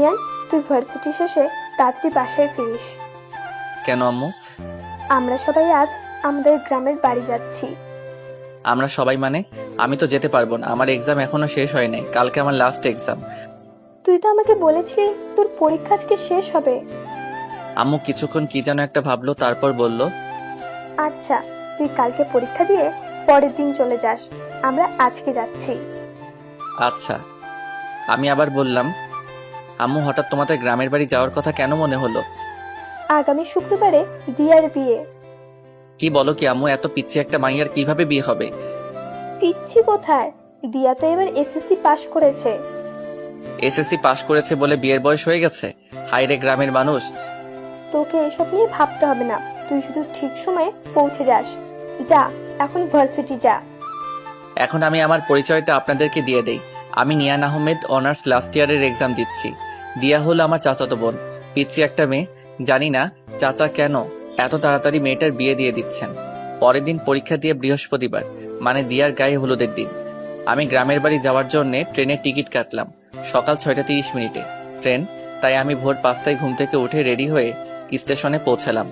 নিয়ান, তুই ভার্সিটি শেষে তাড়াতাড়ি বাসায় ফিরিস। কেন আম্মু? আমরা সবাই আজ আমাদের গ্রামের বাড়ি যাচ্ছি। আমরা সবাই মানে? আমি তো যেতে পারবো না, আমার এক্সাম এখনো শেষ হয় নাই, কালকে আমার লাস্ট এক্সাম। তুই তো আমাকে বলেছিলি তোর পরীক্ষা আজকে শেষ হবে। আম্মু কিছুক্ষণ কি যেন একটা ভাবলো, তারপর বলল, আচ্ছা, তুই কালকে পরীক্ষা দিয়ে পরের দিন চলে যাস, আমরা আজকে যাচ্ছি। আচ্ছা। আমি আবার বললাম, আম্মু হঠাৎ তোমাদের গ্রামের বাড়ি যাওয়ার কথা কেন মনে হলো? আগামী শুক্রবারে দিয়ার বিয়ে। কি বলো কি আম্মু, এত পিচ্ছি একটা মাইয়ার কিভাবে বিয়ে হবে? পিচ্ছি কোথায়, দিয়া তো এবার এসএসসি পাশ করেছে। এসএসসি পাশ করেছে বলে বিয়ের বয়স হয়ে গেছে? হায়রে গ্রামের মানুষ। তোকে এসব নিয়ে ভাবতে হবে না, তুই শুধু ঠিক সময়ে পৌঁছে যাস। যা, এখন ভার্সিটি যা। এখন আমি আমার পরিচয়টা আপনাদেরকে দিয়ে দেই। আমি নিয়ান আহমেদ, অনার্স লাস্ট ইয়ারের এক্সাম দিচ্ছি। দিয়া হলো আমার চাচাতো বোন, পিচ্ছি একটা মেয়ে। জানি না চাচা কেন এত তাড়াতাড়ি মেয়েটার বিয়ে দিয়ে দিচ্ছেন। পরের দিন পরীক্ষা দিয়ে বৃহস্পতিবার, মানে দিয়ার গায়ে হলুদের দিন। আমি গ্রামের বাড়ি যাওয়ার জন্য ট্রেনের টিকিট কাটলাম সকাল 6:30 ট্রেন। তাই আমি ভোর 5টায় ঘুম থেকে উঠে রেডি হয়ে স্টেশনে পৌঁছালাম।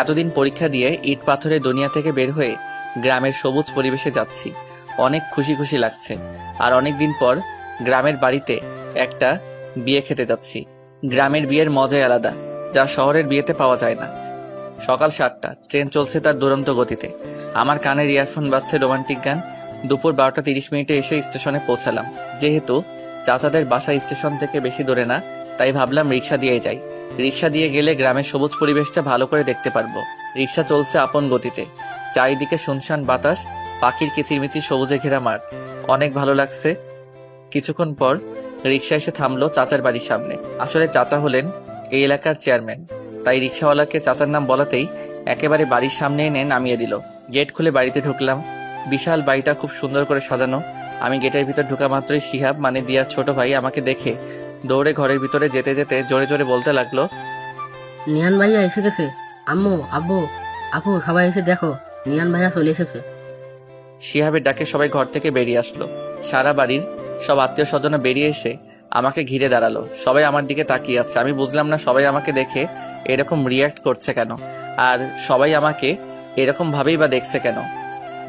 এতদিন পরীক্ষা দিয়ে ইট পাথরের দুনিয়া থেকে বের হয়ে গ্রামের সবুজ পরিবেশে যাচ্ছি। অনেক খুশি খুশি লাগছে। আর অনেক দিন পর গ্রামের বাড়িতে একটা বিয়ে খেতে যাচ্ছি। গ্রামের বিয়ের মজাই আলাদা, যা শহরের বিয়েতে পাওয়া যায় না। সকাল 7টা, ট্রেন চলছে তার দুরন্ত গতিতে। আমার কানের ইয়ারফোন বাজছে রোমান্টিক গান। দুপুর 12:30 এসে স্টেশনে পৌঁছালাম। যেহেতু চাচাদের বাসা স্টেশন থেকে বেশি দূরে না, তাই ভাবলাম রিক্সা দিয়ে যাই। রিক্সা দিয়ে গেলে গ্রামের সবুজ পরিবেশটা ভালো করে দেখতে পারবো। রিক্সা চলছে আপন গতিতে। চারিদিকে শুনশান বাতাস, পাখির কিচিরমিচির সবুজে ঘেরা মাঠ। অনেক ভালো লাগছে। কিছুক্ষণ পর রিক্সা এসে থামলো চাচার বাড়ির সামনে। আসলে চাচা হলেন এই এলাকার চেয়ারম্যান, তাই রিক্সাওয়ালাকে চাচার নাম বলাতেই একেবারে বাড়ির সামনে এনে নামিয়ে দিল। গেট খুলে বাড়িতে ঢুকলাম। বিশাল বাড়িটা খুব সুন্দর করে সাজানো। আমি গেটের ভিতর ঢোকা মাত্রই শিহাব, মানে দিয়ার ছোট ভাই, আমাকে দেখে দৌড়ে ঘরের ভিতরে যেতে যেতে জোরে জোরে বলতে লাগলো, নিয়ান ভাইয়া এসে গেছে। আম্মু, আব্বু, আপু সবাই এসে দেখো, নিয়ান ভাইয়া চলে এসেছে। শিহাবের ডাকে সবাই ঘর থেকে বেরিয়ে আসলো। সারা বাড়ির সব আত্মীয় স্বজন বেরিয়ে এসে আমাকে ঘিরে দাঁড়ালো। সবাই আমার দিকে তাকিয়ে আছে। আমি বুঝলাম না সবাই আমাকে দেখে এরকম রিয়াক্ট করছে কেন, আর সবাই আমাকে এরকম ভাবেই বা দেখছে কেন।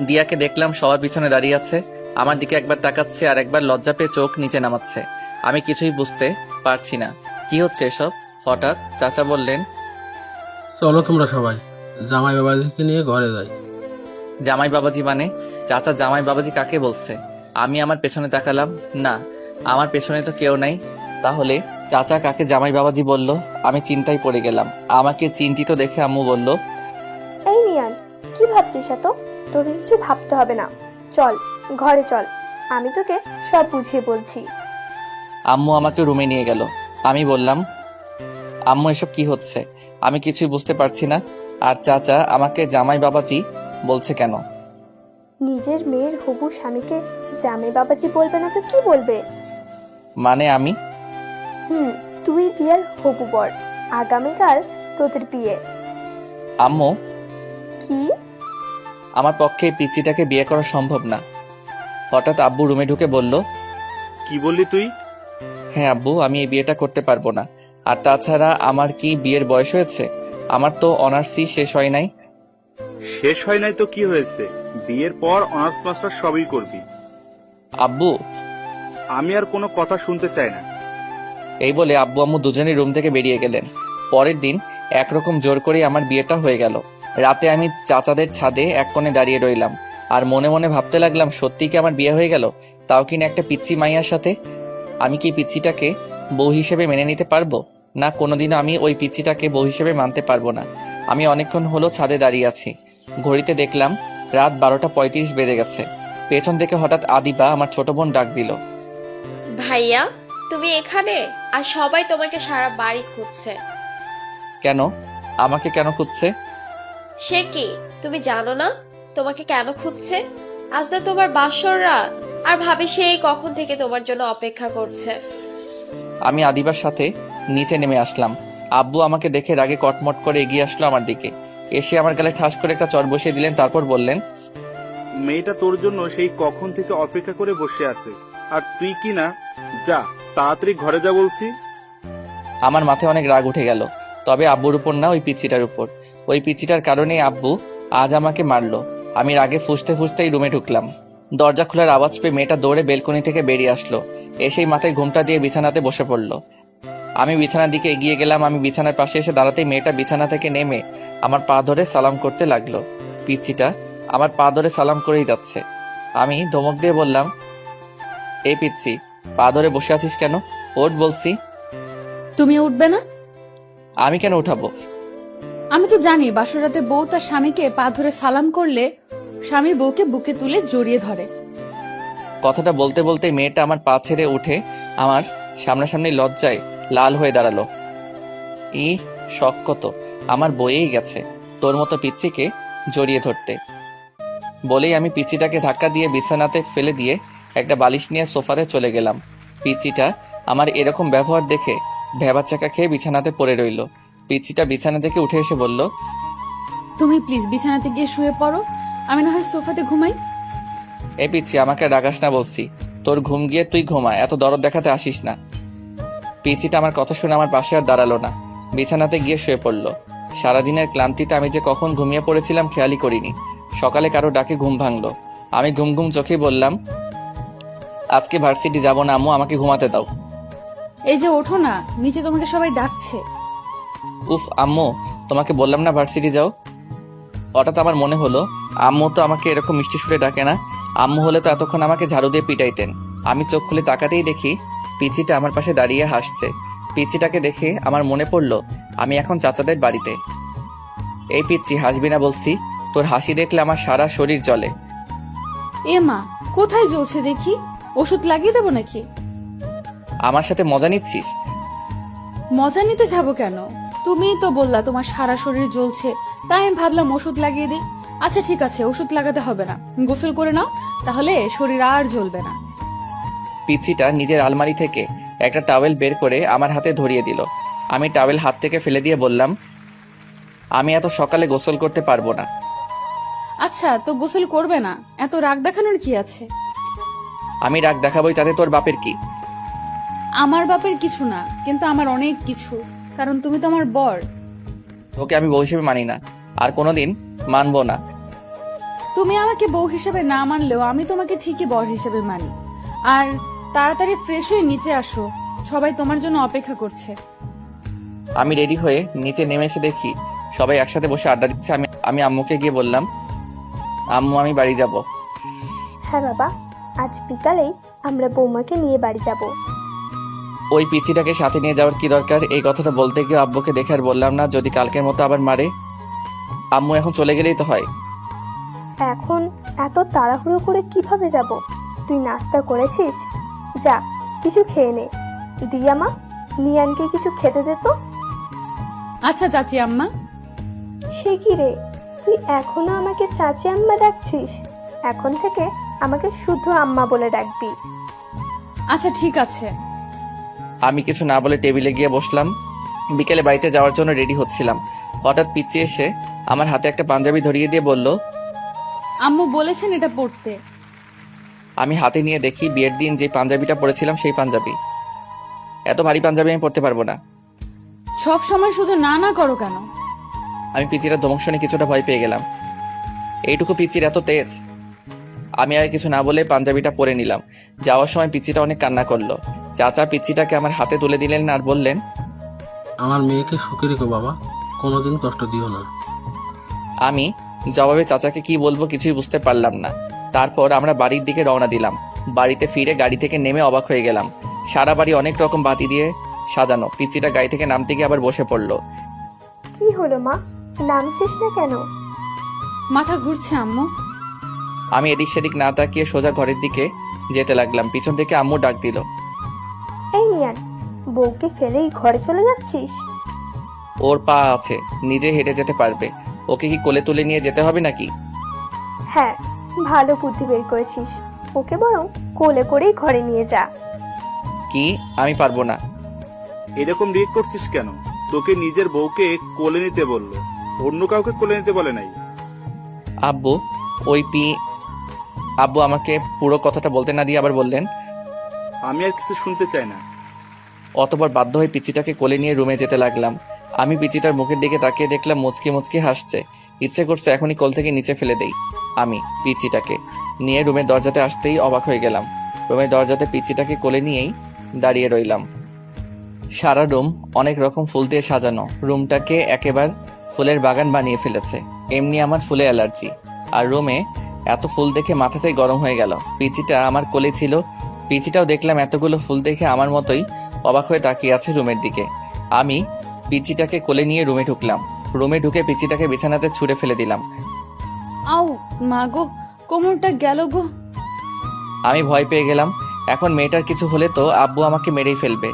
দিয়াকে দেখলাম সবার পিছনে দাঁড়িয়ে আছে, আমার দিকে একবার তাকাচ্ছে আর একবার লজ্জা পেয়ে চোখ নিচে নামাচ্ছে। আমি কিছুই বুঝতে পারছি না কি হচ্ছে এসব। হঠাৎ চাচা বললেন, চলো তোমরা সবাই জামাই বাবাজিকে নিয়ে ঘরে যাই। জামাই বাবাজি মানে? চাচা জামাই বাবাজি কাকে বলছে? আমি আমার পেছনে তাকালাম, না, আমার পেছনে তো কেউ নাই। তাহলে চাচা কাকে জামাই বাবাজি বলল? আমি চিন্তায় পড়ে গেলাম। আমাকে চিন্তিত দেখে আম্মু বলল, এই নিয়ান, কি ভাবছিস এত? তোকে কিছু ভাবতে হবে না, চল ঘরে চল, আমি তোকে সব বুঝিয়ে বলছি। আম্মু আমাকে রুমে নিয়ে গেল। আমি বললাম, আম্মু এসব কি হচ্ছে? আমি কিছুই বুঝতে পারছি না। আর চাচা আমাকে জামাই বাবাজি বলছে কেন? নিজের মেয়ের হবু স্বামীকে জামাই বাবাজি বলবে না তো কি বলবে? মানে আমি? তুই দিয়ার হবু বর, আগামীকাল তোদের বিয়ে। আম্মু, কি? আমার পক্ষে এই পিচ্চিটাকে বিয়ে করা সম্ভব না। হঠাৎ আব্বু রুমে ঢুকে বলল, কি বললি তুই? হ্যাঁ আব্বু, আমি এই বিয়েটা করতে পারবো না। আর তাছাড়া আমার কি বিয়ের বয়স হয়েছে? আমার তো অনার্সই শেষ হয় নাই। শেষ হয় নাই তো কি হয়েছে, বিয়ের পর অনার্স মাস্টার সবই করবি। আব্বু, আমি আর কোনো কথা শুনতে চাই না। এই বলে আব্বু আম্মু দুজনেই রুম থেকে বেরিয়ে গেলেন। পরের দিন একরকম জোর করেই আমার বিয়েটা হয়ে গেল। রাতে আমি চাচাদের ছাদে এক কোণে দাঁড়িয়ে রইলাম আর মনে মনে ভাবতে লাগলাম, সত্যি কি আমার বিয়ে হয়ে গেল, তাও কিনা একটা পিচ্চি মাইয়ার সাথে। আমি কি পিচ্চিটাকে বউ হিসেবে মেনে নিতে পারবো? না, কোনোদিনও আমি ওই পিচ্চিটাকে বউ হিসেবে মানতে পারবো না। আমি অনেকক্ষণ হলো ছাদে দাঁড়িয়ে আছি। ঘড়িতে দেখলাম রাত 12:35 বেজে গেছে। পেছন থেকে হঠাৎ আদিবা, আমার ছোট বোন, ডাক দিল, ভাইয়া, তুমি এখানে? আর সবাই তোমাকে সারা বাড়ি খুঁজছে। কেন? আমাকে কেন খুঁজছে? সে কি, তুমি জানো না তোমাকে কেন খুঁজছে? আজ না তোমার বাসর রাত, আর ভাবি সেই কখন থেকে তোমার জন্য অপেক্ষা করছে। আমি আদিবার সাথে নিচে নেমে আসলাম। আব্বু আমাকে দেখে রাগে কটমট করে এগিয়ে আসলো আমার দিকে। এসে আমার গালে ঠাস করে একটা চড় বসিয়ে দিলেন। তারপর বললেন, মেয়েটা তোর জন্য সেই কখন থেকে অপেক্ষা করে বসে আছে, আর তুই কি না? যা, তাড়াতাড়ি ঘরে যা বলছি। আমার মাথায় অনেক রাগ উঠে গেল, তবে আব্বুর উপর না, ওই পিচ্চিটার উপর। ওই পিচ্চিটার কারণেই আব্বু আজ আমাকে মারলো। আমি রাগে ফুঁসতে ফুঁসতেই রুমে ঢুকলাম। দরজা খোলার আওয়াজ পেয়ে মেয়েটা দৌড়ে বেলকনি থেকে বেরিয়ে আসলো। এসেই মাথায় ঘুমটা দিয়ে বিছানাতে বসে পড়লো। আমি বিছানার দিকে এগিয়ে গেলাম। আমি বিছানার পাশে এসে দাঁড়াতেই মেয়েটা বিছানা থেকে নেমে আমার পা ধরে সালাম করতে লাগলো। পিচ্চিটা আমার পা ধরে সালাম করেই যাচ্ছে। আমি ধমক দিয়ে বললাম, এই পিচ্চি, পা ধরে বসে আছিস কেন? ওঠ বলছি। তুমি উঠবে না? আমি কেন উঠাবো? আমি তো জানি বাসরাতে বউ তার স্বামীকে পা ধরে সালাম করলে স্বামী বউকে বুকে তুলে জড়িয়ে ধরে। কথাটা বলতে বলতে মেয়েটা আমার পা ছেড়ে উঠে আমার সামনাসামনি লজ্জায় লাল হয়ে দাঁড়ালো। শখ কত আমার বয়েই গেছে তোর মতো পিচ্চিকে জড়িয়ে ধরতে। বলেই আমি পিচ্চিটাকে ধাক্কা দিয়ে বিছানাতে ফেলে দিয়ে একটা বালিশ নিয়ে সোফাতে চলে গেলাম। পিচ্চিটা আমার এরকম ব্যবহার দেখে ভেবাচাকা খেয়ে বিছানাতে পড়ে রইল। পিচ্চিটা বিছানা থেকে উঠে এসে বলল, তুমি প্লিজ বিছানাতে গিয়ে শুয়ে পড়ো, আমি না হয় সোফাতে ঘুমাই। এ পিচ্চি, আমাকে রাগাস না বলছি। তোর ঘুম গিয়ে তুই ঘুমা, এত দরদ দেখাতে আসিস না। পিচ্চিটা আমার কথা শুনে আমার পাশে আর দাঁড়ালো না, বিছানাতে গিয়ে শুয়ে পড়লো। সারাদিনের ক্লান্তিতে আমি যে কখন ঘুমিয়ে পড়েছিলাম খেয়ালই করিনি। সকালে কারো ডাকে ঘুম ভাঙলো। আমি ঘুম ঘুম চোখেই বললাম, আজকে ভার্সিটি যাব না আম্মু, আমাকে ঘুমাতে দাও। এই যে ওঠো না, নিচে তোমাকে সবাই ডাকছে। উফ আম্মু, তোমাকে বললাম না ভার্সিটি যাও। হঠাৎ আমার মনে হলো আম্মু তো আমাকে এরকম মিষ্টি সুরে ডাকে না। আম্মু হলে তো এতক্ষণ আমাকে ঝাড়ু দিয়ে পিটাইতেন। আমি চোখ খুলে তাকাতেই দেখি পিচিটা আমার পাশে দাঁড়িয়ে হাসছে। পিচিটাকে দেখে আমার মনে পড়লো আমি এখন চাচাদের বাড়িতে। এই পিচ্চি, হাসবি না বলছি, তোর হাসি দেখলে আমার সারা শরীর জ্বলে। এ মা, কোথায় জ্বলছে দেখি? ওষুধ লাগিয়ে দেবো নাকি? আমার সাথে মজা নিচ্ছিস? মজা নিতে যাবো কেন? তুমিই তো বললা তোমার সারা শরীর জ্বলছে, তাই আমি ভাবলাম ওষুধ লাগিয়ে দিই। আচ্ছা ঠিক আছে, ওষুধ লাগাতে হবে না, গোসল করে নাও, তাহলে শরীর আর জ্বলবে না। পিচ্চিটা নিজের আলমারি থেকে একটা টাওয়েল বের করে আমার হাতে ধরিয়ে দিল। আমি টাওয়েল হাত থেকে ফেলে দিয়ে বললাম, আমি এত সকালে গোসল করতে পারবো না। আচ্ছা তো গোসল করবে না, এত রাগ দেখানোর কি আছে? আমি রাগ দেখাবই, তাতে তোর বাপের কি? আমার বাপের কিছু না, কিন্তু আমার অনেক কিছু, কারণ তুমি তো আমার বর। তোকে আমি বউ হিসেবে মানি না, আর কোনোদিন মানবো না। তুমি আমাকে বউ হিসেবে না মানলেও আমি তোমাকে ঠিকই বর হিসেবে মানি। আর তাড়াতাড়ি ফ্রেশ হয়ে নিচে আসো, সবাই তোমার জন্য অপেক্ষা করছে। আমি রেডি হয়ে নিচে নেমে এসে দেখি সবাই একসাথে বসে আড্ডা দিচ্ছে। আমি আম্মুকে গিয়ে বললাম, আম্মু আমি বাড়ি যাব। হ্যাঁ বাবা, আজ বিকালেই আমরা বৌমাকে নিয়ে বাড়ি যাব। ওই পিচ্চিটাকে সাথে নিয়ে যাওয়ার কি দরকার? এই কথাটা বলতে গিয়ে আব্বুকে দেখে আর বললাম না, যদি কালকের মতো আবার মারে। আম্মু এখন চলে গেলেই তো হয়। এখন এত তাড়াহুড়ো করে কিভাবে যাব? তুই নাস্তা করেছিস? যা কিছু খেয়ে নে। দিয়া মা, নিয়ানকে কিছু খেতে দে তো। আচ্ছা চাচি আম্মা। সে কি রে, তুই এখনো আমাকে চাচি আম্মা ডাকছিস? এখন থেকে আমাকে শুধু আম্মা বলে ডাকবি। আচ্ছা ঠিক আছে। আমি কিছু না বলে টেবিলে গিয়ে বসলাম। বিকেলে বাড়িতে যাওয়ার জন্য রেডি হচ্ছিলাম, হঠাৎ পিচ্চি এসে আমার হাতে একটা পাঞ্জাবি ধরিয়ে দিয়ে বলল, আম্মু বলেছেন এটা পড়তে। আমি হাতে নিয়ে দেখি বিয়ের দিন যে পাঞ্জাবিটা পরেছিলাম সেই পাঞ্জাবি। এত ভারী পাঞ্জাবি আমি পরতে পারবো না। সব সময় শুধু না না করো কেন? আমি পিচির ধমক শুনে কিছুটা ভয় পেয়ে গেলাম। এইটুকু পিচির এত তেজ! আমি আর কিছু না বলে পাঞ্জাবিটা পরে নিলাম। যাওয়ার সময় পিচিটা অনেক কান্না করলো। চাচা পিচিটাকে আমার হাতে তুলে দিলেন আর বললেন, আমার মেয়েকে সুখে রেখো বাবা, কোনোদিন কষ্ট দিও না। আমি জবাবে চাচাকে কি বলবো কিছুই বুঝতে পারলাম না। তারপর আমরা বাড়ির দিকে রওনা দিলাম। বাড়িতে ফিরে গাড়ি থেকে নেমে অবাক হয়ে গেলাম। সারা বাড়ি অনেক রকম বাতি দিয়ে সাজানো। পিচিটা গাড়ি থেকে নামতে গিয়ে আবার বসে পড়লো। কি হলো মা, নামছিস না কেন? মাথা ঘুরছে আম্মু। আমি এদিক সেদিক না তাকিয়ে সোজা ঘরের দিকে যেতে লাগলাম। পিছন থেকে আম্মু ডাক দিল, এই নিয়ান, বউকে ফেলেই ঘরে চলে যাচ্ছিস? ওর পা আছে, নিজে হেঁটে যেতে পারবে। ওকে কি কোলে তুলে নিয়ে যেতে হবে নাকি? হ্যাঁ, ভালো বুদ্ধি বের করেছিস। ওকে বরং কোলে করেই ঘরে নিয়ে যা। কি? আমি পারবো না। এরকম রিয়েক্ট করছিস কেন? তোকে নিজের বউকে কোলে নিতে বললো, অন্য কাউকে কোলে নিতে বলে নাই। আব্বু আমাকে পুরো কথাটা বলতে না দিয়ে আবার বললেন, আমি আর কিছু শুনতে চাই না। অতঃপর বাধ্য হয়ে পিচিটাকে কোলে নিয়ে রুমে যেতে লাগলাম। আমি পিচিটার মুখের দিকে তাকিয়ে দেখলাম মুচকি মুচকি হাসছে। ইচ্ছে করছে এখনই কোল থেকে নিচে ফেলে দেই। আমি পিচিটাকে নিয়ে রুমের দরজাতে আসতেই অবাক হয়ে গেলাম। রুমের দরজাতে পিচিটাকে কোলে নিয়েই দাঁড়িয়ে রইলাম। সারা রুম অনেক রকম ফুল দিয়ে সাজানো। রুমটাকে একেবারে ফুলের বাগান বানিয়ে ফেলেছে। এমনি আমার ফুলে অ্যালার্জি, আর রুমে এত ফুল দেখে মাথাটাই গরম হয়ে গেল। পিচিটা আমার কোলে ছিল। পিচিটাও দেখলাম এতগুলো ফুল দেখে আমার মতোই অবাক হয়ে তাকিয়ে আছে রুমের দিকে। আমি পিচিটাকে কোলে নিয়ে রুমে ঢুকলাম। রুমে ঢুকে পিচিটাকে বিছানাতে ছুঁড়ে ফেলে দিলাম। আউ মা গো, কোমরটা গেল গো। আমি ভয় পেয়ে গেলাম। এখন মেয়েটার কিছু হলে তো আব্বু আমাকে মেরেই ফেলবে।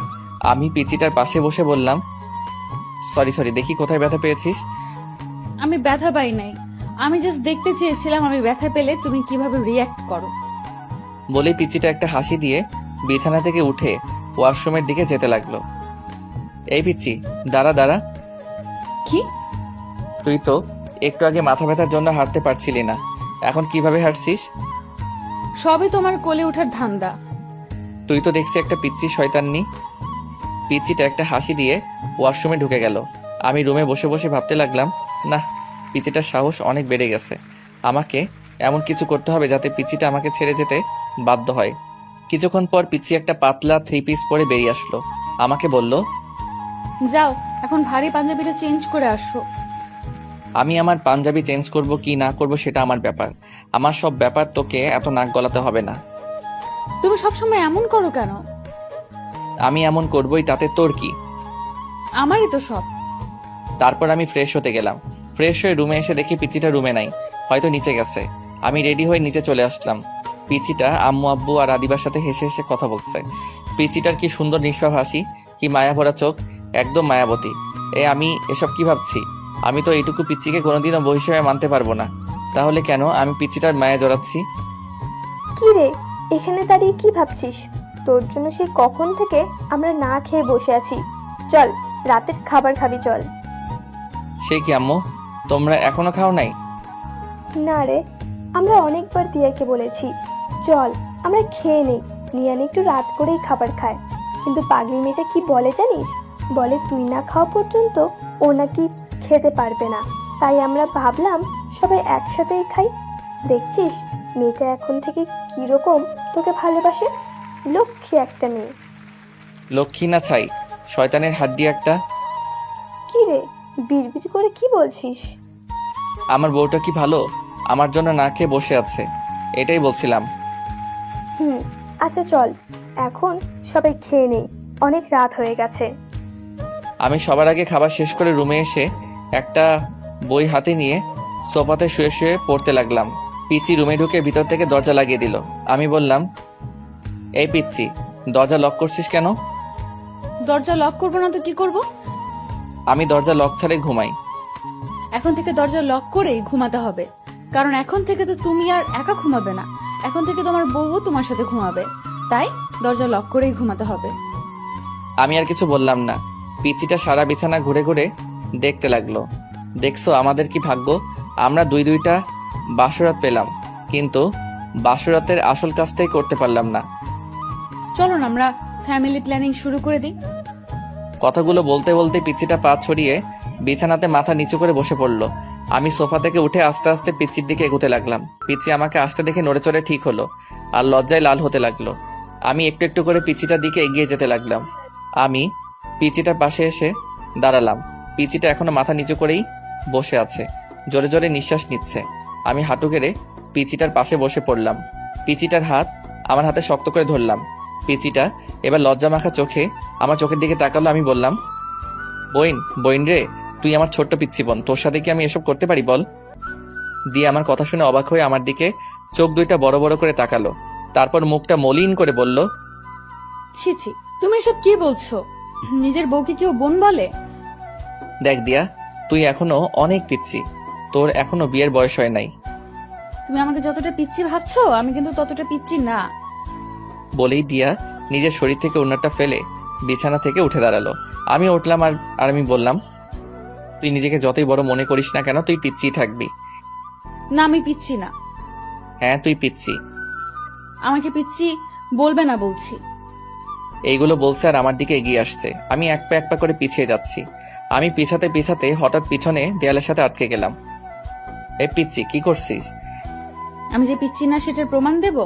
আমি পিচিটার পাশে বসে বললাম, সরি দেখি কোথায় ব্যথা পেয়েছিস। আমি ব্যথা পাই নাই, আমি জাস্ট দেখতে চেয়েছিলাম আমি ব্যথা পেলে তুমি কিভাবে রিয়্যাক্ট করো। বলেই পিচিটা একটা হাসি দিয়ে বিছানা থেকে উঠে ওয়াশরুমের দিকে যেতে লাগলো। এই পিচি, দাঁড়া। কি? তুই তো একটু আগে মাথা ব্যথার জন্য হাঁটতে পারছিলি না, এখন কিভাবে হাঁটছিস? সবই তোমার কোলে ওঠার ধান্দা। তুই তো দেখছি একটা পিচ্চি শয়তাননি। পিচিটা একটা হাসি দিয়ে ওয়াশরুমে ঢুকে গেল। আমি রুমে বসে বসে ভাবতে লাগলাম, না, পিচিটার সাহস অনেক বেড়ে গেছে। আমাকে এমন কিছু করতে হবে যাতে পিচিটা আমাকে ছেড়ে যেতে বাধ্য হয়। কিছুক্ষণ পর পিচি একটা পাতলা 3 পিস পরে বেরিয়ে আসলো। আমাকে বলল, যাও এখন ভারী পাঞ্জাবিটা চেঞ্জ করে আসো। আমি আমার পাঞ্জাবি চেঞ্জ করব কি না করব সেটা আমার ব্যাপার। আমার সব ব্যাপার তোকে এত নাক গলাতে হবে না। তুমি সবসময় এমন করো কেন? আমি এমন করবই, তাতে তোর কি? আমারই তো সব। তারপর আমি ফ্রেশ হতে গেলাম। ফ্রেশ হয়ে রুমে এসে দেখি পিচিটা রুমে নাই, হয়তো নিচে গেছে। আমি রেডি হয়ে নিচে চলে আসলাম। পিচিটা আম্মু আব্বু আর আদিবার সাথে হেসে হেসে কথা বলছে। পিচিটার কি সুন্দর নিষ্পাপ হাসি, কি মায়া ভরা চোখ, একদম মায়াবতী। আমি এসব কি ভাবছি? আমি তো এইটুকু পিচিকে কোনোদিনও বউ হিসেবে মানতে পারবো না। তাহলে কেন আমি পিচিটার মায়া জড়াচ্ছি? কি রে, এখানে দাঁড়িয়ে কি ভাবছিস? তোর জন্য সেই কখন থেকে আমরা না খেয়ে বসে আছি। চল, রাতের খাবার খাবি, চল। সে কি আম্মু, তোমরা এখনো খাও নাই? না রে, আমরা অনেকবার দিয়াকে বলেছি চল আমরা খেয়ে নেই, নিয়ান একটু রাত করেই খাবার খায়। কিন্তু পাগলি মেয়েটা কি বলে জানিস? বলে তুই না খাওয়া পর্যন্ত ও নাকি খেতে পারবে না। তাই আমরা ভাবলাম সবাই একসাথেই খাই। দেখছিস মেয়েটা এখন থেকে কিরকম তোকে ভালোবাসে। লক্ষ্মী একটা মেয়ে। লক্ষ্মী না ছাই, শয়তানের হাড্ডি একটা। কি রে, বিড়বিড় করে কি বলছিস? আমার বউটা কি ভালো, আমার জন্য না খেয়ে বসে আছে, এটাই বলছিলাম। আচ্ছা চল, এখন সবাই খেয়ে নেই, অনেক রাত হয়ে গেছে। আমি সবার আগে খাবার শেষ করে রুমে এসে একটা বই হাতে নিয়ে সোফাতে শুয়ে শুয়ে পড়তে লাগলাম। পিচি রুমে ঢুকে ভিতর থেকে দরজা লাগিয়ে দিল। আমি বললাম, এই পিচ্ছি, দরজা লক করছিস কেন? দরজা লক করবো না তো কি করব? আমি দরজা লক ছাড়ে ঘুমাই। এখন থেকে দরজা লক করেই ঘুমাতে হবে, কারণ এখন থেকে তো তুমি আর একা ঘুমাবে না, এখন থেকে তোমার বউও তোমার সাথে ঘুমাবে। তাই দরজা লক করেই ঘুমাতে হবে। আমি আর কিছু বললাম না। পিচিটা সারা বিছানা ঘুরে ঘুরে দেখতে লাগলো। দেখছো আমাদের কি ভাগ্য, আমরা দুইটা বাসরাত পেলাম, কিন্তু বাসরাতের আসল কাজটাই করতে পারলাম না। চলো না আমরা ফ্যামিলি প্ল্যানিং শুরু করে দিই। কথাগুলো বলতে বলতে পিচিটা পা ছড়িয়ে বিছানাতে মাথা নিচু করে বসে পড়লো। আমি সোফা থেকে উঠে আস্তে আস্তে পিচির দিকে এগোতে লাগলাম। পিচি আমাকে আসতে দেখে নড়ে চড়ে ঠিক হলো আর লজ্জায় লাল হতে লাগলো। আমি একটু একটু করে পিচিটার দিকে এগিয়ে যেতে লাগলাম। আমি পিচিটার পাশে এসে দাঁড়ালাম। পিচিটা এখনো মাথা নিচু করেই বসে আছে, জোরে জোরে নিঃশ্বাস নিচ্ছে। আমি হাঁটু গেড়ে পিচিটার পাশে বসে পড়লাম। পিচিটার হাত আমার হাতে শক্ত করে ধরলাম। পিচিটা এবার লজ্জা মাখা চোখে আমার চোখের দিকে তাকালো। আমি বললাম, বইন রে, তুই আমার ছোট্ট পিচ্ছি বোন, তোর সাথে কি আমি এসব করতে পারি বল? দিয়ে আমার কথা শুনে অবাক হয়ে আমার দিকে চোখ দুইটা বড় বড় করে তাকালো। তারপর মুখটা মলিন করে বলল, ছি ছি, তুমি এসব কি বলছো? নিজের বউকে কেউ বোন বলে? দেখ দিয়া, তুই এখনো অনেক পিচ্ছি, তোর এখনো বিয়ের বয়স হয় নাই। তুমি আমাকে যতটা পিচ্ছি ভাবছো আমি কিন্তু ততটা পিচ্ছি না। বলেই দিয়া নিজের শরীর থেকে ওড়নাটা ফেলে বিছানা থেকে উঠে দাঁড়ালো। আমি উঠলাম আর আমি বললাম, তুই নিজেকে যতই বড় মনে করিস না কেন, তুই পিচ্ছিই থাকবি। না আমি পিচ্ছি না। হ্যাঁ তুই পিচ্ছি। আমাকে পিচ্ছি বলবে না বলছি। এইগুলো বলছে আর আমার দিকে এগিয়ে আসছে। আমি এক পা করে পিছিয়ে যাচ্ছি। আমি পিছাতে পিছাতে হঠাৎ পিছনে দেয়ালের সাথে আটকে গেলাম। এই পিচ্ছি, কি করছিস? আমি যে পিচ্ছি না সেটার প্রমাণ দেব?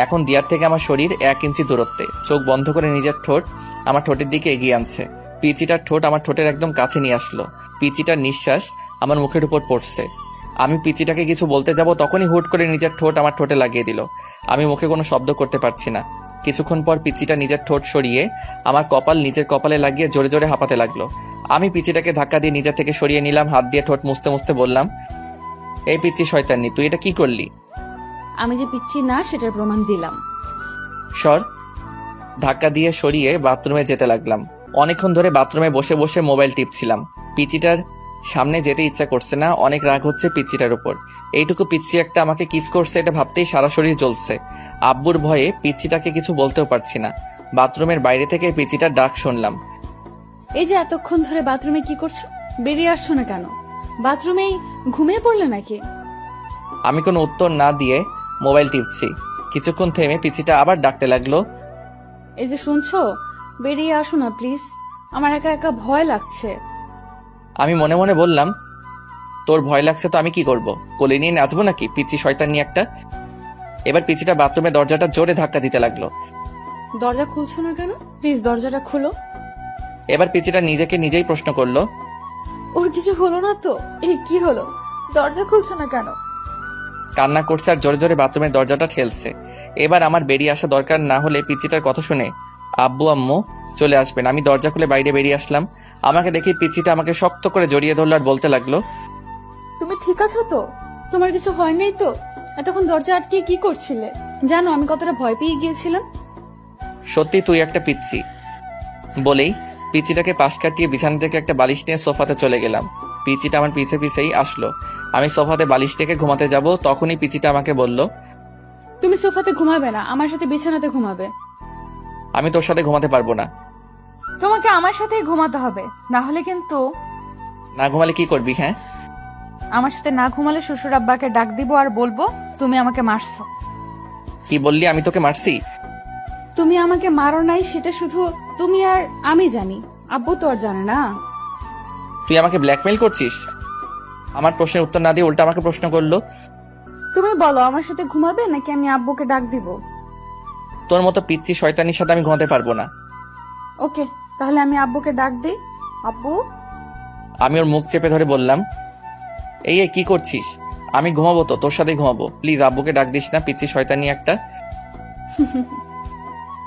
এখন দিয়ার থেকে আমার শরীর 1 ইঞ্চি দূরত্বে। চোখ বন্ধ করে নিজের ঠোঁট আমার ঠোঁটের দিকে এগিয়ে আনছে। পিচিটার ঠোঁট আমার ঠোঁটের একদম কাছে নিয়ে আসলো। পিচিটার নিঃশ্বাস আমার মুখের উপর পড়ছে। আমি পিচিটাকে কিছু বলতে যাব, তখনই হুট করে নিজের ঠোঁট আমার ঠোঁটে লাগিয়ে দিল। আমি মুখে কোনো শব্দ করতে পারছি না। কিছুক্ষণ পর পিচিটা নিজের ঠোঁট সরিয়ে আমার কপাল নিজের কপালে লাগিয়ে জোরে জোরে হাঁপাতে লাগলো। আমি পিচিটাকে ধাক্কা দিয়ে নিজের থেকে সরিয়ে নিলাম। হাত দিয়ে ঠোঁট মুছতে মুছতে বললাম, এই পিচ্ছি শয়তানি, তুই এটা কি করলি? আমি যে পিচ্ছি না সেটার প্রমাণ দিলাম। সর। ধাক্কা দিয়ে সরিয়ে বাথরুমে যেতে লাগলাম। অনেকক্ষণ ধরে বাথরুমে বসে বসে মোবাইল টিপছিলাম। পিচিটার সামনে যেতে ইচ্ছা করছে না। অনেক রাগ হচ্ছে পিচিটার উপর। এইটুকু পিচ্ছি একটা আমাকে কিস করছে, এটা ভাবতেই সারা শরীর জ্বলছে। আব্বুর ভয়ে পিচ্ছিটাকে কিছু বলতেও পারছি না। বাথরুমের বাইরে থেকে পিচিটার ডাক শুনলাম। এই যে এতক্ষণ ধরে বাথরুমে কি করছো? বেরিয়ে আসছো না কেন? বাথরুমেই ঘুমিয়ে পড়লে নাকি? আমি কোনো উত্তর না দিয়ে মোবাইল টিপছি। কিছুক্ষণ থেমে পিচিটা আবার ডাকতে লাগলো। এই যে শুনছো, বেরিয়ে আসো না প্লিজ, আমার একা একা ভয় লাগছে। আমি মনে মনে বললাম, তোর ভয় লাগছে তো আমি কি করব? কোলে নিয়ে নাচবো নাকি, পিচ্ছি শয়তানি একটা? এবার পিচিটা বাথরুমের দরজাটা জোরে ধাক্কা দিতে লাগলো। দরজা খুলছো না কেন? প্লিজ দরজাটা খুলো। এবার পিচিটা নিজেকে নিজেই প্রশ্ন করলো, ওর কিছু হলো না তো? এই কি হলো, দরজা খুলছো না কেন? কান্না করছে আর জোরে জোরে বাথরুমের দরজাটা ঠেলছে। এবার আমার বেরিয়ে আসা দরকার না হলে পিচিটার কথা শুনে আব্বু আম্মু চলে আসবেন। আমি দরজা খুলে বাইরে বেরিয়ে আসলাম। আমাকে দেখি পিচিটা আমাকে শক্ত করে জড়িয়ে ধরলো আর বলতে লাগলো, তুমি ঠিক আছো তো? তোমার কিছু হয় নাই তো? এতক্ষণ দরজা আটকে কি করছিলে? জানো আমি কতটা ভয় পেয়ে গিয়েছিলাম। সত্যি তুই একটা পিচ্ছি। বলেই পিচিটাকে পাশ কাটিয়ে বিছানা থেকে একটা বালিশ নিয়ে সোফাতে চলে গেলাম। পিচিটা আমার পিছে পিছেই আসলো। আমি সোফাতে বালিশ থেকে ঘুমাতে যাব, তখনই পিচিটা আমাকে বলল, তুমি সোফাতে ঘুমাবে না, আমার সাথে বিছানাতে ঘুমাবে। আমি তোর সাথে ঘুমাতে পারবো না। তোমাকে আমার সাথেই ঘুমাতে হবে, না হলে কিন্তু না ঘুমালে কি করবি? হ্যাঁ, আমার সাথে না ঘুমালে শ্বশুর আব্বাকে ডাক দিব আর বলবো তুমি আমাকে মারছো। কি বললি? আমি তোকে মারছি? তুমি আমাকে মারো নাই সেটা শুধু তুমি আর আমি জানি, আব্বু তো আর জানে না। তুই আমাকে ব্ল্যাকমেইল করছিস? আমার প্রশ্নের উত্তর না দিয়ে উল্টা আমাকে প্রশ্ন করলো। তুমি বলো আমার সাথে ঘুমাবে নাকি আমি আব্বুকে ডাক দিব? তোর মতো পিচ্ছি শয়তানির সাথে আমি ঘুমাতে পারবো না। ওকে, তাহলে আমি আব্বুকে ডাক দিই। আব্বু। আমি ওর মুখ চেপে ধরে বললাম, এই কি করছিস? আমি ঘুমাবো তো, তোর সাথে ঘুমাবো। প্লিজ আব্বুকে ডাক দিস না, পিচ্ছি শয়তানি একটা।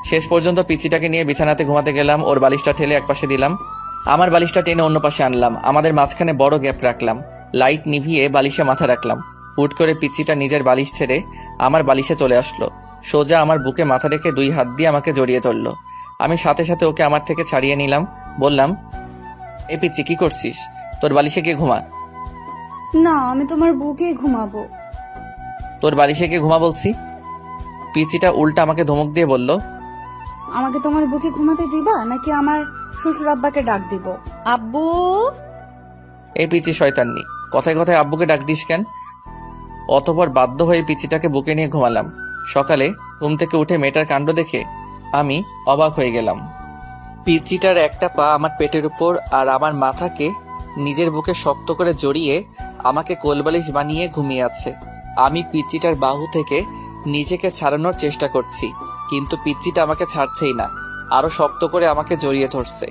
শেষ পর্যন্ত পিচ্ছিটাকে নিয়ে বিছানাতে ঘুমাতে গেলাম। ওর বালিশটা ঠেলে একপাশে দিলাম, আমার বালিশটা টেনে অন্য পাশে আনলাম। আমাদের মাঝখানে বড় গ্যাপ রাখলাম। লাইট নিভিয়ে বালিশে মাথা রাখলাম। হুট করে পিচ্ছিটা নিজের বালিশ ছেড়ে আমার বালিশে চলে আসলো। সোজা আমার বুকে মাথা রেখে 2 হাত দিয়ে আমাকে জড়িয়ে ধরলো। আমি সাথে সাথে ওকে আমার থেকে ছাড়িয়ে নিলাম। বললাম, এ পিচ্ছি, কি করছিস? তোর বালিশে গিয়ে ঘুমা। না, আমি তোমার বুকেই ঘুমাবো। তোর বালিশে গিয়ে ঘুমা বলছি। পিচ্ছিটা উল্টা আমাকে ধমক দিয়ে বলল, আমাকে তোমার বুকে ঘুমাতে দিবা নাকি আমার শ্বশুর আব্বাকে ডাক দিব? আব্বু। এই পিচ্ছি শয়তান্নি, কথায় কথায় আব্বুকে ডাক দিস কেন? অতঃপর বাধ্য হয়ে পিচ্ছিটাকে বুকে নিয়ে ঘুমালাম। সকালে ঘুম থেকে উঠে মেয়েটার কাণ্ড দেখে আমি অবাক হয়ে গেলাম। পিচ্ছিটার একটা পা আমার পেটের উপর আর আমার মাথাকে নিজের বুকে শক্ত করে জড়িয়ে আমাকে কোলবালিশ বানিয়ে ঘুমিয়ে আছে। আমি পিচ্ছিটার বাহু থেকে নিজেকে ছাড়ানোর চেষ্টা করছি, কিন্তু পিচ্ছিটা আমাকে ছাড়ছেই না, আরো শক্ত করে আমাকে জড়িয়ে ধরছে।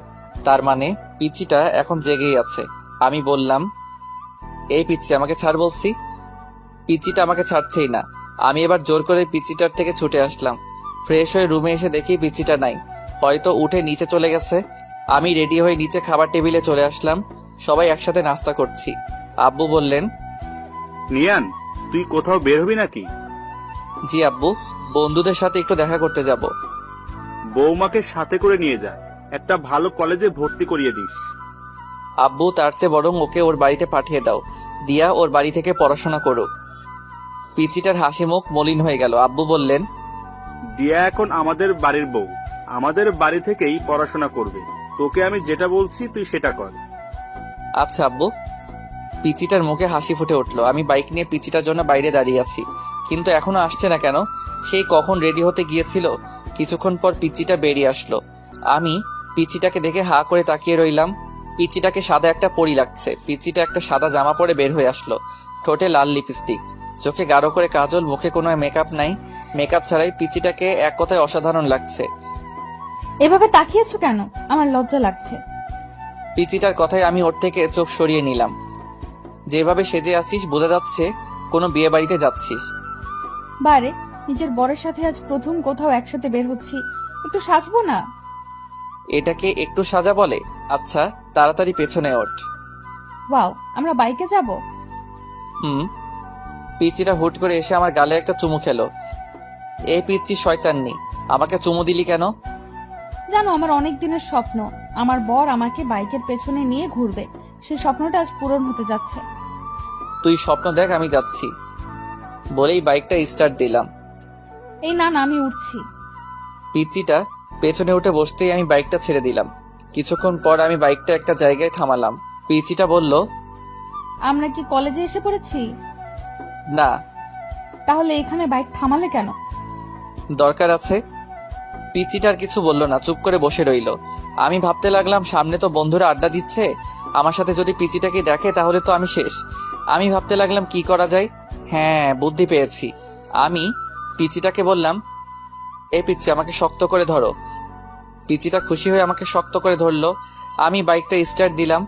তার মানে পিচ্ছিটা এখন জেগেই আছে। আমি বললাম, এই পিচ্ছি, আমাকে ছাড় বলছি। পিচ্ছিটা আমাকে ছাড়ছেই না। আমি এবার জোর করে পিচ্ছিটার থেকে ছুটে আসলাম। ফ্রেশ হয়ে রুমে এসে দেখি পিচ্ছিটা নাই, হয়তো উঠে নিচে চলে গেছে। আমি রেডি হয়ে নিচে খাবার টেবিলে চলে আসলাম। সবাই একসাথে নাস্তা করছি। আব্বু বললেন, নিয়ান, তুই কোথাও বের হবি নাকি? জি আব্বু, বন্ধুদের সাথে একটু দেখা করতে যাব। বৌমাকে সাথে করে নিয়ে যা, একটা ভালো কলেজে ভর্তি করিয়ে দিস। আব্বু, তার চেয়ে বরং ওকে ওর বাড়িতে পাঠিয়ে দাও, দিয়া ওর বাড়ি থেকে পড়াশোনা করুক। পিচিটার হাসি মুখ মলিন হয়ে গেল। আব্বু বললেন, দিয়া এখন আমাদের বাড়ির বউ, আমাদের বাড়ি থেকেই পড়াশোনা করবে। তোকে আমি যেটা বলছি তুই সেটা কর। আচ্ছা আব্বু। পিচিটার মুখে হাসি ফুটে উঠলো। আমি বাইক নিয়ে পিচিটার জন্য বাইরে দাঁড়িয়ে আছি, কিন্তু এখনো আসছে না কেন? সেই কখন রেডি হতে গিয়েছিল, কিছুক্ষণ পর পিচ্চিটা বেরিয়ে আসলো। আমি পিচ্চিটাকে দেখে হা করে তাকিয়ে রইলাম। পিচ্চিটাকে সাদা একটা পরি লাগছে। পিচ্চিটা একটা সাদা জামা পরে বের হয়ে আসলো, ঠোঁটে লাল লিপস্টিক, চোখে গাঢ় করে কাজল, মুখে কোনো মেকআপ নাই। মেকআপ ছাড়াই পিচ্চিটাকে এক কথায় অসাধারণ লাগছে। এভাবে তাকিয়েছো কেন? আমার লজ্জা লাগছে। পিচ্চিটার কথায় আমি ওর থেকে চোখ সরিয়ে নিলাম। যেভাবে সেজে আছিস বোঝা যাচ্ছে কোনো বিয়ে বাড়িতে যাচ্ছিস। বারে, নিজের বরের সাথে আজ প্রথম কোথাও একসাথে বের হচ্ছি, একটু সাজবো না? এটাকে একটু সাজা বলে? আচ্ছা তাড়াতাড়ি পেছনে ওঠ। ওয়াও, আমরা বাইকে যাব? হুম। পিচ্চিটা হুট করে এসে আমার গালে একটা চুমু খেলো। এই পিচ্চি শয়তান্নি, আমাকে চুমু দিলি কেন? জানো, আমার অনেক দিনের স্বপ্ন, আমার বর আমাকে বাইকের পেছনে নিয়ে ঘুরবে। সেই স্বপ্নটা আজ পূরণ হতে যাচ্ছে। তুই স্বপ্ন দেখ, আমি যাচ্ছি বলেই বাইকটা স্টার্ট দিলাম। এই না না, আমি উঠছি। পিচ্চিটা পেছনে উঠে বসতেই আমি বাইকটা ছেড়ে দিলাম। কিছুক্ষণ পর আমি বাইকটা একটা জায়গায় থামালাম। পিচ্চিটা বলল, আমরা কি কলেজে এসে পড়েছি? না। তাহলে এখানে বাইক থামালে কেন? দরকার আছে। পিচ্চিটার কিছু বলল না, চুপ করে বসে রইল। আমি ভাবতে লাগলাম সামনে তো বন্ধুরা আড্ডা দিচ্ছে, আমার সাথে যদি পিচ্চিটাকে দেখে তাহলে তো আমি শেষ। আমি ভাবতে লাগলাম কি করা যায়। হ্যাঁ, বুদ্ধি পেয়েছি। আমি পিচ্চিটাকে বললাম, এই পিচ্চি আমাকে শক্ত করে ধরো। পিচ্চিটা খুশি হয়ে আমাকে শক্ত করে ধরলো। আমি বাইকটা স্টার্ট দিলাম।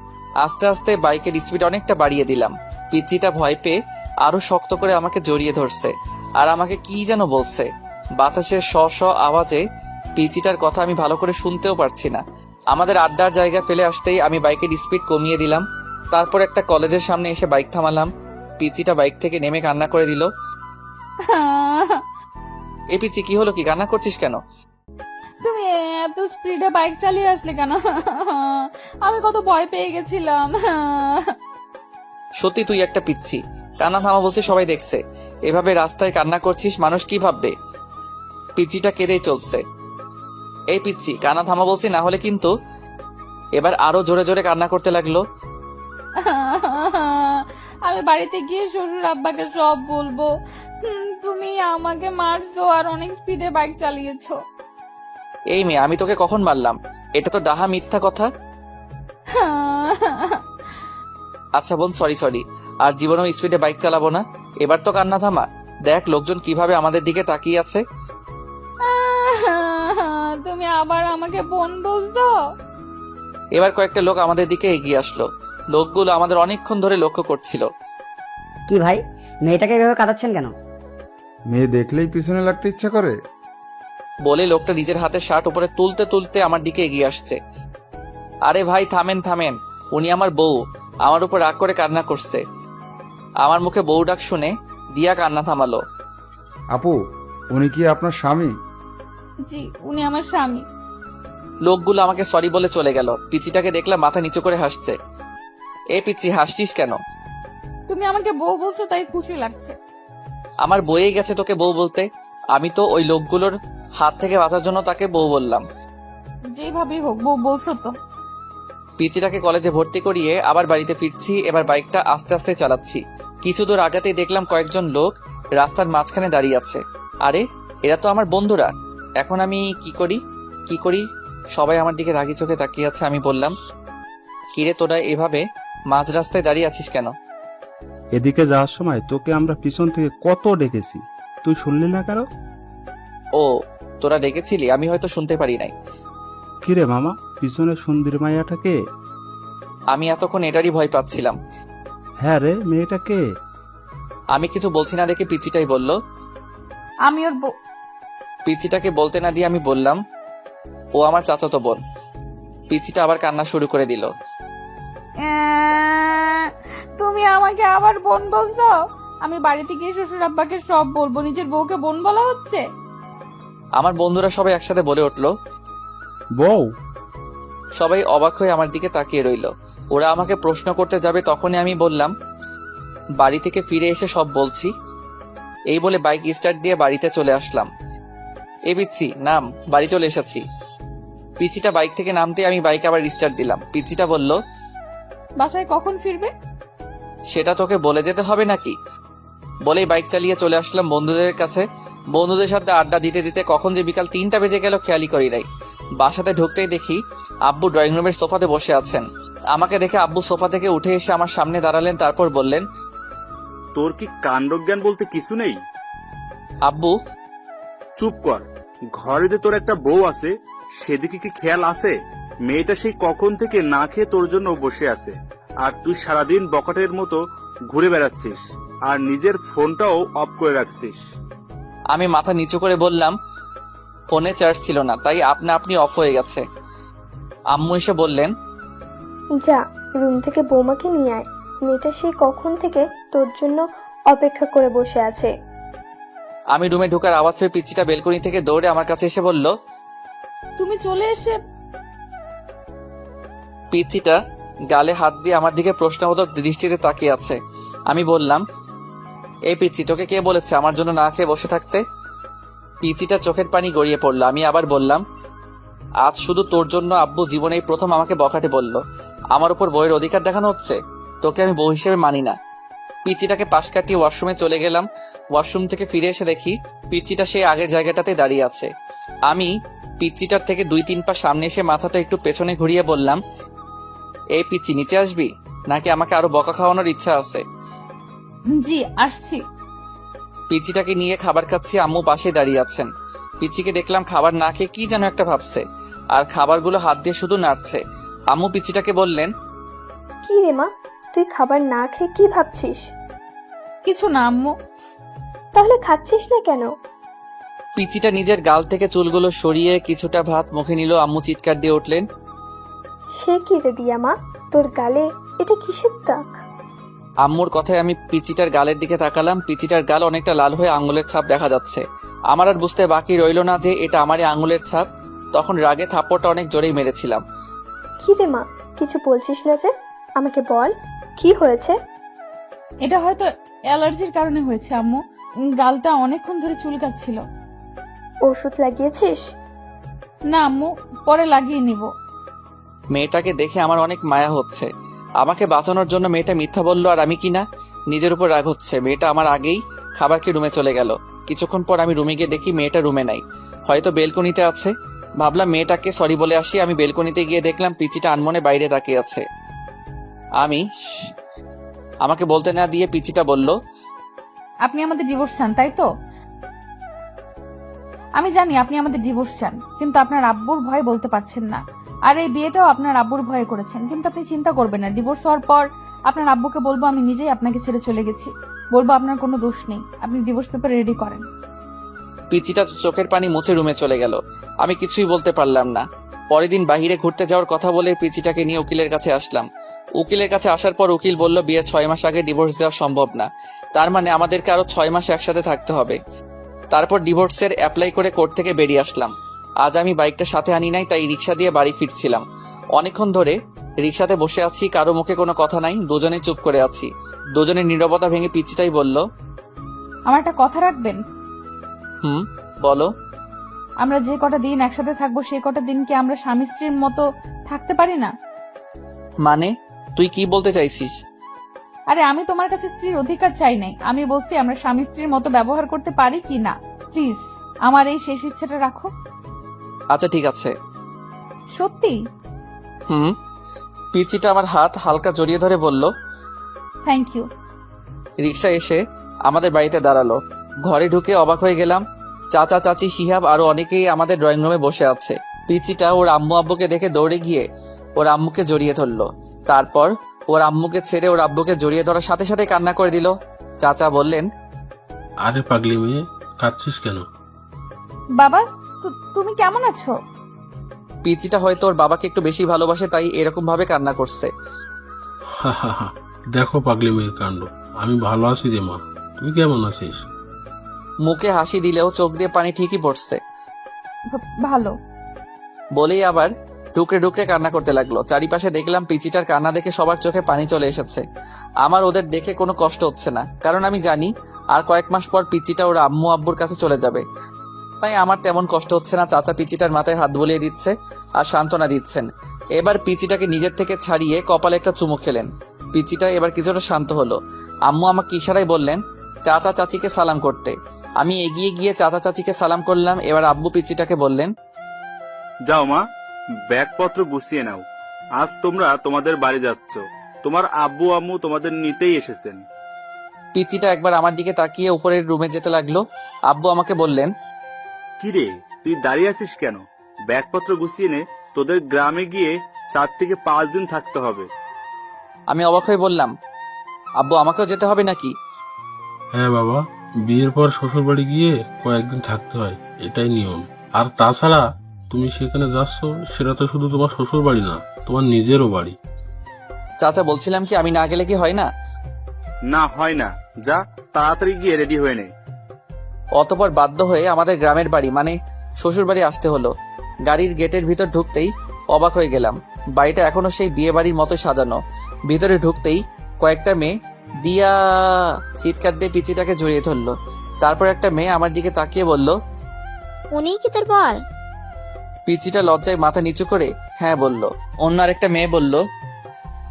আস্তে আস্তে বাইকের স্পিড অনেকটা বাড়িয়ে দিলাম। পিচ্চিটা ভয় পেয়ে আরো শক্ত করে আমাকে জড়িয়ে ধরছে আর আমাকে কি যেন বলছে। বাতাসের শ শ আওয়াজে পিচ্চিটার কথা আমি ভালো করে শুনতেও পারছি না। আমাদের আড্ডার জায়গা ফেলে আসতেই আমি বাইকের স্পিড কমিয়ে দিলাম। তারপর একটা কলেজের সামনে এসে বাইক থামালাম। পিচ্চিটা বাইক থেকে নেমে কান্না করে দিল। এ পিচ্চি, কি হলো? কি কান্না করছিস কেন? তুমি এত স্পিডে বাইক চালিয়ে আসলে কেন? আমি কত ভয় পেয়ে গেছিলাম। সত্যি তুই একটা পিচ্ছি। কান্না থামা বলছে, সবাই দেখছে। এভাবে রাস্তায় কান্না করছিস, মানুষ কি ভাববে? পিচ্চিটা কেঁদেই চলছে। এই পিচ্ছি, কান্না থামা বলছি, না হলে কিন্তু। এবার আরো জোরে জোরে কান্না করতে লাগলো। আমি বাড়িতে গিয়ে শ্বশুর আব্বাকে সব বলবো। তুমি আমাকে মারছো আর অনেক স্পিডে বাইক চালিয়েছো। এই মেয়ে, আমি তোকে কখন মারলাম? এটা তো ডাহা মিথ্যা কথা। আচ্ছা বোন, সরি। আর জীবনেও স্পিডে বাইক চালাবো না। এবার তো কান্না থামা। দেখ লোকজন কিভাবে আমাদের দিকে তাকিয়ে আছে। তুমি আবার আমাকে বোন বলছো? এবার কয়েকটা লোক আমাদের দিকে এগিয়ে আসলো। লোকগুলো আমাদের অনেকক্ষণ ধরে লক্ষ্য করছিল। কি ভাই, মেয়েটাকে এভাবে কাঁদাচ্ছেন কেন? মেয়ে দেখলেই পিছনে লাগতে ইচ্ছা করে। বলে লোকটা নিজের হাতে শার্ট উপরে তুলতে তুলতে আমার দিকে এগিয়ে আসছে। আরে ভাই, থামেন। উনি আমার বউ, আমার উপর রাগ করে কান্না করছে। আমার মুখে বউ ডাক শুনে দিয়া কান্না থামালো। আপু, উনি কি আপনার স্বামী? জি, উনি আমার স্বামী। লোকগুলো আমাকে সরি বলে চলে গেল। পিচ্চিটাকে দেখলাম মাথা নিচু করে হাসছে। এ পিচ্চি, হাসছিস কেন? তুমি আমাকে বউ বলছো তাই খুশি লাগছে। আমার বইয়ে গেছে তোকে বউ বলতে। আমি তো ওই লোকগুলোর হাত থেকে বাঁচার জন্য তাকে বউ বললাম। যেভাবেই হোক, বউ বলছো তো। পিচিটাকে কলেজে ভর্তি করিয়ে আবার বাড়িতে ফিরছি। এবার বাইকটা আস্তে আস্তে চালাচ্ছি। কিছু দূর আগাতেই দেখলাম কয়েকজন লোক রাস্তার মাঝখানে দাঁড়িয়ে আছে। আরে, এরা তো আমার বন্ধুরা। এখন আমি কি করি? সবাই আমার দিকে রাগি চোখে তাকিয়ে আছে। আমি বললাম, কিরে তোরা এভাবে মাঝ রাস্তায় দাঁড়িয়ে আছিস কেন? এদিকে যাওয়ার সময় তোকে আমরা পিছন থেকে কত ডেকেছি, তুই শুনলি না কেন? ও, তোরা ডেকেছিলি, আমি হয়তো শুনতে পারি নাই। কিরে মামা, পিছনে সুন্দর মাইয়াটাকে? আমি এতক্ষণ এটারই ভয় পাচ্ছিলাম। হ্যাঁ রে, মেয়েটাকে। আমি কিছু বলছি না দেখে পিচিটাই বলল। আমি ওর বউ। পিচিটাকে বলতে না দিয়ে আমি বললাম, ও আমার চাচাতো বোন। পিচিটা আবার কান্না শুরু করে দিল। তুমি আমাকে আবার বোন বলছো? আমি বাড়িতে গিয়ে শ্বশুর আব্বাকে সব বলবো। নিজের বউকে বোন বলা হচ্ছে? আমার বন্ধুরা সবাই একসাথে বলে উঠলো, বউ? সবাই অবাক হয়ে আমার দিকে তাকিয়ে রইল। ওরা আমাকে প্রশ্ন করতে যাবে, তখনই আমি বললাম, বাড়ি থেকে ফিরে এসে সব বলছি। এই বলে বাইক স্টার্ট দিয়ে বাড়িতে চলে আসলাম। এ পিচ্ছি, নাম, বাড়ি চলে এসেছি। পিচিটা বাইক থেকে নামতে আমি বাইক আবার স্টার্ট দিলাম। পিচিটা বলল, বাসায় কখন ফিরবে? সেটা তোকে বলে যেতে হবে নাকি? বলেই বাইক চালিয়ে চলে আসলাম বন্ধুদের কাছে। বন্ধুদের সাথে আড্ডা দিতে দিতে কখন যে বিকাল 3টা বেজে গেল খেয়ালই করি নাই। বাসাতে ঢুকতেই দেখি আব্বু ড্রয়িং রুমের সোফাতে বসে আছেন। আমাকে দেখে আব্বু সোফা থেকে উঠে এসে আমার সামনে দাঁড়ালেন, তারপর বললেন, তোর কি কাণ্ডজ্ঞান বলতে কিছু নেই? আব্বু চুপ কর। ঘরে যে তোর একটা বউ আছে সেদিকে কি খেয়াল আছে? মেয়েটা সেই কখন থেকে না খেয়ে তোর জন্য বসে আছে, আর তুই সারাদিন বকাটের মতো ঘুরে বেড়াচ্ছিস আর নিজের ফোনটাও অফ করে রাখছিস। আমি মাথা নিচু করে বললাম, ফোনে চার্জ ছিল না, তাই আপনি অফ হয়ে গেছে। আম্মু এসে বললেন, যা রুম থেকে বৌমাকে নিয়ে আয়, মেয়েটা সেই কখন থেকে তোর জন্য অপেক্ষা করে বসে আছে। আমি রুমে ঢোকার আওয়াজ পেয়ে পিচ্চিটা বেলকনি থেকে দৌড়ে আমার কাছে এসে বলল। তুমি চলে এসে পিচ্চিটা গালে হাত দিয়ে আমার দিকে প্রশ্নবোধক দৃষ্টিতে তাকিয়ে আছে। আমি বললাম, এই পিচ্চি, তোকে কে বলেছে আমার জন্য না খেয়ে বসে থাকতে? পিচ্চিটার চোখের পানি গড়িয়ে পড়লো। আমি আবার বললাম, আজ শুধু তোর জন্য আব্বু জীবনেই প্রথম আমাকে বকাটে বলল। আমার উপর বইয়ের অধিকার দেখানো হচ্ছে? তোকে আমি বউ হিসেবে মানি না। পিচ্চিটাকে পাশ কাটিয়ে ওয়াশরুমে চলে গেলাম। ওয়াশরুম থেকে ফিরে এসে দেখি পিচ্চিটা সেই আগের জায়গাটাতে দাঁড়িয়ে আছে। আমি পিচ্চিটার থেকে 2-3 পা সামনে এসে মাথাটা একটু পেছনে ঘুরিয়ে বললাম, এই পিচ্চি, নিচে আসবি নাকি আমাকে আরো বকা খাওয়ানোর ইচ্ছা আছে? জি আসছি। পিচ্চিটাকে নিয়ে খাবার খাচ্ছি, আম্মু পাশে দাঁড়িয়ে আছেন। পিচ্চিকে দেখলাম খাবার না খেয়ে কি যেন একটা ভাবছে, আর খাবারগুলো হাত দিয়ে শুধু নাড়ছে। আম্মু পিচ্চিটাকে বললেন, কি রে মা, তুই খাবার না খেয়ে কি ভাবছিস? কিছু না আম্মু। তাহলে খাচ্ছিস না কেন? পিচ্চিটা নিজের গাল থেকে চুলগুলো সরিয়ে কিছুটা ভাত মুখে নিল। আম্মু চিৎকার দিয়ে উঠলেন, সে কি রে দিয়া মা, তোর গালে এটা কিসের দাগ? আম্মুর কথায় আমি পিচিটার গালের দিকে তাকালাম। পিচিটার গাল অনেকটা লাল হয়ে আঙুলের ছাপ দেখা যাচ্ছে। আমার আর বুঝতে বাকি রইল না যে এটা আমারই আঙুলের ছাপ। তখন রাগে থাপ্পড়টা অনেক জোরেই মেরেছিলাম। কি রে মা, কিছু বলছিস না যে? আমাকে বল, কি হয়েছে? এটা হয়তো অ্যালার্জির কারণে হয়েছে আম্মু। গালটা অনেকক্ষণ ধরে চুলকাচ্ছিল। ওষুধ লাগিয়েছিস? না আম্মু, পরে লাগিয়ে নিব। মেয়েটাকে দেখে আমার অনেক মায়া হচ্ছে। আমাকে বাঁচানোর জন্য মেয়েটা মিথ্যা বললো, আর আমি কিনা নিজের উপর রাগ হচ্ছে। মেয়েটা আমার আগেই খাবার খেয়ে রুমে চলে গেল। কিছুক্ষণ পর আমি রুমে গিয়ে দেখি মেয়েটা রুমে নাই, হয়তো বেলকনিতে আছে। ভাবলাম মেয়েটাকে সরি বলে আসি। আমি বেলকনিতে গিয়ে দেখলাম পিচিটা আনমনে বাইরে তাকিয়ে আছে। আমাকে বলতে না দিয়ে পিচিটা বলল, আপনি আমাদের ডিভোর্স চান তাই তো? আমি জানি আপনি আমাদের ডিভোর্স চান, কিন্তু আপনার আব্বুর ভয় বলতে পারছেন না। আর এই বিয়েটাও আপনার আব্বুর ভয়ে করেছেন। কিন্তু আপনি চিন্তা করবেন না, ডিভোর্স হওয়ার পর আপনার আব্বুকে বলবো আমি নিজেই আপনাকে ছেড়ে চলে গেছি। বলবো আপনার কোনো দোষ নেই। আপনি ডিভোর্স পেপার রেডি করেন। পিচিটা চোখের পানি মুছে রুমে চলে গেল। আমি কিছুই বলতে পারলাম না। পরের দিন বাহিরে ঘুরতে যাওয়ার কথা বলে পিচিটাকে নিয়ে উকিলের কাছে আসলাম। উকিলের কাছে আসার পর উকিল বলল, বিয়ের 6 মাস আগে ডিভোর্স দেওয়া সম্ভব না। তার মানে আমাদেরকে আরো 6 মাস একসাথে থাকতে হবে। তারপর ডিভোর্সের অ্যাপ্লাই করে কোর্ট থেকে বেরিয়ে আসলাম। আজ আমি বাইকটা সাথে আনি নাই, তাই রিক্সা দিয়ে বাড়ি ফিরছিলাম। অনেকক্ষণ ধরে রিক্সাতে বসে আছি, কারো মুখে কোনো কথা নাই, দুজনে চুপ করে আছি। দুজনের নীরবতা ভেঙে পিচিটাই বলল, আমার একটা কথা রাখবেন? বলো। আমরা যে কটা দিন একসাথে থাকবো সেই কটা দিন কি আমরা স্বামী স্ত্রীর মতো থাকতে পারি না? মানে তুই কি বলতে চাইছিস? আরে আমি তোমার কাছে স্ত্রীর অধিকার চাই নাই, আমি বলছি আমরা স্বামী স্ত্রীর মতো ব্যবহার করতে পারি কি না। প্লিজ আমার এই শেষ ইচ্ছাটা রাখো। আচ্ছা ঠিক আছে। সত্যি? পিচিটা আমার হাত হালকা জড়িয়ে ধরে বলল, থ্যাংক ইউ। রিক্সা এসে আমাদের বাড়িতে দাঁড়ালো। ঘরে ঢুকে অবাক হয়ে গেলাম। চাচা, চাচি, শিহাব আরো অনেকেই আমাদের ড্রয়িং রুমে বসে আছে। পিচিটা ওর আম্মু আব্বুকে দেখে দৌড়ে গিয়ে ওর আম্মুকে জড়িয়ে ধরলো। তারপর ওর আম্মুকে ছেড়ে ওর আব্বুকে জড়িয়ে ধরার সাথে সাথে কান্না করে দিল। চাচা বললেন, আরে পাগলি মেয়ে, কাঁদছিস কেন? বাবা তুমি কেমন আছো? পিচিটা হয়তো ওর বাবাকে একটু বেশি ভালোবাসে, তাই এরকম ভাবে কান্না করছে। দেখো পাগলি মেয়ের কাণ্ড। আমি ভালো আছি রে মা, তুই কেমন আছিস? মুখে হাসি দিলেও চোখ দিয়ে পানি ঠিকই পড়ছে। ভালো বলেই আবার ঢুকরে ঢুকরে কান্না করতে লাগলো। চারিপাশে দেখলাম পিচিটার কান্না দেখে সবার চোখে পানি চলে এসেছে। আমার ওদের দেখে কোনো কষ্ট হচ্ছে না, কারণ আমি জানি আর কয়েক মাস পর পিচিটা ওর আম্মু আব্বুর কাছে চলে যাবে। তাই আমার তেমন কষ্ট হচ্ছে না। চাচা পিচিটার মাথায় হাত বুলিয়ে দিচ্ছে আর সান্ত্বনা দিচ্ছেন। এবার পিচিটাকে নিজের থেকে ছাড়িয়ে কপালে একটা চুমু খেলেন। পিচিটা এবার কিছুটা শান্ত হলো। আম্মু আমাকে ইশারায় বললেন চাচা চাচিকে সালাম করতে। আমি এগিয়ে গিয়ে চাচা চাচিকে সালাম করলাম। এবার আব্বু পিচিটাকে বললেন, যাও মা, ব্যাগপত্র গুছিয়ে নাও। আজ তোমরা তোমাদের বাড়ি যাচ্ছ। তোমার আব্বু আম্মু তোমাদের নিতেই এসেছেন। পিচিটা একবার আমার দিকে তাকিয়ে উপরের রুমে যেতে লাগলো। আব্বু আমাকে বললেন, কি রে, তুই দাঁড়িয়ে আছিস কেন? ব্যাগপত্র গুছিয়ে নে, তোদের গ্রামে গিয়ে 4 থেকে 5 দিন থাকতে হবে। আমি অবাক হয়ে বললাম, আব্বু আমাকেও যেতে হবে নাকি? হ্যাঁ বাবা, বিয়ের পর শ্বশুর বাড়ি গিয়ে কয়েকদিন থাকতে হয়, এটাই নিয়ম। আর তাছাড়া তুমি সেখানে যাচ্ছ, সেটা তো শুধু তোমার শ্বশুর বাড়ি না, তোমার নিজেরও বাড়ি। চাচা বলছিলাম কি আমি না গেলে কি হয় না? না, হয় না। যা, তাড়াতাড়ি গিয়ে রেডি হয়ে নে। অতপর বাধ্য হয়ে আমাদের গ্রামের বাড়ি মানে শ্বশুর বাড়ি আসতে হলো। গাড়ির গেটের ভিতর ঢুকতেই অবাক হয়ে গেলাম। বাড়িটা এখনো সেই বিয়ে বাড়ির মতো সাজানো। ভিতরে ঢুকতেই কয়েকটা মেয়ে দিয়া চিৎকার দিয়ে পিচিটাকে জড়িয়ে ধরলো। তারপর একটা মেয়ে আমার দিকে তাকিয়ে বলল, উনি কি তোর বর? পিচিটা লজ্জায় মাথা নিচু করে হ্যাঁ বলল। অন্য আরেকটা মেয়ে বলল,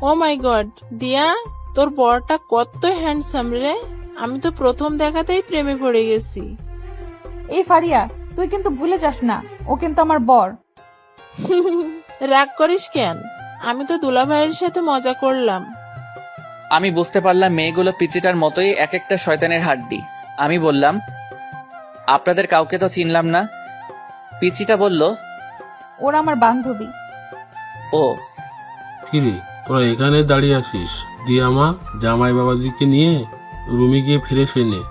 ও মাই গড দিয়া, তোর বরটা কত হ্যান্ডসাম রে, আমি তো প্রথম দেখাতেই প্রেমে পড়ে গেছি। এই ফারিয়া, তুই কিন্তু ভুলে যাস না, ও কিন্তু আমার বর। রাগ করিস কেন? আমি তো দুলাভাইয়ের সাথে মজা করলাম। আমি বুঝতে পারলাম মেয়েগুলো পিচিটার মতোই এক একটা শয়তানের হাড্ডি। আমি বললাম, আপনাদের কাউকে তো চিনলাম না। পিচিটা বলল, ওরা আমার বান্ধবী। ও কিরে, তোরা এখানে দাঁড়িয়ে আছিস? দিয়া মা, জামাই বাবাজিকে নিয়ে রুমে গিয়ে ফ্রেশ হয়ে নে।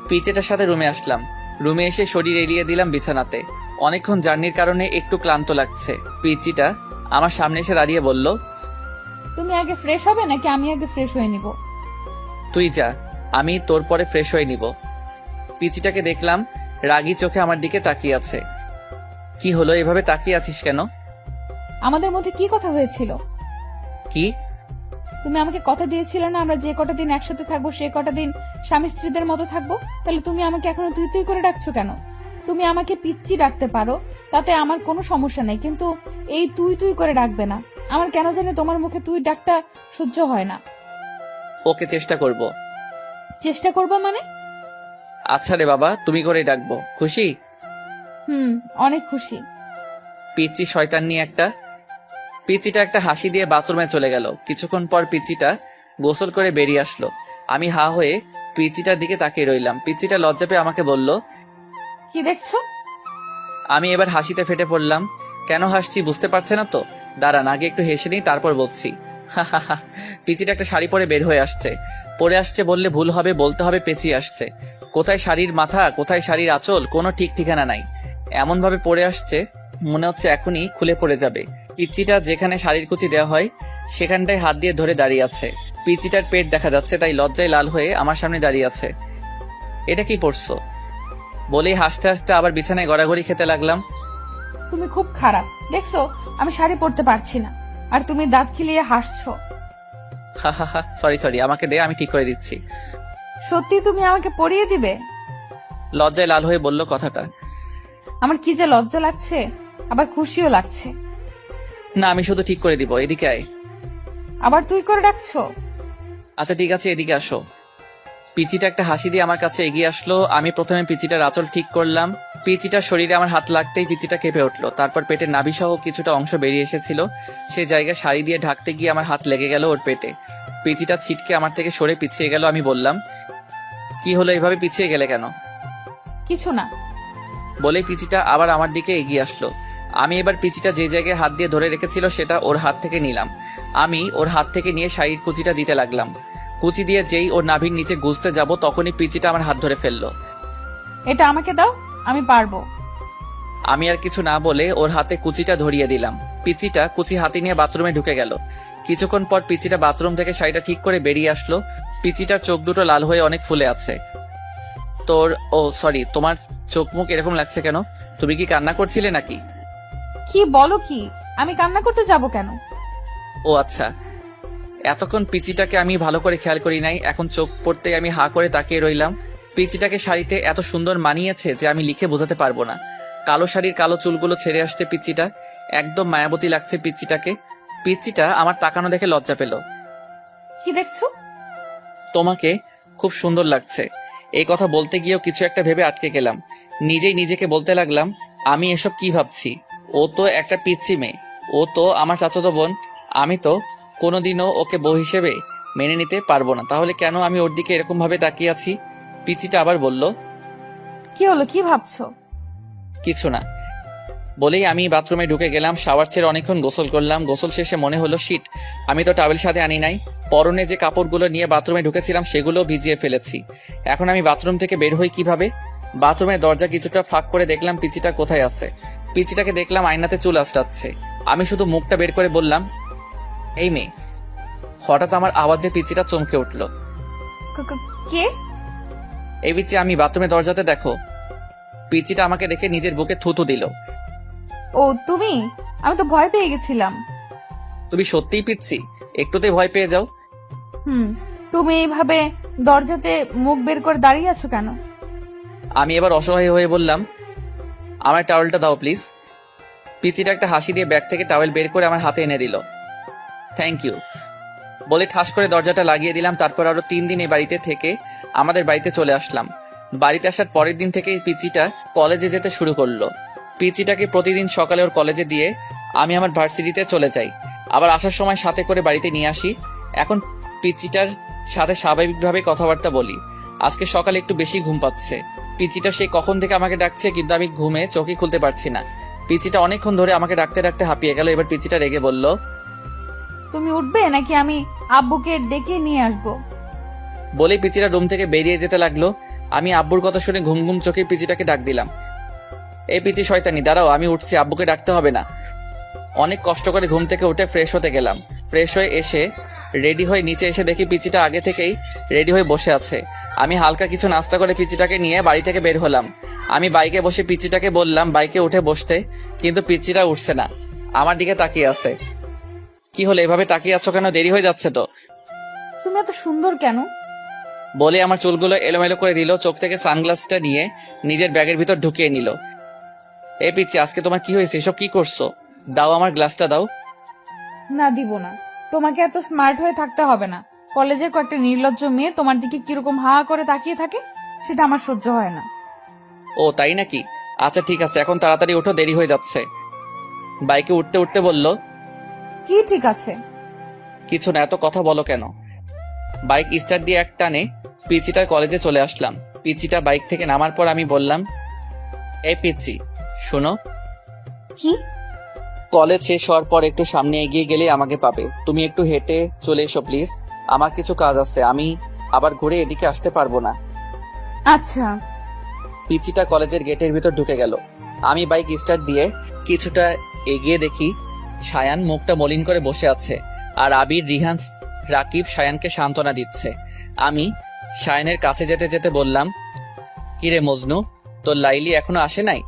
পিচিটার সাথে রুমে আসলাম। রুমে এসে শরীর এলিয়ে দিলাম বিছানাতে। অনেকক্ষণ জার্নির কারণে একটু ক্লান্ত লাগছে। পিচিটা আমার সামনে এসে দাঁড়িয়ে বলল, তুমি আগে ফ্রেশ হবে নাকি আমি আগে ফ্রেশ হয়ে নিব? তুই যা, আমি তোর পরে ফ্রেশ হয়ে নিব। পিচিটাকে দেখলাম রাগী চোখে আমার দিকে তাকিয়ে আছে। কি হলো, এভাবে তাকিয়ে আছিস কেন? আমাদের মধ্যে কি কথা হয়েছিল? কি? তুমি আমাকে কথা দিয়েছিলে না আমরা যে কটা দিন একসাথে থাকবো সে কটা দিন স্বামী স্ত্রীদের মতো থাকবো। তাহলে তুমি আমাকে এখনো তুই তুই করে ডাকছো কেন? তুমি আমাকে পিচ্চি ডাকতে পারো, তাতে আমার কোনো সমস্যা নেই, কিন্তু এই তুই তুই করে ডাকবে না। আমার কেন জানি তোমার মুখে তুই ডাকটা সহ্য হয় না। ওকে, চেষ্টা করব। চেষ্টা করবো মানে? আচ্ছা রে বাবা, তুমি করে ডাকবো। খুশি? অনেক খুশি। পিচি শয়তান নিয়ে একটা। পিচিটা একটা হাসি দিয়ে বাথরুমে চলে গেল। কিছুক্ষণ পর পিচিটা গোসল করে বেরিয়ে আসলো। আমি হা হয়ে পিচিটার দিকে তাকিয়ে রইলাম। পিচিটা লজ্জা পেয়ে আমাকে বলল, কি দেখছো? আমি এবার হাসিতে ফেটে পড়লাম। কেন হাসছি বুঝতে পারছে না তো? দাঁড়ান, আগে একটু হেসে নিই, তারপর বলছি। পিচিটা একটা শাড়ি পরে বের হয়ে আসছে। পরে আসছে বললে ভুল হবে, বলতে হবে পেঁচিয়ে আসছে। কোথায় শাড়ির মাথা, কোথায় শাড়ির আঁচল, কোনো ঠিক ঠিকানা নাই। এমন ভাবে পরে আসছে মনে হচ্ছে এখনই খুলে পড়ে যাবে। পিচিটা যেখানে শাড়ির কুচি দেওয়া হয় সেখানটায় হাত দিয়ে ধরে দাঁড়িয়ে আছে। পিচিটার পেট দেখা যাচ্ছে, তাই লজ্জায় লাল হয়ে আমার সামনে দাঁড়িয়ে আছে। এটা কি পড়ছো বলেই হাসতে হাসতে আবার বিছানায় গড়াগড়ি খেতে লাগলাম। তুমি খুব খারাপ। দেখছো আমি শাড়ি পরতে পারছি না, আর তুমি দাঁত খিলিয়ে হাসছো। হা, সরি, আমাকে দে, আমি ঠিক করে দিচ্ছি। সত্যি তুমি আমাকে পরিয়ে দিবে? লজ্জায় লাল হয়ে বলল কথাটা। আমার কি যে লজ্জা লাগছে, আবার খুশিও লাগছে। না, আমি শুধু ঠিক করে দিব। এদিকে আয়। আবার তুই করে ডাকছো? আচ্ছা ঠিক আছে, এদিকে আসো। পিচিটা একটা হাসি দিয়ে আমার কাছে এগিয়ে আসলো। আমি প্রথমে পিচিটার আঁচল ঠিক করলাম। পিচিটার শরীরে আমার হাত লাগতেই পিচিটা কেঁপে উঠলো। তারপর পেটের নাভিসহ কিছুটা অংশ বেরিয়ে এসেছিল। সেই জায়গায় শাড়ি দিয়ে ঢাকতে গিয়ে আমার হাত লেগে গেল ওর পেটে। পিচিটা ছিটকে আমার থেকে সরে পিছিয়ে গেল। আমি বললাম, কি হলো, এভাবে পিছিয়ে গেলে কেন? কিছু না। বলে পিচিটা আবার আমার দিকে এগিয়ে আসলো। আমি এবার পিচিটা যে জায়গায় হাত দিয়ে ধরে রেখেছিল সেটা ওর হাত থেকে নিলাম। আমি ওর হাত থেকে নিয়ে শাড়ির কুচিটা দিতে লাগলাম। কুচি দিয়ে যেই ওর নাভির নিচে গুজতে যাব তখনই পিচিটা আমার হাত ধরে ফেললো। এটা আমাকে দাও, আমি পারবো। আমি আর কিছু না বলে ওর হাতে কুচিটা ধরিয়ে দিলাম। পিচিটা কুচি হাতে নিয়ে বাথরুমে ঢুকে গেল। কিছুক্ষণ পর পিচিটা বাথরুম থেকে শাড়িটা ঠিক করে বেরিয়ে আসলো। পিচিটার চোখ দুটো লাল হয়ে অনেক ফুলে আছে। সরি, তোমার চোখ মুখ এরকম লাগছে কেন? তুমি কি কান্না করছিলে নাকি? কি বলো কি? আমি কান্না করতে যাব কেন? ও আচ্ছা, এতক্ষণ পিচিটাকে আমি ভালো করে খেয়াল করি নাই। এখন চোখ পড়তে আমি হা করে তাকিয়ে রইলাম। পিচিটাকে শাড়িতে এত সুন্দর মানিয়েছে যে আমি লিখে বোঝাতে পারবো না। কালো শাড়ির কালো চুলগুলো ছেড়ে আসছে পিচিটা, একদম মায়াবতী লাগছে পিচিটাকে। পিচিটা আমার তাকানো দেখে লজ্জা পেল। কি দেখছো? তোমাকে খুব সুন্দর লাগছে। এই কথা বলতে গিয়েও কিছু একটা ভেবে আটকে গেলাম। নিজেই নিজেকে বলতে লাগলাম, আমি এসব কি ভাবছি? ও তো একটা পিচ্চি মেয়ে, ও তো আমার চাচাতো বোন। আমি তো কোনোদিনও ওকে বউ হিসেবে মেনে নিতে পারবো না। তাহলে কেন আমি ওর দিকে এরকম ভাবে তাকিয়ে আছি? পিচ্চিটা আবার বলল, কি হলো, কি ভাবছো? কিছু না বলেই আমি বাথরুমে ঢুকে গেলাম। শাওয়ার ছেড়ে অনেকক্ষণ গোসল করলাম। গোসল শেষে মনে হলো, শিট, আমি তো টাওয়েল সাথে আনি নাই। পরনে যে কাপড়গুলো নিয়ে বাথরুমে ঢুকেছিলাম সেগুলো ভিজিয়ে ফেলেছি। এখন আমি বাথরুম থেকে বের হই কিভাবে? বাথরুমের দরজা কিছুটা ফাঁক করে দেখলাম পিচিটা কোথায় আছে। পিচিটাকে দেখলাম আয়নাতে চুল আঁচড়াচ্ছে। আমি শুধু মুখটা বের করে বললাম, এই মেয়ে। হঠাৎ আমার আওয়াজে পিচিটা চমকে উঠল। কে? এই পিচি, আমি বাথরুমের দরজাতে দেখো। পিচিটা আমাকে দেখে নিজের বুকে থুতু দিল। ও তুমি? আমি তো ভয় পেয়ে গেছিলাম। তুমি সত্যিই পিচ্ছি? একটুতেই ভয় পেয়ে যাও? তুমি এইভাবে দরজাতে মুখ বের করে দাঁড়িয়ে আছো কেন? আমি এবার অসহায় হয়ে বললাম, আমার টাওয়েলটা দাও প্লিজ। পিচিটা একটা হাসি দিয়ে ব্যাগ থেকে টাওয়েল বের করে আমার হাতে এনে দিল। থ্যাংক ইউ বলে ঠাস করে দরজাটা লাগিয়ে দিলাম। তারপর আরো 3 দিন এই বাড়িতে থেকে আমাদের বাড়িতে চলে আসলাম। বাড়িতে আসার পরের দিন থেকে পিচিটা কলেজে যেতে শুরু করলো। পিচিটাকে প্রতিদিন সকালে ওর কলেজে দিয়ে আমি আমার ভার্সিটিতে চলে যাই। আবার আসার সময় সাথে করে বাড়িতে নিয়ে আসি। এখন পিচিটার সাথে স্বাভাবিকভাবে কথাবার্তা বলি। আজকে সকালে একটু বেশি ঘুম পাচ্ছে। পিচিটা সে কখন থেকে আমাকে ডাকছে, কিন্তু আমি ঘুমে চোখই খুলতে পারছি না। পিচিটা অনেকক্ষণ ধরে আমাকে ডাকতে ডাকতে হাঁপিয়ে গেল। এবার পিচিটা রেগে বলল, তুমি উঠবে নাকি আমি আব্বুকে ডেকে নিয়ে আসবো? বলেই পিচিটা রুম থেকে বেরিয়ে যেতে লাগলো। আমি আব্বুর কথা শুনে ঘুম ঘুম চোখে পিচিটাকে ডাক দিলাম, এই পিচি শয়তানি, দাঁড়াও, আমি উঠছি, আব্বুকে ডাকতে হবে না। অনেক কষ্ট করে ঘুম থেকে উঠে ফ্রেশ হতে গেলাম। ফ্রেশ হয়ে এসে রেডি হয়ে নিচে এসে দেখি পিচিটা আগে থেকেই রেডি হয়ে বসে আছে। আমি হালকা কিছু নাস্তা করে পিচিটাকে নিয়ে বাড়ি থেকে বের হলাম। আমি বাইকে বসে পিচিটাকে বললাম বাইকে উঠে বসতে, কিন্তু পিচিটা উঠছে না, আমার দিকে তাকিয়ে আছে। কি হলো, এভাবে তাকিয়ে আছো কেন? দেরি হয়ে যাচ্ছে তো। তুমি এত সুন্দর কেন? বলে আমার চুলগুলো এলোমেলো করে দিল। চোখ থেকে সানগ্লাসটা নিয়ে নিজের ব্যাগের ভিতর ঢুকিয়ে নিল। এ পিচি, আজকে তোমার কি হয়েছে? এসব কি করছো? দাও, আমার গ্লাসটা দাও। না, দিব না। তোমাকে এত স্মার্ট হয়ে থাকতে হবে না। কলেজের কয়েকটা নির্লজ্জ মেয়ে তোমার দিকে কিরকম হা করে তাকিয়ে থাকে, সেটা আমার সহ্য হয় না। ও তাই নাকি? আচ্ছা ঠিক আছে, এখন তাড়াতাড়ি ওঠো, দেরি হয়ে যাচ্ছে। বাইকে উঠতে উঠতে বলল, কি ঠিক আছে? কিছু না, এত কথা বলো কেন? বাইক স্টার্ট দিয়ে এক টানে পিচিটার কলেজে চলে আসলাম। পিচিটা বাইক থেকে নামার পর আমি বললাম, এই পিচি শোনো। কি? কলেজ শেষ হওয়ার পর একটু সামনে এগিয়ে গেলে আমাকে পাবে। তুমি একটু হেঁটে চলে এসো প্লিজ, আমার কিছু কাজ আছে, আমি আবার ঘুরে এদিকে আসতে পারবো না। আচ্ছা। পিচিটা কলেজের গেটের ভিতর ঢুকে গেল। আমি বাইক স্টার্ট দিয়ে কিছুটা এগিয়ে দেখি সায়ান মুখটা মলিন করে বসে আছে, আর আবির, রিহান, রাকিব সায়ানকে সান্ত্বনা দিচ্ছে। আমি সায়ানের কাছে যেতে যেতে বললাম, কিরে মজনু, তোর লাইলি এখনো আসে নাই?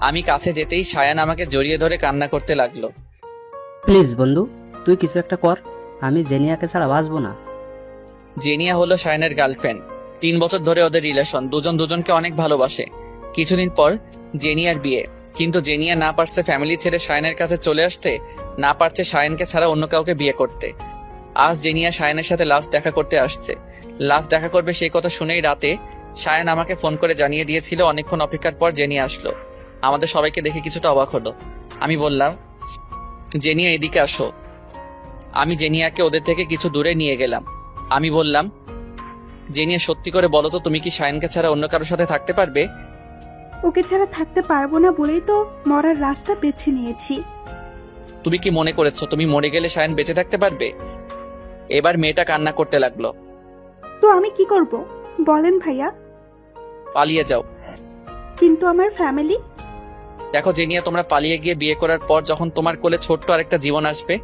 আমি কাছে যেতেই সায়ান আমাকে জড়িয়ে ধরে কান্না করতে লাগলো। প্লিজ বন্ধু, তুই কিছু একটা কর, আমি জেনিয়াকে ছাড়া বাঁচবো না। জেনিয়া হলো সায়ানের গার্লফ্রেন্ড। 3 বছর ধরে ওদের রিলেশন, দুজন দুজনকে অনেক ভালোবাসে। কিছুদিন পর জেনিয়ার বিয়ে, কিন্তু জেনিয়া না পারছে ফ্যামিলি ছেড়ে সায়ানের কাছে চলে আসতে, না পারছে সায়ানকে ছাড়া অন্য কাউকে বিয়ে করতে। আজ জেনিয়া সায়ানের সাথে লাস্ট দেখা করতে আসছে। লাস্ট দেখা করবে সেই কথা শুনেই রাতে সায়ান আমাকে ফোন করে জানিয়ে দিয়েছিল। অনেকক্ষণ অপেক্ষার পর জেনিয়া আসলো। আমাদের সবাইকে দেখে কিছুটা অবাক হলো। আমি বললাম, জেনিয়া এদিকে আসো। আমি জেনিয়াকে ওদের থেকে কিছু দূরে নিয়ে গেলাম। আমি বললাম, জেনিয়া সত্যি করে বলো তো, তুমি কি সায়ানকে ছাড়া অন্য কারোর সাথে থাকতে পারবে? ওকে ছাড়া থাকতে পারবো না বলেই তো মরার রাস্তা বেছে নিয়েছি। তুমি কি মনে করেছো তুমি মরে গেলে সায়ান বেঁচে থাকতে পারবে? এবার মেয়েটা কান্না করতে লাগলো। তো আমি কি করব বলেন ভাইয়া? পালিয়ে যাও। কিন্তু আমার ফ্যামিলি? দেখো জেনিয়া, তোমরা পালিয়ে গিয়ে বিয়ে করার পর যখন তোমার কোলে ছোট্ট আরেকটা জীবন আসবে,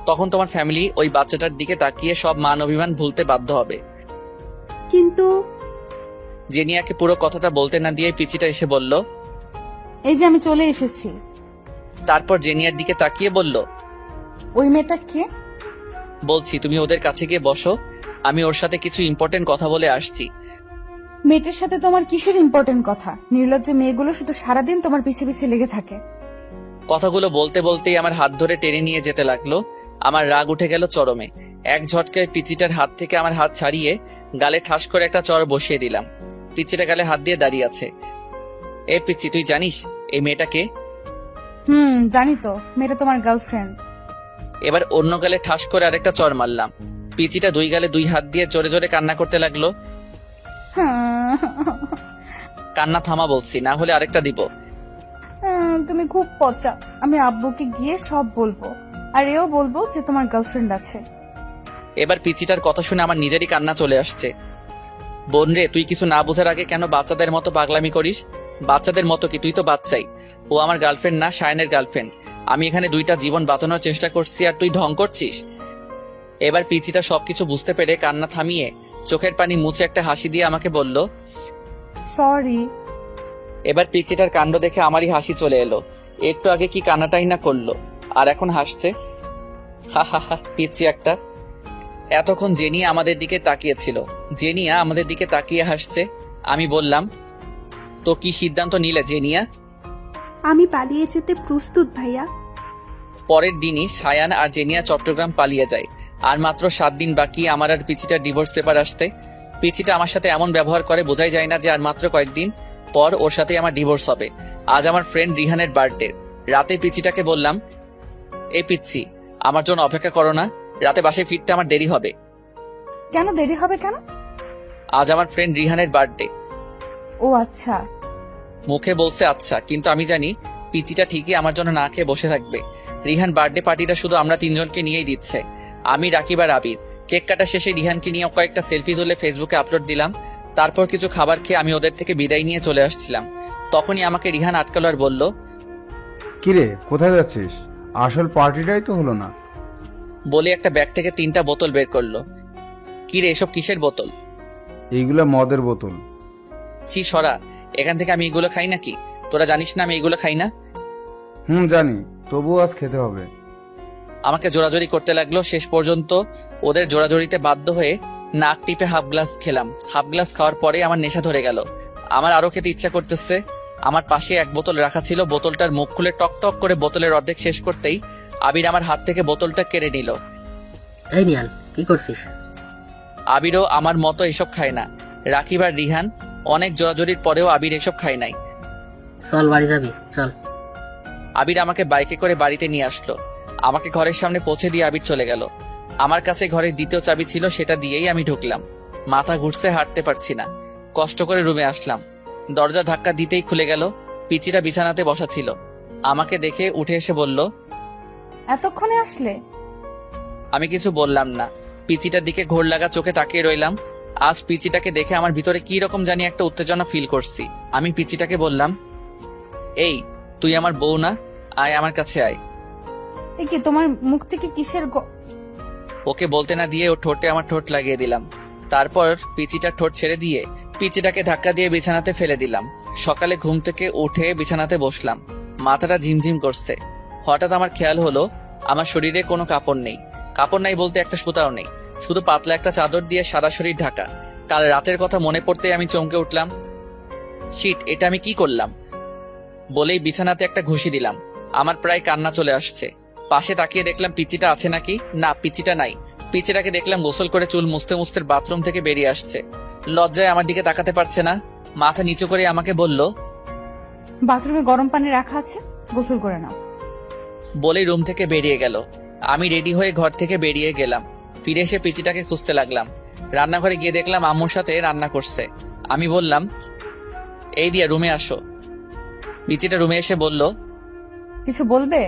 তখন তোমার ফ্যামিলি ওই বাচ্চাটার দিকে তাকিয়ে সব মান অভিমান ভুলতে বাধ্য হবে। কিন্তু জেনিয়াকে পুরো কথাটা বলতে না দিয়ে পিচিটা এসে বলল, এই যে আমি চলে এসেছি। তারপর জেনিয়ার দিকে তাকিয়ে বলল, ওই মেয়েটা কে? বলছি, তুমি ওদের কাছে গিয়ে বসো, আমি ওর সাথে কিছু ইম্পর্টেন্ট কথা বলে আসছি। মেয়েটার সাথে তোমার কিসের ইম্পর্টেন্ট কথা? নির্লজ্জ মেয়েগুলো শুধু সারাদিন তোমার পিছে পিছে লেগে থাকে। কথাগুলো বলতে বলতেই আমার হাত ধরে টেনে নিয়ে যেতে লাগলো। আমার রাগ উঠে গেল চরমে। এক ঝটকায় পিচিটার হাত থেকে আমার হাত ছাড়িয়ে গালে ঠাস করে একটা চর বসিয়ে দিলাম। পিচিটা গালে হাত দিয়ে দাঁড়িয়ে আছে। এ পিচি, তুই জানিস এই মেয়েটাকে? জানি তো, মেয়েটা তোমার গার্লফ্রেন্ড। এবার অন্য গালে ঠাস করে আরেকটা চর মারলাম। পিচিটা দুই গালে দুই হাত দিয়ে জোরে জোরে কান্না করতে লাগলো। কান্না থামা বলছি, না হলে আরেকটা দিব। তুমি খুব পচা। আমি আব্বুকে গিয়ে সব বলবো, আর এও বলবো যে তোমার গার্লফ্রেন্ড আছে। এবার পিচিটার কথা শুনে আমার নিজেরই কান্না চলে আসছে। বোন রে, তুই কিছু না বোঝার আগে কেন বাচ্চাদের মতো পাগলামি করিস? বাচ্চাদের মতো কি, তুই তো বাচ্চাই। ও আমার গার্লফ্রেন্ড না, শায়নের গার্লফ্রেন্ড। আমি এখানে 2টা জীবন বাঁচানোর চেষ্টা করছি আর তুই ঢং করছিস। এবার পিচিটা সবকিছু বুঝতে পেরে কান্না থামিয়ে চোখের পানি মুছে একটা হাসি দিয়ে আমাকে বলল, সরি। এবার পিচিটার কাণ্ড দেখে আমারই হাসি চলে এলো। একটু আগে কি কান্নাটাই না করলো, আর এখন হাসছে। হা হা হা, পিচি একটা। এতক্ষণ জেনিয়া আমাদের দিকে তাকিয়েছিল। জেনিয়া আমাদের দিকে তাকিয়ে হাসছে। আমি বললাম, তো কি সিদ্ধান্ত নিলে জেনিয়া? আমি পালিয়ে যেতে প্রস্তুত ভাইয়া। পরের দিনই সায়ান আর জেনিয়া চট্টগ্রাম পালিয়ে যায়। আর মাত্র 7 দিন বাকি আমার আর পিচিটার ডিভোর্স পেপার আসতে। পিচিটা আমার সাথে এমন ব্যবহার করে বোঝাই যায় না যে আর মাত্র কয়েকদিন পর ওর সাথে আমার ডিভোর্স হবে। আজ আমার ফ্রেন্ড রিহানের বার্থডে। রাতে পিচিটাকে বললাম, এই পিচ্ছি, আমার জন্য অপেক্ষা করো না, রাতে বাসায় ফিরতে আমার দেরি হবে। কেন দেরি হবে কেন? আজ আমার ফ্রেন্ড রিহানের বার্থডে। ও আচ্ছা। মুখে বলছে আচ্ছা, কিন্তু আমি জানি পিচিটা ঠিকই আমার জন্য না খেয়ে বসে থাকবে। রিহান বার্থডে পার্টিটা শুধু আমরা 3 জনকে নিয়েই দিচ্ছে, আমি, রাকিব আর আবির। কেক কাটা শেষে রিহানকে নিয়ে কয়েকটা সেলফি তুলে ফেসবুকে আপলোড দিলাম। তারপর কিছু খাবার খেয়ে আমি ওদের থেকে বিদায় নিয়ে চলে আসছিলাম। তখনই আমাকে রিহান আটকালো আর বলল, কিরে, কোথায় যাচ্ছিস? আসল পার্টিটাই তো হলো না। বলে একটা ব্যাগ থেকে 3টা বোতল বের করলো। কি রে, এসব কিসের বোতল? এইগুলা মদের বোতল। ছি সরা, এখান থেকে আমি এগুলো খাই নাকি? তোরা জানিস না আমি এগুলো খাই না। জানি, তবুও আজ খেতে হবে। আমাকে জোরাজোরি করতে লাগলো। শেষ পর্যন্ত ওদের জোরাজোরিতে বাধ্য হয়ে নাক টিপে হাফ গ্লাস খেলাম। হাফ গ্লাস খাওয়ার পরে আমার নেশা ধরে গেল। আমার আরো খেতে ইচ্ছা করতেছে। আমার পাশে 1 বোতল রাখা ছিল। বোতলটার মুখ খুলে টক টক করে বোতলের অর্ধেক শেষ করতেই আবির আমার হাত থেকে বোতলটা কেড়ে নিল। এই নিয়ান, কি করছিস? আবিরও আমার মতো এসব খায় না। রাকিব আর রিহান অনেক জোরাজোরির পরেও আবির এসব খায় নাই। চল বাড়ি যাবি, চল। আবির আমাকে বাইকে করে বাড়িতে নিয়ে আসলো। আমাকে ঘরের সামনে পৌঁছে দিয়ে আবির চলে গেল। আমার কাছে ঘরের দ্বিতীয় চাবি ছিল, সেটা দিয়েই আমি ঢুকলাম। মাথা ঘুরছে, হাঁটতে পারছি না। কষ্ট করে রুমে আসলাম। দরজা ধাক্কা দিতেই খুলে গেল। পিচিটা বিছানাতে বসা ছিল। আমাকে দেখে উঠে এসে বলল, এতক্ষণে আসলে? আমি কিছু বললাম না। পিচিটার দিকে ঘোর লাগা চোখে তাকিয়ে রইলাম। আজ পিচিটাকে দেখে আমার ভিতরে কি রকম জানি একটা উত্তেজনা ফিল করছি। আমি পিচিটাকে বললাম, এই তুই আমার বউ না? আয় আমার কাছে আয়। এই কি, তোমার মুখ থেকে কিসের ওকে বলতে না দিয়ে ও ঠোঁটে আমার ঠোঁট লাগিয়ে দিলাম। তারপর পিচিটার ঠোঁট ছেড়ে দিয়ে পিচিটাকে ধাক্কা দিয়ে বিছানাতে ফেলে দিলাম। সকালে ঘুম থেকে উঠে বিছানাতে বসলাম। মাথাটা ঝিমঝিম করছে। হঠাৎ আমার খেয়াল হলো আমার শরীরে কোনো কাপড় নেই। কাপড় নাই বলতে একটা সুতাও নেই, শুধু পাতলা একটা চাদর দিয়ে সারা শরীর ঢাকা। কাল রাতের কথা মনে পড়তে আমি চমকে উঠলাম। শিট, এটা আমি কি করলাম? বলেই বিছানাতে একটা ঘুষি দিলাম। আমার প্রায় কান্না চলে আসছে। পাশে তাকিয়ে দেখলাম পিচিটা আছে নাকি। না, পিচিটা নাই। পিচিটাকে দেখলাম গোসল করে চুল মুছতে মুছতে বাথরুম থেকে বেরিয়ে আসছে। লজ্জায় আমার দিকে তাকাতে পারছে না। মাথা নিচু করে আমাকে বলল, বাথরুমে গরম পানি রাখা আছে, গোসল করে নাও। বলেই রুম থেকে বেরিয়ে গেল। আমি রেডি হয়ে ঘর থেকে বেরিয়ে গেলাম। ফিরে এসে পিচিটাকে খুঁজতে লাগলাম। রান্নাঘরে গিয়ে দেখলাম আম্মুর সাথে রান্না করছে। আমি বললাম, এই দিয়া রুমে আসো। পিচিটা রুমে এসে বলল, কিছু বলবে?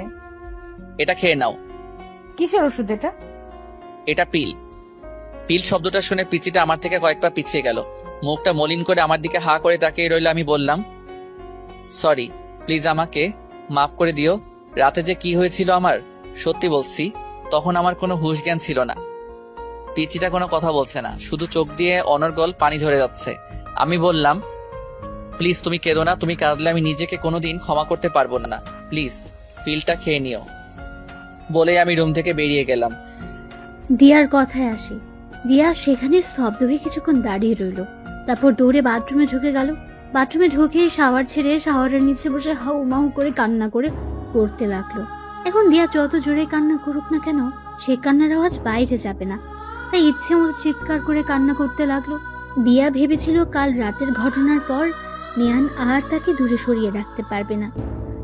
এটা খেয়ে নাও। কিসের ওষুধ এটা? এটা পিল। পিল শব্দটা শুনে পিচিটা আমার থেকে কয়েক পা পিছিয়ে গেল। মুখটা মলিন করে আমার দিকে হা করে তাকিয়ে রইল। আমি বললাম, সরি, প্লিজ আমাকে মাফ করে দিও। রাতে যে কি হয়েছিল আমার, সত্যি বলছি, তখন আমার কোনো হুঁশ জ্ঞান ছিল না। পিচিটা কোনো কথা বলছে না, শুধু চোখ দিয়ে অনর্গল পানি ঝরে যাচ্ছে। আমি বললাম, প্লিজ তুমি কেঁদো না। তুমি কাঁদলে আমি নিজেকে কোনোদিন ক্ষমা করতে পারবো না। প্লিজ পিলটা খেয়ে নিও। বলে আমি রুম থেকে বেরিয়ে গেলাম। দিয়ার কথায় আসি। দিয়া সেখানে স্তব্ধ হয়ে কিছুক্ষণ দাঁড়িয়ে রইল, তারপর দৌড়ে বাথরুমে ঢুকে গেল। বাথরুমে ঢুকে শাওয়ার ছেড়ে শাওয়ারের নিচে বসে হাউ মাউ করে কান্না করতে লাগলো। এখন দিয়া যত জোরে কান্না করুক না কেন, সে কান্নার আওয়াজ বাইরে যাবে না, তাই ইচ্ছে মতো চিৎকার করে কান্না করতে লাগলো। দিয়া ভেবেছিল কাল রাতের ঘটনার পর নিয়ান আর তাকে দূরে সরিয়ে রাখতে পারবে না।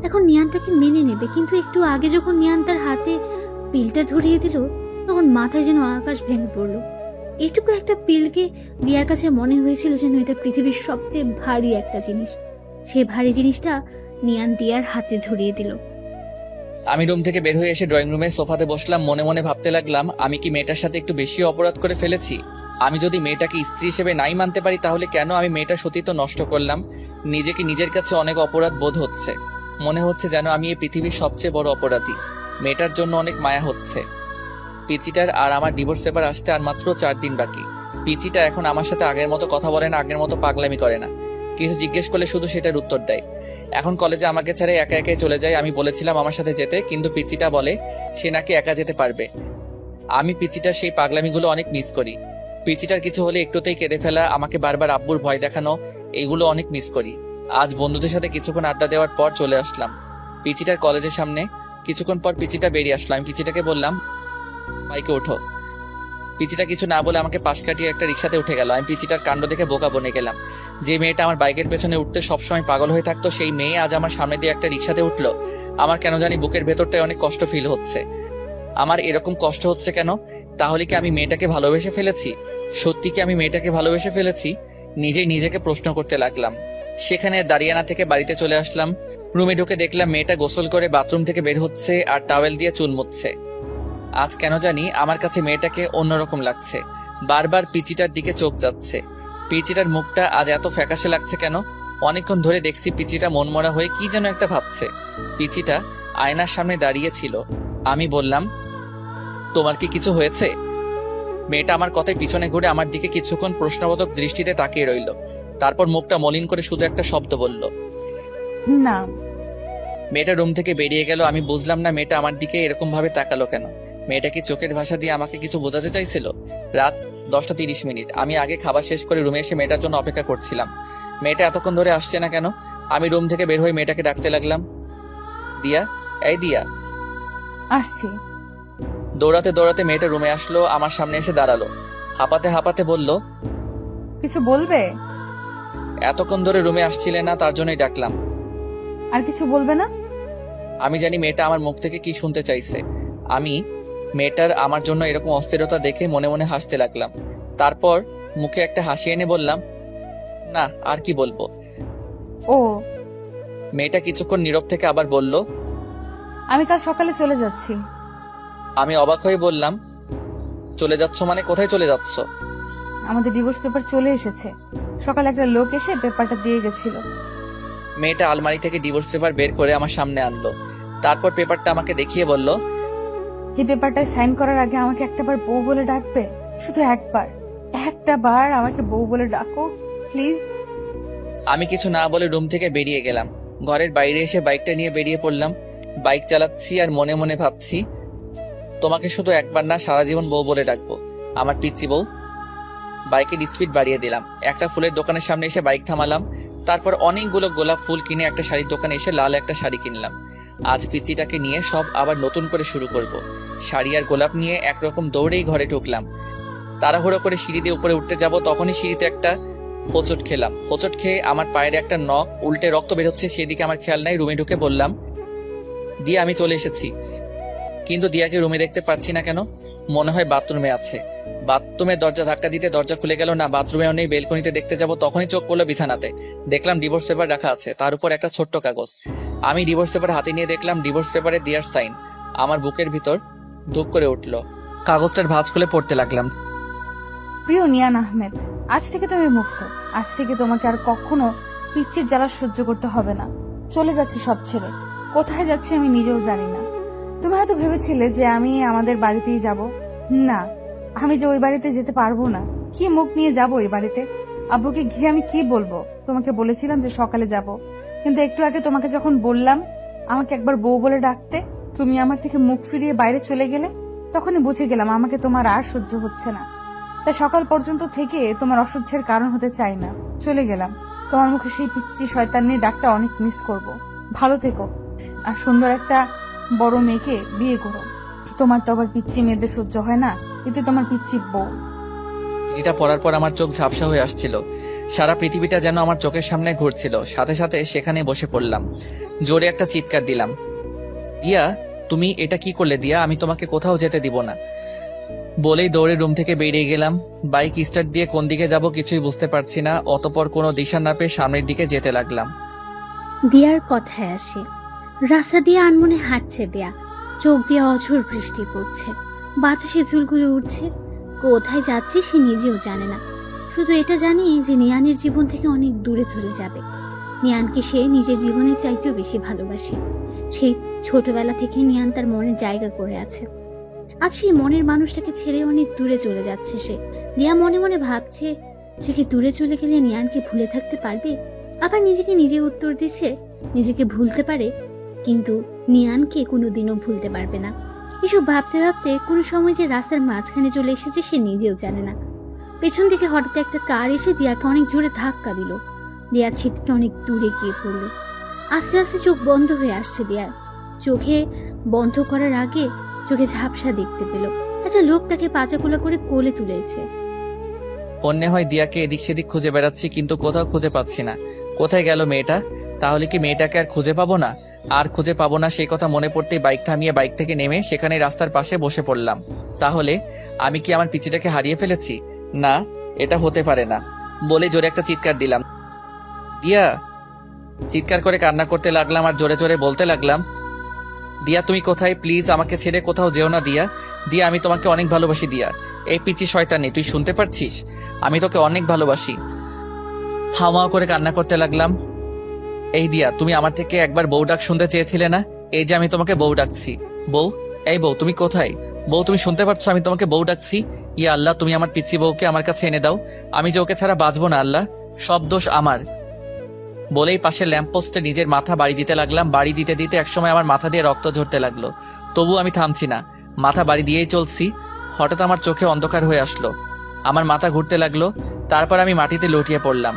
এখন নিয়ান তাকে মেনে নেবে, কিন্তু একটু আগে যখন নিয়ান তার হাতে পিলটা ধরিয়ে দিল তখন মাথায় যেন আকাশ ভেঙে পড়ল। এটুকু একটা পিলকে দিয়ার কাছে মনে হয়েছিল যেন এটা পৃথিবীর সবচেয়ে ভারী একটা জিনিস। সেই ভারী জিনিসটা নিয়ান দিয়ার হাতে ধরিয়ে দিল। আমি রুম থেকে বের হয়ে এসে ড্রয়িং রুমে সোফাতে বসলাম। মনে মনে ভাবতে লাগলাম, আমি কি মেয়েটার সাথে একটু বেশি অপরাধ করে ফেলেছি? আমি যদি মেয়েটাকে স্ত্রী হিসেবে নাই মানতে পারি, তাহলে কেন আমি মেয়েটার সতীত্ব নষ্ট করলাম? নিজেকে নিজের কাছে অনেক অপরাধ বোধ হচ্ছে। মনে হচ্ছে যেন আমি এই পৃথিবীর সবচেয়ে বড় অপরাধী। মেয়েটার জন্য অনেক মায়া হচ্ছে। পিচিটার আর আমার ডিভোর্স পেপার আসতে আর মাত্র 4 দিন বাকি। পিচিটা এখন আমার সাথে আগের মতো কথা বলে না, আগের মতো পাগলামি করে না। কিছু জিজ্ঞেস করলে শুধু সেটার উত্তর দেয়। এখন কলেজে আমাকে ছেড়ে একা একাই চলে যায়। আমি বলেছিলাম আমার সাথে যেতে, কিন্তু পিচিটা বলে সে নাকি একা যেতে পারবে। আমি পিচিটার সেই পাগলামিগুলো অনেক মিস করি। পিচিটার কিছু হলে একটুতেই কেঁদে ফেলা, আমাকে বারবার আব্বুর ভয় দেখানো, এগুলো অনেক মিস করি। আজ বন্ধুদের সাথে কিছুক্ষণ আড্ডা দেওয়ার পর চলে আসলাম পিচিটার কলেজের সামনে। কিছুক্ষণ পর পিচিটা বেরিয়ে আসলো। আমি পিচিটাকে বললাম, বাইকে ওঠো। পিচিটা কিছু না বলে আমাকে পাশ কাটিয়ে একটা রিক্সাতে উঠে গেল। আমি পিচিটার কাণ্ড দেখে বোকা বনে গেলাম। যে মেয়েটা আমার বাইকের পেছনে উঠতে সবসময় পাগল হয়ে থাকতো, সেই মেয়ে আজ আমার সামনে দিয়ে একটা রিক্সাতে উঠলো। আমার কেন জানি বুকের ভেতরটায় অনেক কষ্ট ফিল হচ্ছে। আমার এরকম কষ্ট হচ্ছে কেন? তাহলে কি আমি মেয়েটাকে ভালোবেসে ফেলেছি? সত্যি কি আমি মেয়েটাকে ভালোবেসে ফেলেছি? নিজেই নিজেকে প্রশ্ন করতে লাগলাম। সেখানে দাঁড়িয়ে না থেকে বাড়িতে চলে আসলাম। রুমে ঢুকে দেখলাম মেয়েটা গোসল করে বাথরুম থেকে বের হচ্ছে আর টাওয়েল দিয়ে চুল মুছছে। আজ কেন জানি আমার কাছে মেয়েটাকে অন্যরকম লাগছে। বারবার পিচিটার দিকে চোখ যাচ্ছে। পিচিটার মুখটা আজ এত ফ্যাকাশে লাগছে কেন? অনেকক্ষণ ধরে দেখছি পিচিটা মনমরা হয়ে কি যেন একটা ভাবছে। পিচিটা আয়নার সামনে দাঁড়িয়ে ছিল। আমি বললাম, তোমার কি কিছু হয়েছে? মেয়েটা আমার কথায় পিছনে ঘুরে আমার দিকে কিছুক্ষণ প্রশ্নবোধক দৃষ্টিতে তাকিয়ে রইল। তারপর মুখটা মলিন করে শুধু একটা শব্দ বলল, না। মেয়েটা রুম থেকে বেরিয়ে গেল। আমি বুঝলাম না মেয়েটা আমার দিকে এরকম ভাবে তাকালো কেন। মেয়েটা কি চোখের ভাষা দিয়ে আমাকে কিছু বোঝাতে চাইছিল? রাত 10:30। আমি আগে খাবার শেষ করে রুমে এসে মেয়েটার জন্য অপেক্ষা করছিলাম। মেয়েটা এতক্ষণ ধরে আসছে না কেন? আমি রুম থেকে বের হয়ে মেয়েটাকে ডাকতে লাগলাম, দিয়া, এই দিয়া। আসছি। দৌড়াতে দৌড়াতে মেয়েটা রুমে আসলো, আমার সামনে এসে দাঁড়ালো। হাঁপাতে হাঁপাতে বলল, কিছু বলবে? এতক্ষণ ধরে রুমে আসছিলে না, তার জন্যই ডাকলাম। আর কিছু বলবে না? আমি জানি মেয়েটা আমার মুখ থেকে কি শুনতে চাইছে। আমি মেয়েটার আমার জন্য এরকম অস্থিরতা দেখে মনে মনে হাসতে লাগলাম। তারপর মুখে একটা হাসি এনে বললাম, না আর কি বলবো। ও। মেয়েটা কিছুক্ষণ নীরব থেকে আবার বলল, আমি কাল সকালে চলে যাচ্ছি। আমি অবাক হয়ে বললাম, চলে যাচ্ছ মানে কোথায় চলে যাচ্ছ? আমাদের ডিভোর্স পেপার চলে এসেছে। সকালে একটা লোক এসে পেপারটা দিয়ে গেছিল। মেয়েটা আলমারি থেকে ডিভোর্স পেপার বের করে আমার সামনে আনলো। তারপর পেপারটা আমাকে দেখিয়ে বলল, এই পেপারটায় সাইন করার আগে আমাকে একটাবার বউ বলে ডাকবে। শুধু একটা বার আমাকে বউ বলে ডাকো প্লিজ। আমি কিছু না বলে রুম থেকে বেরিয়ে গেলাম। ঘরের বাইরে এসে বাইকটা নিয়ে বেরিয়ে পড়লাম। বাইক চালাচ্ছি আর মনে মনে ভাবছি, তোমাকে শুধু একবার না সারা জীবন বউ বলে ডাকবো, আমার পিচ্চি বউ। বাইকের স্পিড বাড়িয়ে দিলাম। একটা ফুলের দোকানের সামনে এসে বাইক থামালাম। তারপর অনেকগুলো গোলাপ ফুল কিনে একটা শাড়ির দোকানে এসে লাল একটা শাড়ি কিনলাম। আজ পিচ্চিটাকে নিয়ে সব আবার নতুন করে শুরু করব। শাড়ি আর গোলাপ নিয়ে একরকম দৌড়েই ঘরে ঢুকলাম। তাড়াহুড়ো করে সিঁড়ি দিয়ে উপরে উঠতে যাব, তখনই সিঁড়িতে একটা হোঁচট খেলাম। হোঁচট খেয়ে আমার পায়ের একটা নখ উল্টে রক্ত বেরোচ্ছে, সেদিকে আমার খেয়াল নাই। রুমে ঢুকে বললাম, দিয়া আমি চলে এসেছি। কিন্তু দিয়াকে রুমে দেখতে পাচ্ছি না কেন? মনে হয় বাথরুমে আছে। বাথরুমের দরজা ধাক্কা দিতে দরজা খুলে গেল না। বাথরুমেও নেই। বেলকনিতে দেখতে যাব, তখনই চোখ পড়লো বিছানাতে। দেখলাম ডিভোর্স পেপার রাখা আছে, তার উপর একটা ছোট্ট কাগজ। আমি ডিভোর্স পেপার হাতে নিয়ে দেখলাম ডিভোর্স পেপারে দিয়ার সাইন। আমার বুকের ভিতর ধুপ করে উঠলো। কাগজটার ভাঁজ খুলে পড়তে লাগলাম। প্রিয় নিয়ান আহমেদ, আজ থেকে তুমি মুক্ত। আজ থেকে তোমাকে আর কখনো পিচ্চির জ্বালা সহ্য করতে হবে না। চলে যাচ্ছি সব ছেড়ে। কোথায় যাচ্ছি আমি নিজেও জানি না। তুমি হয়তো ভেবেছিলে যে আমি আমাদের বাড়িতেই যাব। না, আমি যে ওই বাড়িতে যেতে পারবো না। কি মুখ নিয়ে যাব ওই বাড়িতে? আব্বুকে গিয়ে আমি কি বলবো? তোমাকে বলেছিলাম যে সকালে যাব, কিন্তু একটু আগে তোমাকে যখন বললাম আমাকে একবার বউ বলে ডাকতে, তুমি আমার থেকে মুখ ফিরিয়ে বাইরে চলে গেলে। তখনই বুঝে গেলাম আমাকে তোমার আর সহ্য হচ্ছে না। তাই সকাল পর্যন্ত থেকে তোমার অসহ্যের কারণ হতে চাই না। চলে গেলাম। তোমার মুখে সেই পিচ্চি শয়তানের ডাকটা অনেক মিস করব। ভালো থেকো আর সুন্দর একটা বড় মেয়েকে বিয়ে করো। তোমার তো আবার পিচ্ছি মেয়েদের সহ্য হয় না, এতে তোমার পিচ্ছি বউ। চিঠিটা পড়ার পর আমার চোখ ঝাপসা হয়ে আসছিল। সারা পৃথিবীটা যেন আমার চোখের সামনে ঘুরছিল। সাথে সাথে সেখানে বসে পড়লাম। জোরে একটা চিৎকার দিলাম, দিয়া তুমি এটা কি করলে দিয়া? আমি তোমাকে কোথাও যেতে দিব না। বলেই দৌড়ে রুম থেকে বেরিয়ে গেলাম। বাইক স্টার্ট দিয়ে কোন দিকে যাব কিছুই বুঝতে পারছি না। অতঃপর কোনো দিশা না পেয়ে সামনের দিকে যেতে লাগলাম। দিয়ার কথায় আসে। রাস্তা দিয়ে আনমনে হাঁটছে দেয়া, চোখ দিয়ে অঝোর বৃষ্টি পড়ছে, বাতাসে চুলগুলো উঠছে। কোথায় যাচ্ছে সে নিজেও জানে না, শুধু এটা জানি যে নিয়ানের জীবন থেকে অনেক দূরে চলে যাবে। নিয়ানকে সে নিজের জীবনের চাইতেও বেশি ভালোবাসে। সেই ছোটবেলা থেকে নিয়ান তার মনে জায়গা করে আছে। আজ সেই মনের মানুষটাকে ছেড়ে অনেক দূরে চলে যাচ্ছে সে। দিয়া মনে মনে ভাবছে, সে কি দূরে চলে গেলে নিয়ানকে ভুলে থাকতে পারবে? আবার নিজেকে নিজে উত্তর দিচ্ছে, নিজেকে ভুলতে পারে কিন্তু নিয়ানকে কোনোদিনও ভুলতে পারবে না। এসব ভাবতে ভাবতে কোনো সময় যে রাস্তার মাঝখানে চলে এসেছে সে নিজেও জানে না। পেছন থেকে হঠাৎ একটা কার এসে দিয়াকে অনেক জোরে ধাক্কা দিল। দিয়া ছিটকে অনেক দূরে গিয়ে পড়ল। আস্তে আস্তে চোখ বন্ধ হয়ে আসছে দিয়ার। চোখে বন্ধ করার আগে চোখে ঝাপসা দেখতে পেল। একটা লোক তাকে পাচাকোলা করে কোলে তুলেছে। অন্য হয় দিয়াকে এদিক সেদিক খুঁজে বেড়াচ্ছি, কিন্তু কোথাও খুঁজে পাচ্ছি না। কোথায় গেল মেয়েটা? তাহলে কি মেয়েটাকে আর খুঁজে পাবো না? আর খুঁজে পাবো না সেই কথা মনে পড়তেই বাইক থামিয়ে বাইক থেকে নেমে সেখানে রাস্তার পাশে বসে পড়লাম। তাহলে আমি কি আমার পিচিটাকে হারিয়ে ফেলেছি? না, এটা হতে পারে না। বলে জোরে একটা চিৎকার দিলাম, দিয়া। চিৎকার করে কান্না করতে লাগলাম আর জোরে জোরে বলতে লাগলাম, দিয়া তুমি কোথায়? প্লিজ আমাকে ছেড়ে কোথাও যেও না দিয়া। দিয়া আমি তোমাকে অনেক ভালোবাসি দিয়া। এই পিচি শয়তানি, তুই শুনতে পারছিস? আমি তোকে অনেক ভালোবাসি। হাওয়া করে কান্না করতে লাগলাম। এই দিয়া, তুমি আমার থেকে একবার বউ ডাক শুনতে চেয়েছিলে না? এই যে আমি তোমাকে বউ ডাকছি। বউ, এই বউ তুমি কোথায়? বউ তুমি শুনতে পারছো আমি তোমাকে বউ ডাকছি? ইয়া আল্লাহ, তুমি আমার পিচ্ছি বউকে আমার কাছে এনে দাও। আমি যে ওকে ছাড়া বাঁচবো না আল্লাহ, সব দোষ আমার। বলেই পাশে ল্যাম্পপোস্টে নিজের মাথা বাড়ি দিতে লাগলাম। বাড়ি দিতে দিতে একসময় আমার মাথা দিয়ে রক্ত ঝরতে লাগলো। তবু আমি থামছি না, মাথা বাড়ি দিয়েই চলছি। হঠাৎ আমার চোখে অন্ধকার হয়ে আসলো, আমার মাথা ঘুরতে লাগলো। তারপর আমি মাটিতে লুটিয়ে পড়লাম।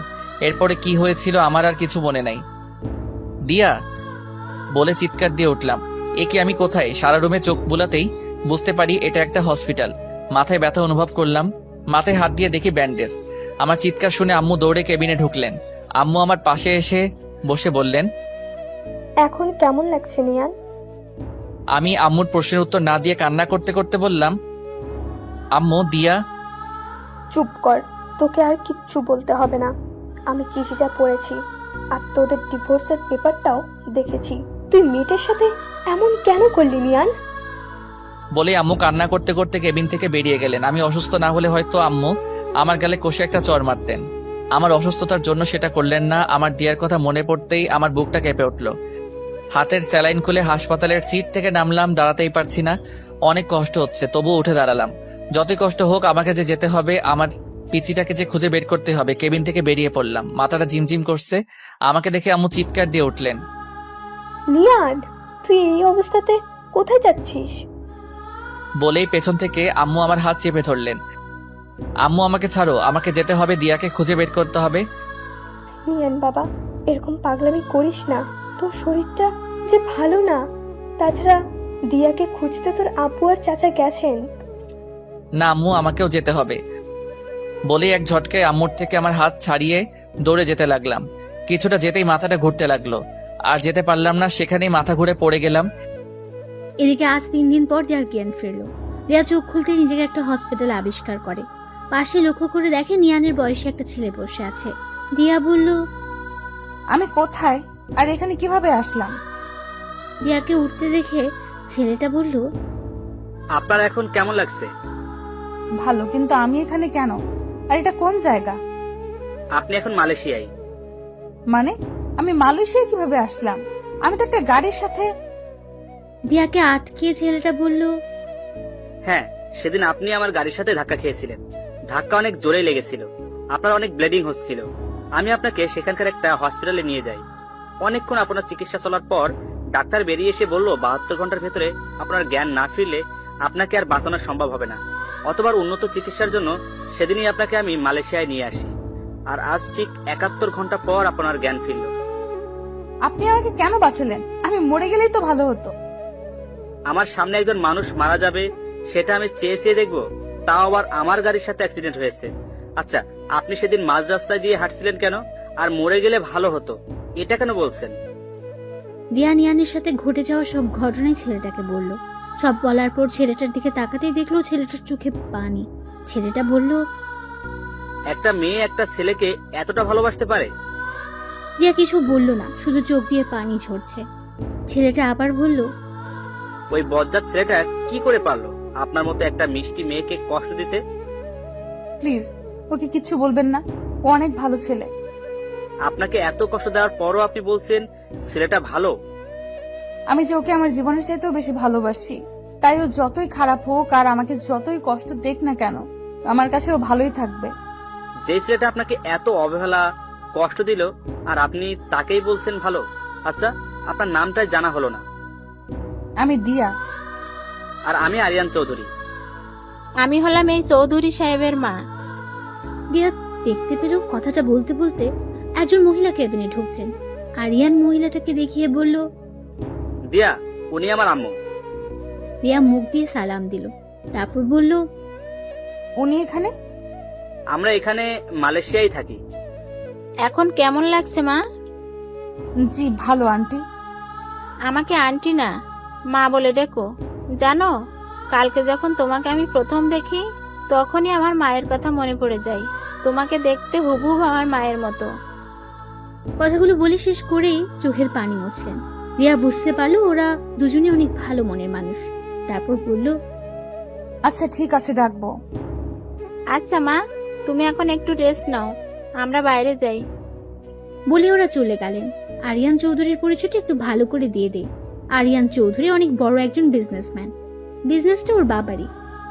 এরপরে কি হয়েছিল আমার আর কিছু মনে নাই। দিয়া বলে চিৎকার দিয়ে উঠলাম। এ কি, আমি কোথায়? সারা রুমে চোখ বুলাতেই বুঝতে পারি এটা একটা হসপিটাল। মাথায় ব্যথা অনুভব করলাম, মাথায় হাত দিয়ে দেখি ব্যান্ডেজ। আমার চিৎকার শুনে আম্মু দৌড়ে কেবিনে ঢুকলেন। আম্মু আমার পাশে এসে বসে বললেন, এখন কেমন লাগছে নিয়ান? আমি আম্মুর প্রশ্নের উত্তর না দিয়ে কান্না করতে করতে বললাম, আম্মু দিয়া। চুপ কর, তোকে আর কিচ্ছু বলতে হবে না। আমি চিঠিটা পড়েছি আর তোদের ডিভোর্সের পেপারটাও দেখেছি। তুই মেয়েটার সাথে এমন কেন করলি নিয়ান? বলে আম্মু কান্না করতে করতে কেবিন থেকে বেরিয়ে গেলেন। আমি অসুস্থ না হলে হয়তো আম্মু আমার গালে কষে একটা চড় মারতেন। আমার অসুস্থতার জন্য সেটা করলেন না। আমার দিয়ার কথা মনে পড়তেই আমার বুকটা কেঁপে উঠল। হাতের স্যালাইন খুলে হাসপাতালের সিট থেকে নামলাম। দাঁড়াতেই পারছি না, অনেক কষ্ট হচ্ছে। তবুও উঠে দাঁড়ালাম। যতই কষ্ট হোক আমাকে যে যেতে হবে, আমার পিচিটাকে যে খুঁজে বের করতে হবে। কেবিন থেকে বেরিয়ে পড়লাম। মাথাটা ঝিমঝিম করছে। আমাকে দেখে আম্মু চিৎকার দিয়ে উঠলেন, নিয়ান, তুই এই অবস্থাতে কোথায় যাচ্ছিস? বলেই পেছন থেকে আম্মু আমার হাত চেপে ধরলেন। আম্মু আমাকে ছাড়ো, আমাকে যেতে হবে, দিয়াকে খুঁজে বের করতে হবে। নিয়ান বাবা, এরকম পাগলামি করিস না। তোর শরীরটা যে ভালো না। তাছাড়া দিয়াকে খুঁজতে তোর আপু আর চাচা গেছেন। না আম্মু, আমাকেও যেতে হবে। বলেই এক ঝটকায় আম্মুর থেকে আমার হাত ছাড়িয়ে দৌড়ে যেতে লাগলাম। কিছুটা যেতেই মাথাটা ঘুরতে লাগলো, আর যেতে পারলাম না। সেখানেই মাথা ঘুরে পড়ে গেলাম। এদিকে আজ 3 দিন পর দিয়ার জ্ঞান ফিরল। রিয়া চোখ খুলতে নিজেকে একটা হসপিটালে আবিষ্কার করে। পাশে লক্ষ্য করে দেখে নিয়ানের বয়সে একটা ছেলে বসে আছে। দিয়া বলল, আমি কোথায় আর এখানে কিভাবে আসলাম? দিয়াকে উঠতে দেখে ছেলেটা বলল, আপনার এখন কেমন লাগছে? ভালো, কিন্তু আমি এখানে কেন? আর এটা কোন জায়গা? আপনি এখন মালয়েশিয়ায়। মানে আমি মালয়েশিয়া কিভাবে আসলাম? আমি তো একটা গাড়ির সাথে। দিয়াকে আটকে ছেলেটা বলল, হ্যাঁ, সেদিন আপনি আমার গাড়ির সাথে ধাক্কা খেয়েছিলেন। ধাক্কা অনেক জোরে লেগেছিল, আপনার অনেক ব্লিডিং হচ্ছিল। আমি আপনাকে সেখানকার একটা হসপিটালে নিয়ে যাই। অনেকক্ষণ আপনার চিকিৎসা চলার পর ডাক্তার বেরিয়ে এসে বলল 72 ঘন্টার ভেতরে আপনার জ্ঞান না ফিরলে আপনাকে আর বাঁচানো সম্ভব হবে না। অতবার উন্নত চিকিৎসার জন্য সেদিনই আপনাকে আমি মালয়েশিয়ায় নিয়ে আসি। আর আজ ঠিক 71 ঘন্টা পর আপনার জ্ঞান ফিরল। আপনি আমাকে কেন বাঁচালেন? আমি মরে গেলেই তো ভালো হতো। আমার সামনে একজন মানুষ মারা যাবে সেটা আমি চেয়ে চেয়ে দেখবো? তাও আবার আমার গাড়ির সাথে অ্যাক্সিডেন্ট হয়েছে। আচ্ছা, আপনি সেদিন মাঝ রাস্তায় দিয়ে হাঁটছিলেন কেন? আর মরে গেলে ভালো হতো, এটা কেন বলছেন? দিয়া নিয়ানের সাথে ঘটে যাওয়া সব ঘটনাই ছেলেটাকে বলল। সব বলার পর ছেলেটার দিকে তাকাতেই দেখলো ছেলেটার চোখে পানি। ছেলেটা বলল, একটা মেয়ে একটা ছেলেকে এতটা ভালোবাসতে পারে? দিয়া কিছু বলল না, শুধু চোখ দিয়ে পানি ঝরছে। ছেলেটা আবার বলল, ওই বজ্জাত ছেলেটা কি করে পারলো আপনার মতো একটা মিষ্টি মেয়েকে কষ্ট দিতে? প্লিজ ওকে কিচ্ছু বলবেন না, ও অনেক ভালো ছেলে। আপনাকে এত কষ্ট দেওয়ার পরও আপনি বলছেন ছেলেটা ভালো? আমি যে ওকে আমার জীবনের চাইতেও বেশি ভালোবাসি, তাই ও যতই খারাপ হোক আর আমাকে যতই কষ্ট দেখ না কেন, আমার কাছে ও ভালোই থাকবে। যে ছেলেটা আপনাকে এত অবহেলা কষ্ট দিল আর আপনি তাকেই বলছেন ভালো? আচ্ছা, আপনার নামটাই জানা হলো না। আমি দিয়া। আর আমি আরিয়ান চৌধুরী। আমি হলাম এই চৌধুরী সাহেবের মা। দিয়া দেখতে পেল কথাটা বলতে বলতে একজন মহিলা কেবিনে ঢুকছেন। আরিয়ান মহিলাটাকে দেখিয়ে বলল, দিয়া, উনি আমার আম্মু। দিয়া মুখ দিয়ে সালাম দিল, তারপর বলল, উনি এখানে? আমরা এখানে মালয়েশিয়ায় থাকি। এখন কেমন লাগছে মা? জি ভালো আন্টি। আমাকে আন্টি না, মা বলে ডেকো। জানো, কালকে যখন তোমাকে আমি প্রথম দেখি তখনই আমার মায়ের কথা মনে পড়ে যায়। তোমাকে দেখতে হুবহুব আমার মায়ের মতো। কথাগুলো বলে শেষ করেই চোখের পানি মুছলেন। রিয়া বুঝতে পারলো ওরা দুজনে অনেক ভালো মনের মানুষ। তারপর বলল, আচ্ছা ঠিক আছে, ডাকবো। আচ্ছা মা, তুমি এখন একটু রেস্ট নাও, আমরা বাইরে যাই। বলে ওরা চলে গেলেন। আরিয়ান চৌধুরীর পরিচয়টা একটু ভালো করে দিয়ে দেয়। আরিয়ান চৌধুরী অনেক বড় একজন বিজনেসম্যান। বিজনেসটা ওর বাবারই,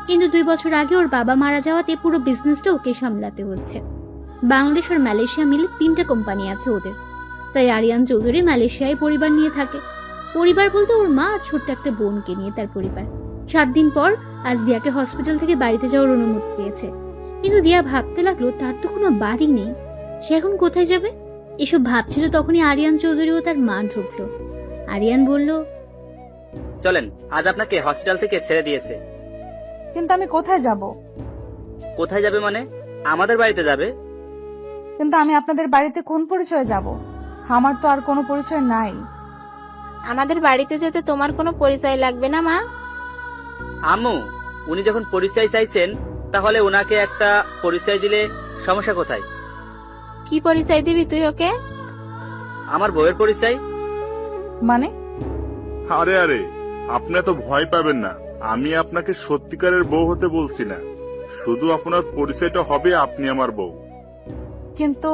কিন্তু 2 বছর আগে ওর বাবা মারা যাওয়াতে পুরো বিজনেসটা ওকে সামলাতে হচ্ছে। বাংলাদেশ আর মালয়েশিয়া মিলে 3টা কোম্পানি আছে ওদের, তাই আরিয়ান চৌধুরী মালয়েশিয়ায় পরিবার নিয়ে থাকে। পরিবার বলতে ওর মা আর ছোট্ট একটা বোনকে নিয়ে তার পরিবার। 7 দিন পর আজ দিয়াকে হসপিটাল থেকে বাড়িতে যাওয়ার অনুমতি দিয়েছে, কিন্তু দিয়া ভাবতে লাগলো তার তো কোনো বাড়ি নেই, সে এখন কোথায় যাবে। এসব ভাবছিল তখনই আরিয়ান চৌধুরী ও তার মা ঢুকলো। আরিয়ান বলল, চলেন, আজ আপনাকে হসপিটাল থেকে ছেড়ে দিয়েছে। কিন্তু আমি কোথায় যাব? কোথায় যাবে মানে? আমাদের বাড়িতে যাবে। কিন্তু আমি আপনাদের বাড়িতে কোন পরিচয়ে যাব? আমার তো আর কোনো পরিচয় নাই। আমাদের বাড়িতে যেতে তোমার কোনো পরিচয় লাগবে না মা। আম্মু, উনি যখন পরিচয় চাইছেন তাহলে ওনাকে একটা পরিচয় দিলে সমস্যা কোথায়? কি পরিচয় দিবি তুই ওকে? আমার বউয়ের পরিচয়। মানে? আরে আরে, আপনি এত ভয় পাবেন না। আমি আপনাকে সত্যিকারের বউ হতে বলছি না, শুধু আপনার পরিচয়টা হবে আপনি আমার বউ। কিন্তু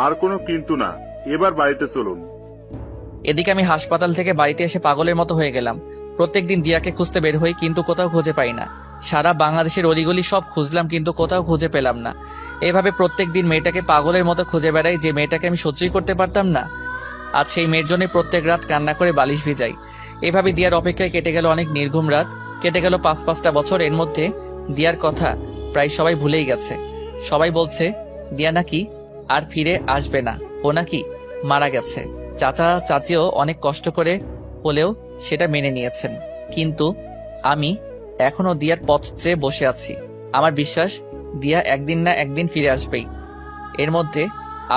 আর কোনো কিন্তু না, এবার বাড়িতে চলুন। এদিকে আমি হাসপাতাল থেকে বাড়িতে এসে পাগলের মতো হয়ে গেলাম। প্রত্যেকদিন দিয়াকে খুঁজতে বের হই, কিন্তু কোথাও খুঁজে পাই না। সারা বাংলাদেশের অলিগলি সব খুঁজলাম, কিন্তু কোথাও খুঁজে পেলাম না। এভাবে প্রত্যেকদিন মেয়েটাকে পাগলের মতো খুঁজে বেড়াই, যে মেয়েটাকে আমি সহ্যই করতে পারতাম না। আজ সেই মেয়ের জন্য প্রত্যেক রাত কান্না করে বালিশ ভিজাই। এভাবে দিয়ার অপেক্ষায় কেটে গেল অনেক নির্ঘুম রাত, কেটে গেল 5-5টা বছর। এর মধ্যে দিয়ার কথা প্রায় সবাই ভুলেই গেছে। সবাই বলছে দিয়া নাকি আর ফিরে আসবে না, ও নাকি মারা গেছে। চাচা চাচিও অনেক কষ্ট করে হলেও সেটা মেনে নিয়েছেন, কিন্তু আমি এখনো দিয়ার পথ চেয়ে বসে আছি। আমার বিশ্বাস দিয়া একদিন না একদিন ফিরে আসবেই। এর মধ্যে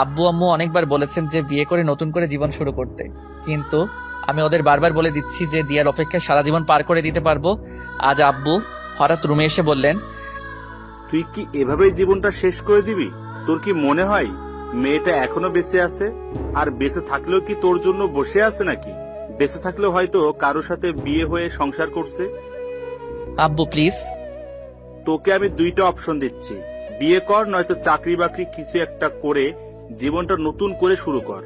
আব্বু আম্মু অনেকবার বলেছেন যে বিয়ে করে নতুন করে জীবন শুরু করতে, কিন্তু আমি ওদের বারবার বলে দিচ্ছি যে দিয়ার অপেক্ষায় সারা জীবন পার করে দিতে পারবো। আজ আব্বু হঠাৎ রুমে এসে বললেন, তুই কি এভাবেই জীবনটা শেষ করে দিবি? তোর কি মনে হয় মেয়েটা এখনো বেঁচে আছে? আর বেঁচে থাকলেও কি তোর জন্য বসে আছে নাকি? বেঁচে থাকলেও হয়তো কারোর সাথে বিয়ে হয়ে সংসার করছে। আব্বু প্লিজ, তোকে আমি 2টা অপশন দিচ্ছি, বিয়ে কর নয়তো চাকরি বাকরি কিছু একটা করে জীবনটা নতুন করে শুরু কর।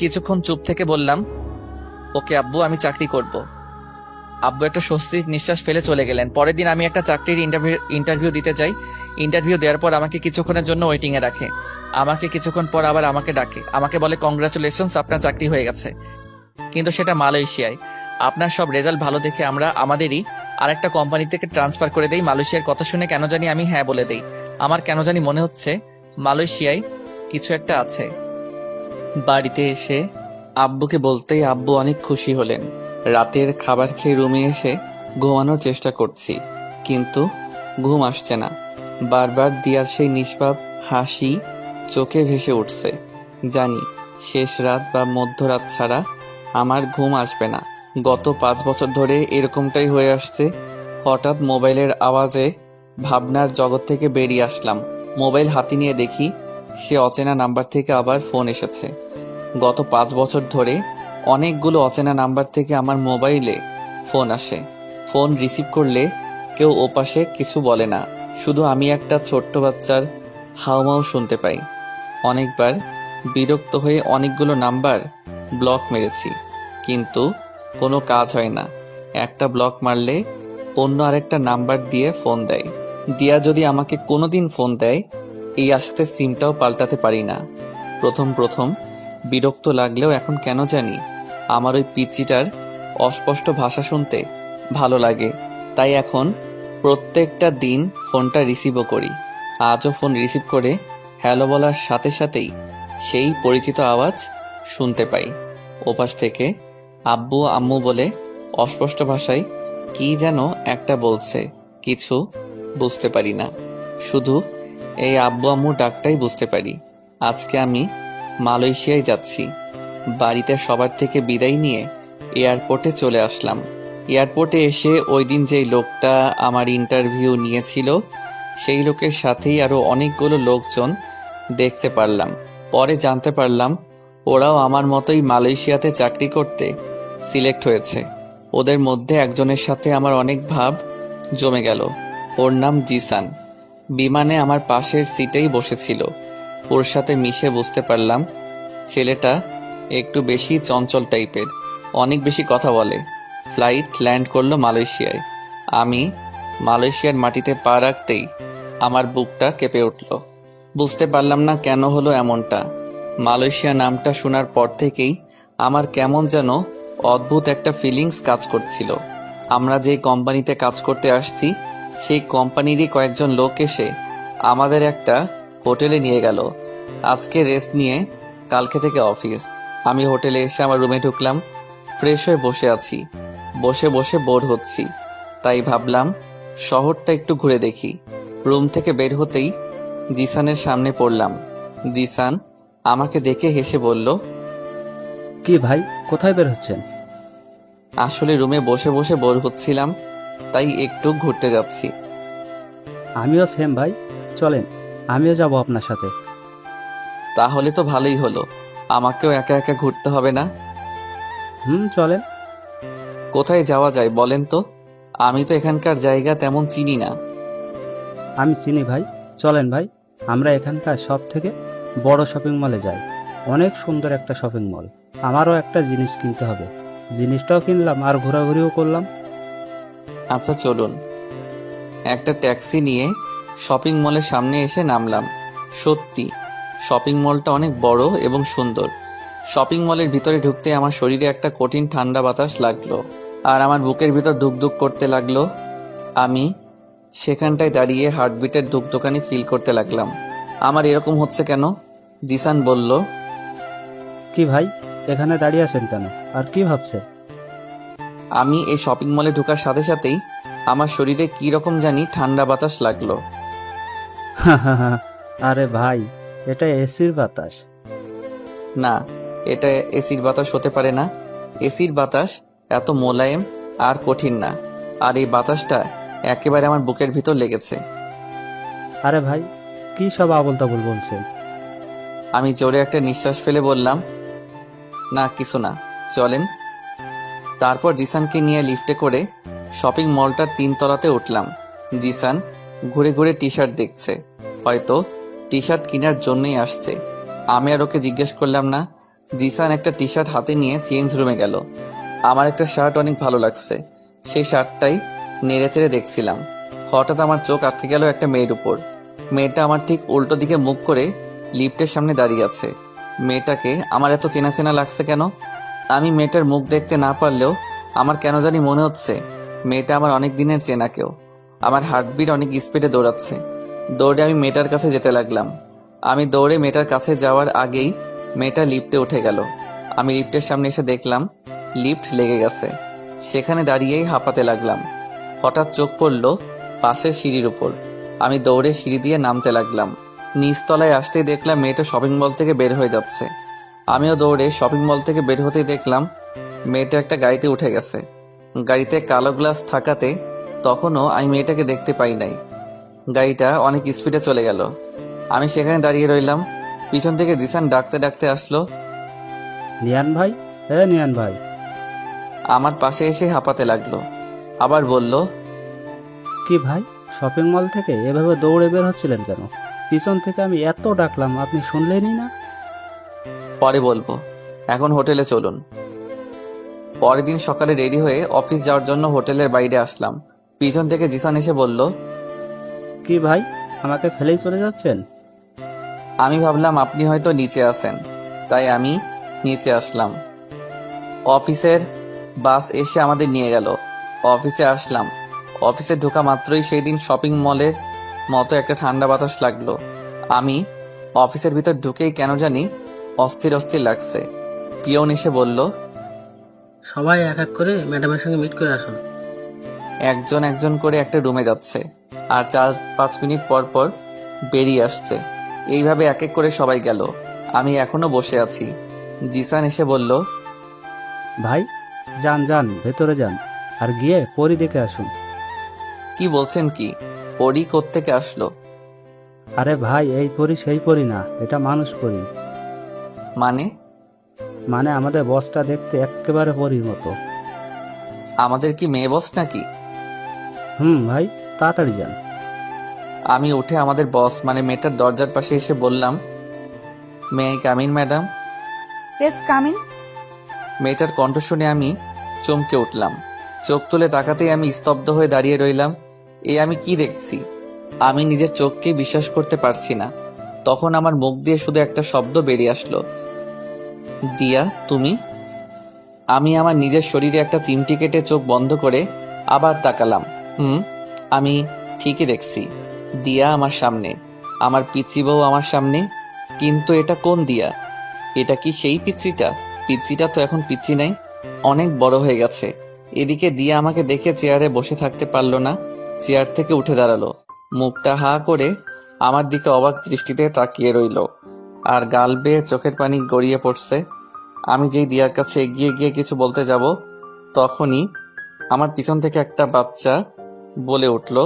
কিছুক্ষণ চুপ থেকে বললাম, ওকে আব্বু, আমি চাকরি করব। আব্বু একটা স্বস্তির নিঃশ্বাস ফেলে চলে গেলেন। পরের দিন আমি একটা চাকরির ইন্টারভিউ দিতে যাই। ইন্টারভিউ দেওয়ার পর আমাকে কিছুক্ষণের জন্য ওয়েটিং এ রাখে। আমাকে কিছুক্ষণ পর আবার আমাকে ডাকে, আমাকে বলে কংগ্রাচুলেশনস, আপনার চাকরি হয়ে গেছে, কিন্তু সেটা মালয়েশিয়ায়। আপনার সব রেজাল্ট ভালো দেখে আমরা আমাদেরই আরেকটা কোম্পানি থেকে ট্রান্সফার করে দেই। মালয়েশিয়ার কথা শুনে কেন জানি আমি হ্যাঁ বলে দেই। আমার কেন জানি মনে হচ্ছে মালয়েশিয়ায় কিছু একটা আছে। বাড়িতে এসে আব্বুকে বলতেই আব্বু অনেক খুশি হলেন। রাতের খাবার খেয়ে রুমে এসে ঘুমানোর চেষ্টা করছি, কিন্তু ঘুম আসছে না। বারবার দিয়ার সেই নিষ্পাপ হাসি চোখে ভেসে উঠছে। জানি শেষ রাত বা মধ্যরাত ছাড়া আমার ঘুম আসবে না। গত 5 বছর ধরে এরকমটাই হয়ে আসছে। হঠাৎ মোবাইলের আওয়াজে ভাবনার জগৎ থেকে বেরিয়ে আসলাম। মোবাইল হাতে নিয়ে দেখি সে অচেনা নাম্বার থেকে আবার ফোন এসেছে। গত 5 বছর ধরে অনেকগুলো অচেনা নাম্বার থেকে আমার মোবাইলে ফোন আসে। ফোন রিসিভ করলে কেউ ওপাশে কিছু বলে না, শুধু আমি একটা ছোট্ট বাচ্চার হাউমাউ শুনতে পাই। অনেকবার বিরক্ত হয়ে অনেকগুলো নাম্বার ব্লক মেরেছি, কিন্তু কোনো কাজ হয় না। একটা ব্লক মারলে অন্য আরেকটা নাম্বার দিয়ে ফোন দেয়। দিয়া যদি আমাকে কোনোদিন ফোন দেয়, এই আশাতে সিমটাও পাল্টাতে পারি না। প্রথম বিরক্ত লাগলেও এখন কেন জানি আমার ওই পিচ্চিটার অস্পষ্ট ভাষা শুনতে ভালো লাগে। তাই এখন প্রত্যেকটা দিন ফোনটা রিসিভও করি। আজও ফোন রিসিভ করে হ্যালো বলার সাথে সাথেই সেই পরিচিত আওয়াজ শুনতে পাই। ওপাশ থেকে আব্বু আম্মু বলে অস্পষ্ট ভাষায় কি যেন একটা বলছে, কিছু বুঝতে পারি না। শুধু এই আব্বু আম্মু ডাকটাই বুঝতে পারি। আজকে আমি মালয়েশিয়ায় যাচ্ছি। বাড়িতে সবার থেকে বিদায় নিয়ে এয়ারপোর্টে চলে আসলাম। এয়ারপোর্টে এসে ওই দিন যেই লোকটা আমার ইন্টারভিউ নিয়েছিল সেই লোকের সাথেই আরো অনেকগুলো লোকজন দেখতে পারলাম। পরে জানতে পারলাম ওরাও আমার মতোই মালয়েশিয়াতে চাকরি করতে সিলেক্ট হয়েছে। ওদের মধ্যে একজনের সাথে আমার অনেক ভাব জমে গেল। ওর নাম জিসান। বিমানে আমার পাশের সিটেই বসেছিল। ওর সাথে মিশে বুঝতে পারলাম ছেলেটা একটু বেশি চঞ্চল টাইপের, অনেক বেশি কথা বলে। ফ্লাইট ল্যান্ড করলো মালয়েশিয়ায়। আমি মালয়েশিয়ার মাটিতে পা রাখতেই আমার বুকটা কেঁপে উঠল। বুঝতে পারলাম না কেন হলো এমনটা। মালয়েশিয়া নামটা শোনার পর থেকেই আমার কেমন যেন অদ্ভুত একটা ফিলিংস কাজ করছিল। আমরা যে কোম্পানিতে কাজ করতে আসছি সেই কোম্পানিরই কয়েকজন লোক এসে আমাদের একটা হোটেলে নিয়ে গেল। আজকে রেস্ট নিয়ে কালকে থেকে অফিস। আমি হোটেলে এসে আমার রুমে ঢুকলাম। ফ্রেশ হয়ে বসে আছি। বসে বসে বোর হচ্ছি, তাই ভাবলাম শহরটা একটু ঘুরে দেখি। রুম থেকে বের হতেই জিসানের সামনে পড়লাম। জিসান আমাকে দেখে হেসে বলল, কি ভাই, কোথায় বের হচ্ছেন? আসলে রুমে বসে বসে বোর হচ্ছিলাম, তাই একটু ঘুরতে যাচ্ছি। আমিও সেম ভাই, চলেন আমিও যাব আপনার সাথে। তাহলে তো ভালোই হলো, আমাকেও একা একা ঘুরতে হবে না। চলেন। কোথায় যাওয়া যায় বলেন তো? আমি তো এখানকার জায়গা তেমন চিনি না। আমি চিনি ভাই, চলেন ভাই, আমরা এখানকার সব থেকে বড় শপিং মলে যাই। অনেক সুন্দর একটা শপিং মল। আমারও একটা জিনিস কিনতে হবে, জিনিসটাও কিনলাম আর ঘোরাঘুরিও করলাম। আচ্ছা চলুন। একটা ট্যাক্সি নিয়ে শপিং মলের সামনে এসে নামলাম। সত্যি শপিং মলটা অনেক বড় এবং সুন্দর। শপিং মলের ভিতরে ঢুকতে আমার শরীরে একটা কঠিন ঠান্ডা বাতাস লাগলো আর আমার বুকের ভিতর ধুকধুক করতে লাগলো। আমি সেখানটায় দাঁড়িয়ে হার্টবিটের ধুকধুকানি ফিল করতে লাগলাম। আমার এরকম হচ্ছে কেন? জিসান বলল, কি ভাই, এখানে দাঁড়িয়ে আছেন কেন আর কি ভাবছেন? আমি এই শপিং মলে ঢোকার সাথে সাথেই আমার শরীরে কি রকম জানি ঠান্ডা বাতাস লাগলো। আরে ভাই, এটা এসির বাতাস। না, এটা এসির বাতাস হতে পারে না। এসির বাতাস এত মোলায়েম আর কঠিন না, আর এই বাতাসটা একেবারে আমার বুকের ভিতর লেগেছে। আরে ভাই, কি সব আবল তাবল বলছেন? আমি জোরে একটা নিঃশ্বাস ফেলে বললাম, না কিছু না, চলেন। তারপর জিসানকে নিয়ে লিফটে করে শপিং মলটার 3 তলাতে উঠলাম। জিসান ঘুরে ঘুরে টি শার্ট দেখছে, হয়তো টি শার্ট কেনার জন্যই আসছে। আমি আর ওকে জিজ্ঞেস করলাম না। জিসান একটা টি শার্ট হাতে নিয়ে চেঞ্জ রুমে গেল। আমার একটা শার্ট অনেক ভালো লাগছে, সেই শার্টটাই নেড়ে চেড়ে দেখছিলাম। হঠাৎ আমার চোখ আটকে গেল একটা মেয়ের উপর। মেয়েটা আমার ঠিক উল্টো দিকে মুখ করে লিফটের সামনে দাঁড়িয়ে আছে। মেয়েটাকে আমার এত চেনা চেনা লাগছে কেন? আমি মেয়েটার মুখ দেখতে না পারলেও আমার কেন জানি মনে হচ্ছে মেয়েটা আমার অনেক দিনের চেনা কেউ। আমার হার্টবিট অনেক স্পিডে দৌড়াচ্ছে। দৌড়ে আমি মেয়েটার কাছে যেতে লাগলাম। আমি দৌড়ে মেয়েটার কাছে যাওয়ার আগেই মেয়েটা লিফটে উঠে গেল। আমি লিফটের সামনে এসে দেখলাম লিফট লেগে গেছে। সেখানে দাঁড়িয়েই হাঁপাতে লাগলাম। হঠাৎ চোখ পড়ল পাশের সিঁড়ির উপর। আমি দৌড়ে সিঁড়ি দিয়ে নামতে লাগলাম। নিচতলায় আসতেই দেখলাম মেয়েটা শপিং মল থেকে বের হয়ে যাচ্ছে। আমিও দৌড়ে শপিং মল থেকে বের হতেই দেখলাম মেয়েটা একটা গাড়িতে উঠে গেছে। গাড়িতে কালো গ্লাস থাকাতে তখনও আমি মেয়েটাকে দেখতে পাই নাই। গাড়িটা অনেক স্পিডে চলে গেল। আমি সেখানে দাঁড়িয়ে রইলাম। পিছন থেকে জিসান ডাকতে ডাকতে আসলো। নিয়ান ভাই, নিয়ান ভাই। আমার পাশে এসে হাঁপাতে লাগলো। আবার বলল, কি ভাই, শপিং মল থেকে এভাবে দৌড়ে বের হচ্ছিলেন কেন? পিছন থেকে আমি এত ডাকলাম, আপনি শুনলেনই না। পরে বলবো, এখন হোটেলে চলুন। পরের দিন সকালে রেডি হয়ে অফিস যাওয়ার জন্য হোটেলের বাইরে আসলাম। পিছন থেকে জিসান এসে বলল, কি ভাই, আমাকে ফেলেই চলে যাচ্ছেন? আমি ভাবলাম আপনি হয়তো নিচে আছেন, তাই আমি নিচে আসলাম। অফিসের বাস এসে আমাদের নিয়ে গেল। অফিসে আসলাম। অফিসে ঢোকা মাত্রই সেই দিন শপিং মলের মতো একটা ঠান্ডা বাতাস লাগলো। আমি অফিসের ভিতর ঢুকেই কেন জানি অস্থির অস্থির লাগছে। পিয়ন এসে বলল, সবাই এক এক করে ম্যাডামের সঙ্গে মিট করে আসুন। একজন একজন করে একটা রুমে যাচ্ছে আর 4-5 মিনিট পর পর বেরিয়ে আসছে। এইভাবে এক এক করে সবাই গেল। আমি এখনো বসে আছি। জিসান এসে বলল, ভাই যান যান, ভেতরে যান, আর গিয়ে পরি দেখে আসুন। কি বলছেন কি? পরি কোত্থেকে আসলো? আরে ভাই, এই পরি সেই পরি না, এটা মানুষ পরি। মানে আমাদের বসটা দেখতে একেবারে পরির মতো। আমাদের কি মেয়ে বস নাকি? ভাই, তাড়াতাড়ি যান। আমি উঠে আমাদের বস মানে মেয়েটার দরজার পাশে এসে বললাম, may I come in madam? Yes, come in. মেয়েটার কণ্ঠ শুনে আমি চমকে উঠলাম। চোখ তুলে তাকাতেই আমি স্তব্ধ হয়ে দাঁড়িয়ে রইলাম। আমি কি দেখছি? আমি নিজের চোখকে বিশ্বাস করতে পারছি না। তখন আমার মুখ দিয়ে শুধু একটা শব্দ বেরিয়ে আসলো, দিয়া তুমি? আমি আমার নিজের শরীরে একটা চিমটি কেটে চোখ বন্ধ করে আবার তাকালাম। আমি ঠিকই দেখছি, দিয়া আমার সামনে, আমার পিচ্চি বউ আমার সামনে। কিন্তু এটা কোন দিয়া? এটা কি সেই পিচ্চিটা? পিচ্চিটা তো এখন পিচ্চি নাই, অনেক বড় হয়ে গেছে। এদিকে দিয়া আমাকে দেখে চেয়ারে বসে থাকতে পারলো না, চেয়ার থেকে উঠে দাঁড়ালো। মুখটা হা করে আমার দিকে অবাক দৃষ্টিতে তাকিয়ে রইল, আর গাল বেয়ে চোখের পানি গড়িয়ে পড়ছে। আমি যেই দিয়ার কাছে এগিয়ে গিয়ে কিছু বলতে যাব, তখনই আমার পিছন থেকে একটা বাচ্চা বলে উঠল,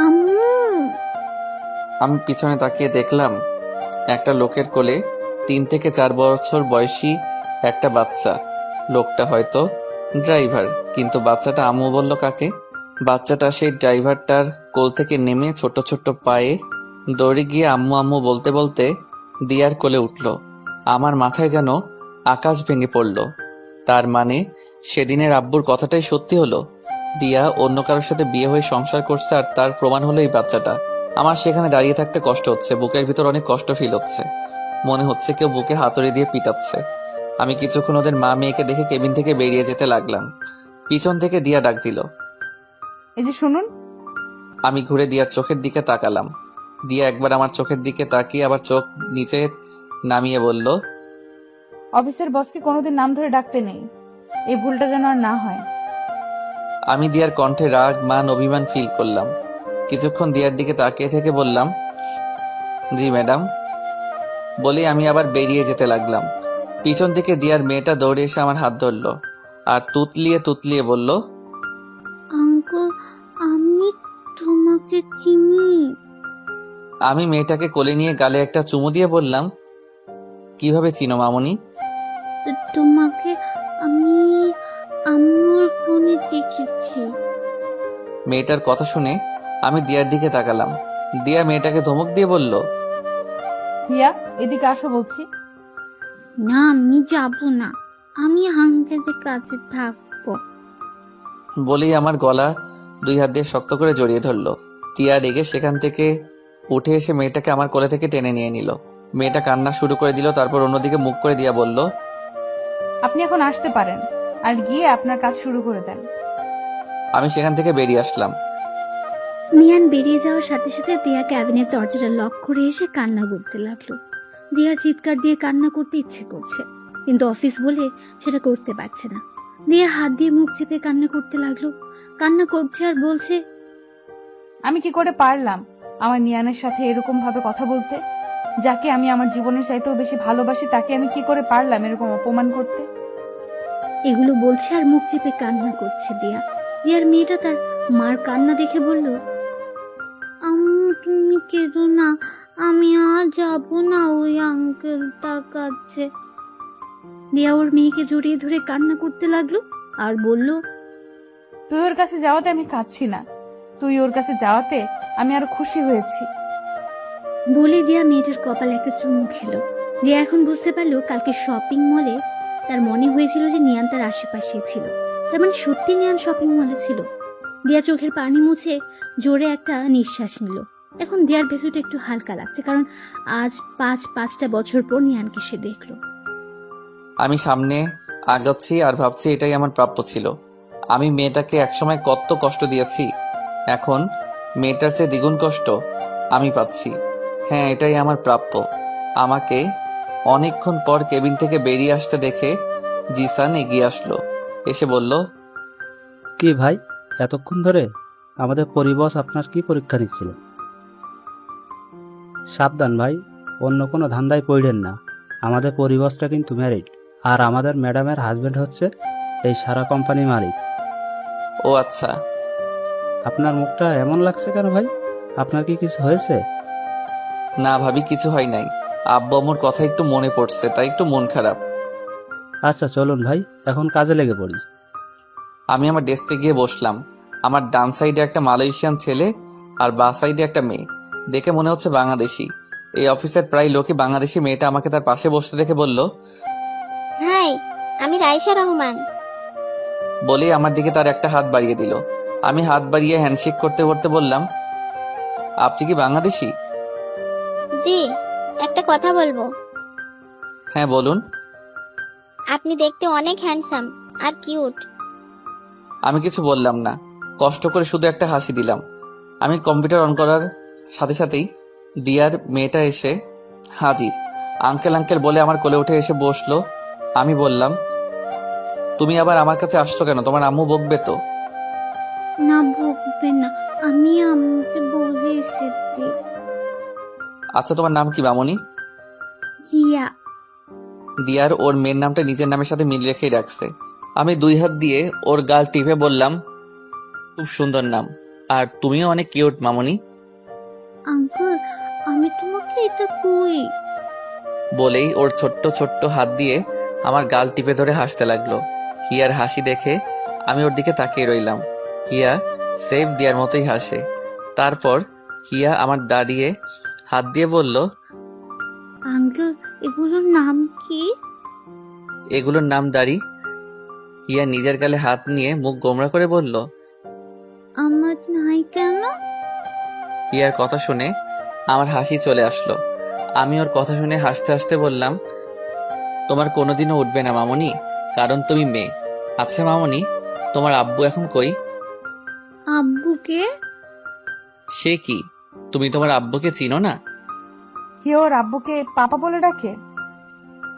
আম্মু। আমি পিছনে তাকিয়ে দেখলাম একটা লোকের কোলে 3 থেকে 4 বছর বয়সী একটা বাচ্চা। লোকটা হয়তো ড্রাইভার, কিন্তু বাচ্চাটা আম্মু বলল কাকে? বাচ্চাটা সেই ড্রাইভারটার কোল থেকে নেমে ছোট ছোট পায়ে দৌড়ে গিয়ে আম্মু আম্মু বলতে বলতে দিয়ার কোলে উঠল। আমার মাথায় যেন আকাশ ভেঙে পড়ল। তার মানে সেদিনের আব্বুর কথাটাই সত্যি হলো। দিয়া অন্য কারোর সাথে বিয়ে হয়ে সংসার করছে, আর তার প্রমাণ হলো এই বাচ্চাটা। আমার সেখানে দাঁড়িয়ে থাকতে কষ্ট হচ্ছে, বুকের ভিতর অনেক কষ্ট ফিল হচ্ছে। মনে হচ্ছে কেউ বুকে হাতুড়ি দিয়ে পিটাচ্ছে। আমি কিছুক্ষণ ওদের মা মেয়েকে দেখে কেবিন থেকে বেরিয়ে যেতে লাগলাম। পিছন থেকে দিয়া ডাক দিল, এই যে শুনুন। আমি ঘুরে দিয়ার চোখের দিকে তাকালাম। দিয়া একবার আমার চোখের দিকে তাকিয়ে আবার চোখ নিচে নামিয়ে বলল, অফিসের বসকে কোনোদিন নাম ধরে ডাকতে নেই, এই ভুলটা যেন আর না হয়। আমি দিয়ার কণ্ঠে রাগ মান অভিমান ফিল করলাম। কিছুক্ষণ দিয়ার দিকে তাকিয়ে থেকে বললাম, জি ম্যাডাম। বলে আমি আবার বেরিয়ে যেতে লাগলাম। পিছন থেকে দিয়ার মেয়েটা দৌড়ে এসে আমার হাত ধরলো আর তুতলিয়ে তুতলিয়ে বলল, আঙ্কেল, আমি তোমাকে চিনি। আমি মেয়েটাকে কোলে নিয়ে গালে একটা চুমু দিয়ে বললাম, কিভাবে চিনো মামুনি? তোমাকে আমি আম্মুর ফোনে দেখেছি। মেয়েটার কথা শুনে আমি দিয়ার দিকে তাকালাম। দিয়া মেয়েটাকে ধমক দিয়ে বলল, হিয়া, এদিকে আসো বলছি। না, আমি যাব না, আমি আঙ্কেলের কাছে থাকবো। বলেই আমার গলা 2 হাত দিয়ে শক্ত করে জড়িয়ে ধরলো। তিয়া রেগে সেখান থেকে উঠে এসে মেয়েটাকে আমার কোলে থেকে টেনে নিয়ে নিল। মেয়েটা কান্না শুরু করে দিল, তারপর অন্যদিকে মুখ করে দিয়া বলল, আপনি এখন আসতে পারেন, আর গিয়ে আপনার কাজ শুরু করে দেন। আমি সেখান থেকে বেরিয়ে আসলাম। নিয়ান বেরিয়ে যাওয়ার সাথে সাথে দিয়া ক্যাবিনের দরজাটা লক করে এসে কান্না করতে লাগলো। দিয়ার চিৎকার দিয়ে কান্না করতে ইচ্ছে করছে, কিন্তু অফিস বলে সেটা করতে পারছে না। দিয়া হাত দিয়ে মুখ চেপে কান্না করতে লাগলো। কান্না করছে আর বলছে, আমি কি করে পারলাম আমার নিয়ানের সাথে এরকম ভাবে কথা বলতে? যাকে আমি আমার জীবনের চাইতেও বেশি ভালোবাসি তাকে আমি কি করে পারলাম এরকম অপমান করতে? এগুলো বলছে আর মুখ চেপে কান্না করছে দিয়া। দিয়ার মেয়েটা তার মার কান্না দেখে বলল, আম্মু তুমি কেঁদো না, আমি আর যাবো না, ওই আঙ্কেলটা কাঁদছে। দিয়া ওর মেয়েকে জড়িয়ে ধরে কান্না করতে লাগলো আর বলল, তুই ওর কাছে যাওয়াতে আমি কাঁদছি না, তুই ওর কাছে যাওয়াতে আমি আরো খুশি হয়েছি। বলে দিয়া মেয়েটার কপালে একটা চুমু খেলো। দিয়া এখন বুঝতে পারলো কালকে শপিং মলে তার মনে হয়েছিল যে নিয়ান তার আশেপাশে ছিল, তার মানে সত্যি নিয়ান শপিং মলে ছিল। দিয়া চোখের পানি মুছে জোরে একটা নিঃশ্বাস নিল। এখন দিয়ার ভেতরটা একটু হালকা লাগছে, কারণ আজ 5টা বছর পর নিয়ানকে সে দেখলো। আমি সামনে আগাচ্ছি আর ভাবছি এটাই আমার প্রাপ্য ছিল। আমি মেয়েটাকে একসময় কত কষ্ট দিয়েছি, এখন মেয়েটার চেয়ে দ্বিগুণ কষ্ট আমি পাচ্ছি। হ্যাঁ, এটাই আমার প্রাপ্য। আমাকে অনেকক্ষণ পর কেবিন থেকে বেরিয়ে আসতে দেখে জিসান এগিয়ে আসলো, এসে বলল, কি ভাই, এতক্ষণ ধরে? আমাদের পরিবস আপনার কি পরীক্ষা নিচ্ছিল? সাবধান ভাই, অন্য কোনো ধান্দায় পড়েন না। আমাদের পরিবসটা কিন্তু ম্যারিড, আর আমাদের ম্যাডামের হাজবেন্ড হচ্ছে এই সারা কোম্পানির মালিক। ও আচ্ছা। আপনার মুখটা এমন লাগছে কেন ভাই? আপনার কি কিছু হয়েছে? না ভাবি, কিছু হয় নাই। আব্বু আম্মুর কথা একটু মনে পড়ছে, তাই একটু মন খারাপ। আচ্ছা চলুন ভাই, এখন কাজে লেগে পড়ি। আমি আমার ডেস্কে গিয়ে বসলাম। আমার ডান সাইডে একটা মালয়েশিয়ান ছেলে আর বাঁ সাইডে একটা মেয়ে, দেখে মনে হচ্ছে বাংলাদেশি। এই অফিসের প্রায় লোকই বাংলাদেশি। মেয়েটা আমাকে তার পাশে বসতে দেখে বলল, হাই, আমি রাইসা রহমান। বলেই আমার দিকে তার একটা হাত বাড়িয়ে দিল। আমি হাত বাড়িয়ে হ্যান্ডশেক করতে করতে বললাম, আপনি কি বাংলাদেশি? জি, একটা কথা বলবো। হ্যাঁ বলুন। আপনি দেখতে অনেক হ্যান্ডসাম আর কিউট। আমি কিছু বললাম না, কষ্ট করে শুধু একটা হাসি দিলাম। আমি কম্পিউটার অন করার সাথে সাথেই দিয়ার মেয়েটা এসে হাজির। আঙ্কেল আঙ্কেল বলে আমার কোলে উঠে এসে বসলো। আমি বললাম, তুমি আবার আমার কাছে আসছো কেন? তোমার আম্মু বকবে তো? না বকবে না, আমি আম্মুকে বলে এসেছি। আচ্ছা, তোমার নাম কি মামনি? হিয়া। দিয়ার ওর মেয়ের নামটা নিজের নামের সাথে মিল রেখেই রাখছে। আমি 2 হাত দিয়ে ওর গাল টিপে বললাম, খুব সুন্দর নাম, আর তুমিও অনেক কিউট মামনি। আঙ্কেল, আমি তোমাকে এটা কই? বলেই ওর ছোট্ট ছোট্ট হাত দিয়ে আমার গাল টিপে ধরে হাসতে লাগলো। হিয়ার হাসি দেখে আমি ওর দিকে তাকিয়ে রইলাম। হিয়া সেম দিয়ার মতোই হাসে। তারপর হিয়া আমার দাঁড়িয়ে হাত দিয়ে বলল, আঙ্কেল, এগুলোর নাম কি? এগুলোর নাম দাড়ি। হিয়া নিজের গালে হাত নিয়ে মুখ গোমড়া করে বলল, আমার নাই কেন? হিয়ার কথা শুনে আমার হাসি চলে আসলো। আমি ওর কথা শুনে হাসতে হাসতে বললাম, তোমার কোনোদিনও উঠবে না মামনি, কারণ তুমি মেয়ে। আচ্ছা মামনি, তোমার আব্বু এখন কই? আব্বুকে? সে কি, তুমি তোমার আব্বুকে চিনো না? কে ওর আব্বুকে পাপা বলে ডাকে?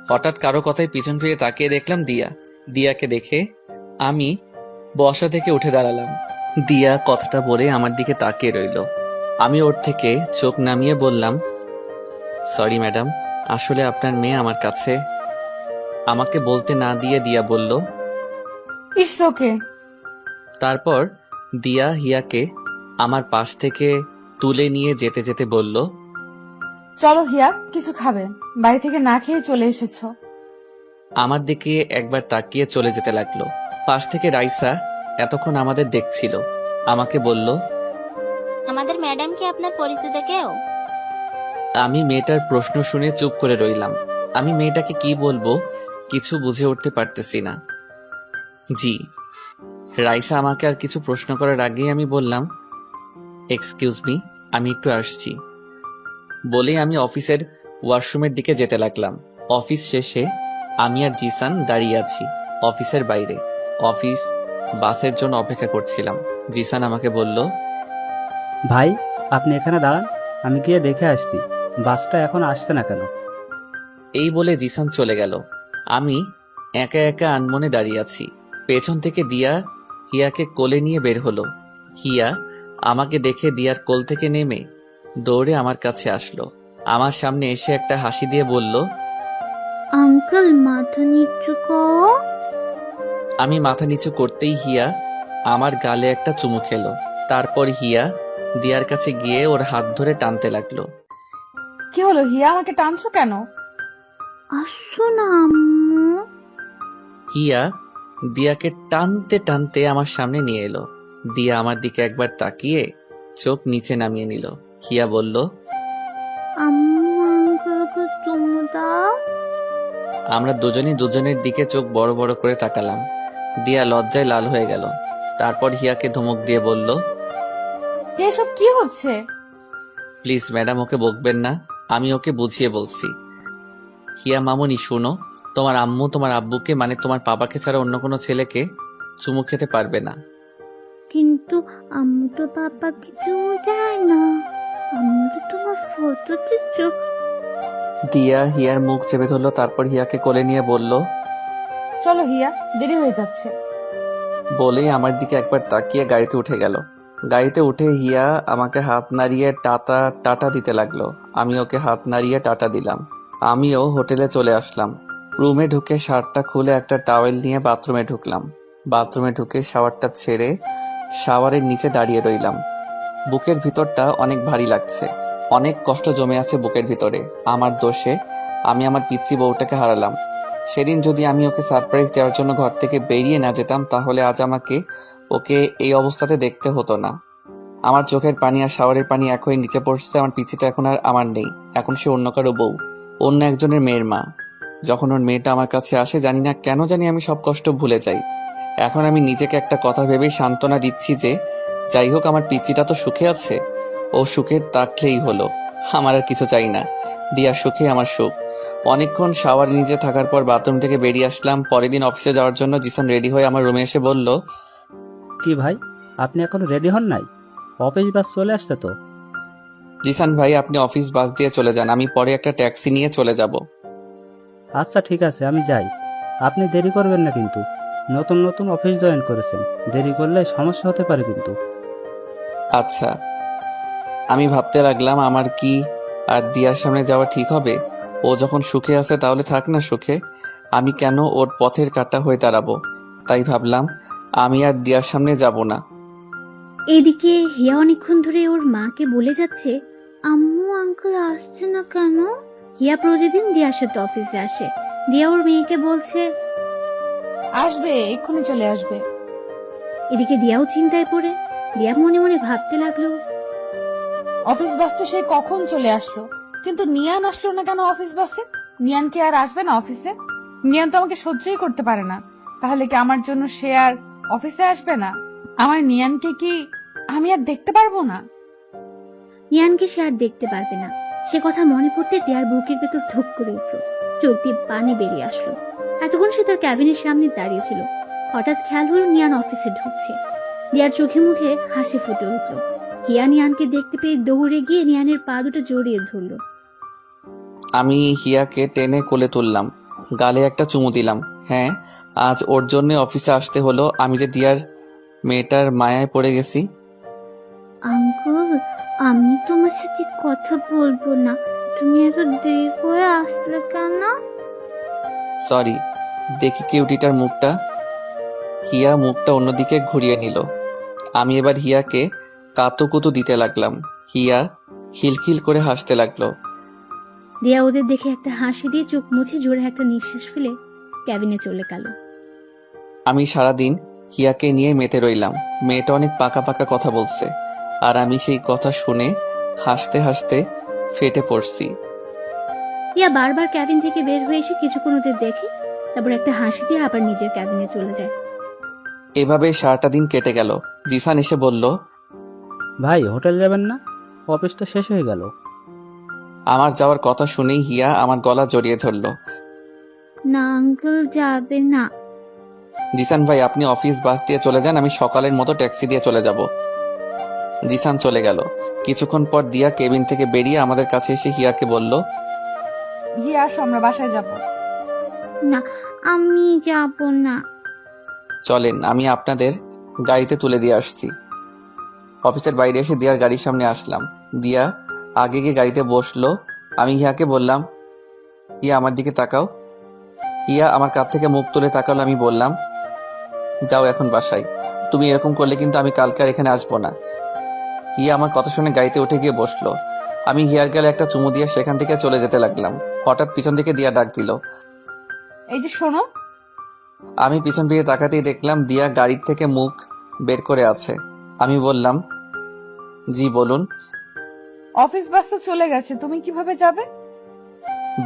হঠাৎ কারো কথায় পিছন ফিরে তাকিয়ে দেখলাম দিয়া। দিয়াকে দেখে আমি বসা থেকে উঠে দাঁড়ালাম। দিয়া কথাটা বলে আমার দিকে তাকিয়ে রইল। আমি ওর থেকে চোখ নামিয়ে বললাম, সরি ম্যাডাম, আসলে আপনার মেয়ে আমার কাছে। আমাকে বলতে না দিয়ে দিয়া বলল, ইটস ওকে। তারপর দিয়া হিয়াকে আমার পাশ থেকে তুলে নিয়ে যেতে যেতে বলল, চলো হিয়া, কিছু খাবে? বাড়ি থেকে না খেয়ে চলে এসেছো। আমার দিকে একবার তাকিয়ে চলে যেতে লাগলো। পাশ থেকে রাইসা এতক্ষণ আমাদের দেখছিল। আমাকে বলল, আমাদের ম্যাডাম কি আপনার পরিচিত কেউ? আমি মেয়েটার প্রশ্ন শুনে চুপ করে রইলাম। আমি মেয়েটাকে কি বলবো কিছু বুঝে উঠতে পারতেছি না। জি। রাইসা আমাকে আর কিছু প্রশ্ন করার আগেই আমি বললাম, এক্সকিউজ মি, আমি একটু আসছি। বলেই আমি অফিসের ওয়াশরুমের দিকে যেতে লাগলাম। অফিস শেষে আমি আর জিসান দাঁড়িয়ে আছি অফিসের বাইরে। অফিস বাসের জন্য অপেক্ষা করছিলাম। জিসান আমাকে বলল, ভাই আপনি এখানে দাঁড়ান, আমি গিয়ে দেখে আসছি বাসটা এখন আসছে না কেন। এই বলে জিসান চলে গেল। আমি একা একা আনমনে দাঁড়িয়ে আছি। পেছন থেকে দিয়া হিয়াকে কোলে নিয়ে বের হলো। হিয়া আমাকে দেখে দিয়ার কোল থেকে নেমে দৌড়ে আমার কাছে আসলো। আমার সামনে এসে একটা হাসি দিয়ে বলল, আঙ্কেল মাথা নিচু করো। আমি মাথা নিচু করতেই হিয়া আমার গালে একটা চুমু খেলো। তারপর হিয়া দিয়ার কাছে গিয়ে ওর হাত ধরে টানতে লাগলো। কি হলো হিয়া, আমাকে টানছো কেন? আসো না আম্মু। হিয়া দিয়াকে টানতে টানতে আমার সামনে নিয়ে এলো। দিয়া আমার দিকে একবার তাকিয়ে চোখ নিচে নামিয়ে নিল। হিয়া বলল, আম্মু আঙ্কেলকে চুমু দাও। আমরা দুজনই দুজনের দিকে চোখ বড় বড় করে তাকালাম। দিয়া লজ্জায় লাল হয়ে গেল। তারপর হিয়াকে ধমক দিয়ে বলল, এসব কি হচ্ছে? প্লিজ ম্যাডাম, ওকে বকবেন না, আমি ওকে বুঝিয়ে বলছি। হিয়া মামুনি শুনো, তোমার আম্মু তোমার আব্বুকে মানে তোমার পাপাকে ছাড়া অন্য কোনো ছেলেকে চুমু খেতে পারবে না। কিন্তু আম্মু তো পাপাকে চুমু দেয় না। আম্মু তো তোমার ফটো দিচ্ছ। দিয়া হিয়ার মুখ চেপে ধরলো। তারপর হিয়াকে কোলে নিয়ে বলল, চলো হিয়া, দেরি হয়ে যাচ্ছে। বলেই আমার দিকে একবার তাকিয়ে গাড়িতে উঠে গেল। গাড়িতে উঠে হিয়া আমাকে হাত নাড়িয়ে টাটা দিতে লাগলো। আমি ওকে হাত নাড়িয়ে টাটা দিলাম। আমিও হোটেলে চলে আসলাম। রুমে ঢুকে শার্টটা খুলে একটা টাওয়েল নিয়ে বাথরুমে ঢুকলাম। বাথরুমে ঢুকে শাওয়ারটা ছেড়ে শাওয়ারের নিচে দাঁড়িয়ে রইলাম। বুকের ভিতরটা অনেক ভারী লাগছে। অনেক কষ্ট জমে আছে বুকের ভিতরে। আমার দোষে আমি আমার পিচ্চি বউটাকে হারালাম। সেদিন যদি আমি ওকে সারপ্রাইজ দেওয়ার জন্য ঘর থেকে বেরিয়ে না যেতাম, তাহলে আজ আমাকে ওকে এই অবস্থাতে দেখতে হতো না। আমার চোখের পানি আর শাওয়ারের পানি এক হয়ে নিচে পড়ছে। আমার পিচ্চিটা এখন আর আমার নেই, এখন সে অন্য কারো বউ, অন্য একজনের মেয়ের মা। যখন ওর মেয়েটা আমার কাছে আসে, জানি না কেন জানি আমি সব কষ্ট ভুলে যাই। এখন আমি নিজেকে একটা কথা ভেবেই সান্ত্বনা দিচ্ছি যে যাই হোক, আমার পিচ্চিটা তো সুখে আছে, ও সুখে থাকলেই হলো, আমার আর কিছু চাই না। দিয়ার সুখে আমার সুখ। অনেকক্ষণ শাওয়ার নিচে থাকার পর বাথরুম থেকে বেরিয়ে আসলাম। পরের দিন অফিসে যাওয়ার জন্য জিসান রেডি হয়ে আমার রুমে এসে বলল, কি ভাই, আপনি এখনো রেডি হন নাই? অফিস বাস চলে আসছে তো। জিসান ভাই, আপনি অফিস বাস দিয়ে চলে যান, আমি পরে একটা ট্যাক্সি নিয়ে চলে যাব। আচ্ছা ঠিক আছে, আমি যাই। আপনি দেরি করবেন না কিন্তু। নতুন নতুন অফিস জয়েন করেছেন, দেরি করলে সমস্যা হতে পারে কিন্তু। আচ্ছা। আমি ভাবতে লাগলাম আমার কি আর দিয়ার সামনে যাওয়া ঠিক হবে? ও যখন সুখে আছে তাহলে থাক না সুখে, আমি কেন ওর পথের কাঁটা হয়ে দাঁড়াবো? তাই ভাবলাম আমি আর দিয়ার সামনে যাব না। এদিকে হিয়া অনেকক্ষণ ধরে ওর মাকে বলে যাচ্ছে, আম্মু আঙ্কেল আসছে না কেন। হিয়া প্রতিদিন দিয়ার সাথে অফিসে আসে। দিয়া ওর মেয়েকে বলছে, আসবে, এক্ষুনি চলে আসবে। এদিকে দিয়াও চিন্তায় পড়ে। দিয়া মনে মনে ভাবতে লাগলো, অফিস বাস তো সেই কখন চলে আসলো, কিন্তু নিয়ান আসলো না কেন অফিস বাসে? নিয়ান কি আর আসবে না অফিসে? নিয়ান তো আমাকে সহ্যই করতে পারে না। তাহলে কি আমার জন্য সে আর অফিসে আসবে না? আমার নিয়ানকে কি আমি আর দেখতে পারবো না? নিয়ানকে সে আর দেখতে পারবে না। সে কথা মনে পড়তে দিয়ার বুকের ভেতর ধুক করে উঠল। চোখ দিয়ে পানি বেরিয়ে আসলো। এতক্ষণ সে তার ক্যাবিনের সামনে দাঁড়িয়ে ছিল। হঠাৎ খেয়াল হলো নিয়ান অফিসে ঢুকছে। দিয়ার চোখে মুখে হাসি ফুটে উঠল। হিয়া নিয়ানকে দেখতে পেয়ে দৌড়ে গিয়ে নিয়ানের পা দুটো জড়িয়ে ধরল। আমি হিয়াকে টেনে কোলে তুললাম, গালে একটা চুমু দিলাম। হ্যাঁ, আজ ওর জন্য অফিসে আসতে হলো। আমি যে দিয়ার মেয়েটার মায়ায় পড়ে গেছি। আঙ্কেল, আমি তোমার সাথে কথা বলবো না। তুমি এত দেরি করে আসলে কেন? সরি। দেখি কিউটিটার মুখটা। হিয়া মুখটা অন্যদিকে ঘুরিয়ে নিল। আমি এবার হিয়াকে কাতুকুতু দিতে লাগলাম। হিয়া খিলখিল করে হাসতে লাগলো। দিয়া ওদের দেখে একটা হাসি দিয়ে চোখ মুছে জোরে একটা নিঃশ্বাস ফেলে ক্যাবিনে চলে গেল। আমি সারাদিন হিয়াকে নিয়ে মেতে রইলাম। মেয়েটা অনেক পাকা পাকা কথা বলছে, আর আমি সেই কথা শুনে হাসতে হাসতে ফেটে পড়ছি। দিয়া বারবার ক্যাবিন থেকে বের হয়ে এসে কিছুক্ষণ ওদের দেখে, তারপর একটা হাসি দিয়ে আবার নিজের ক্যাবিনে চলে যায়। এভাবে সারাটা দিন কেটে গেল। জিসান এসে বলল, ভাই হোটেল যাবেন না? অফিস তো শেষ হয়ে গেল। আমার যাওয়ার কথা শুনেই হিয়া আমার গলা জড়িয়ে ধরল। না আঙ্কেল, যাবে না। জিসান ভাই, আপনি অফিস বাস দিয়ে চলে যান, আমি সকালের মতো ট্যাক্সি দিয়ে চলে যাব। জিসান চলে গেল। কিছুক্ষণ পর দিয়া কেবিন থেকে বেরিয়ে আমাদের কাছে এসে হিয়াকে বলল, হিয়া আসো, আমরা বাসায় যাব। না, আমি যাব না। চলেন আমি আপনাদের গাড়িতে তুলে দিয়ে আসছি। অফিসের বাইরে এসে দিয়ার গাড়ির সামনে আসলাম। দিয়া আগে গিয়ে গাড়িতে বসলো। আমি হিয়াকে বললাম, হিয়া আমার দিকে তাকাও। হিয়া আমার কাছ থেকে মুখ তুলে তাকালো। আমি বললাম, যাও এখন বাসায়। তুমি এরকম করলে কিন্তু আমি কালকে আর এখানে আসবো না। হিয়া আমার কথা শুনে গাড়িতে উঠে গিয়ে বসলো। আমি হিয়ার গালে একটা চুমু দিয়ে সেখান থেকে চলে যেতে লাগলাম। হঠাৎ পিছন থেকে দিয়া ডাক দিল। এই যে শোনো, আমি পিছন ফিরে তাকাতেই দেখলাম দিয়া গাড়ির থেকে মুখ বের করে আছে। আমি বললাম, জি বলুন। অফিস বাস তো চলে গেছে, তুমি কিভাবে যাবে?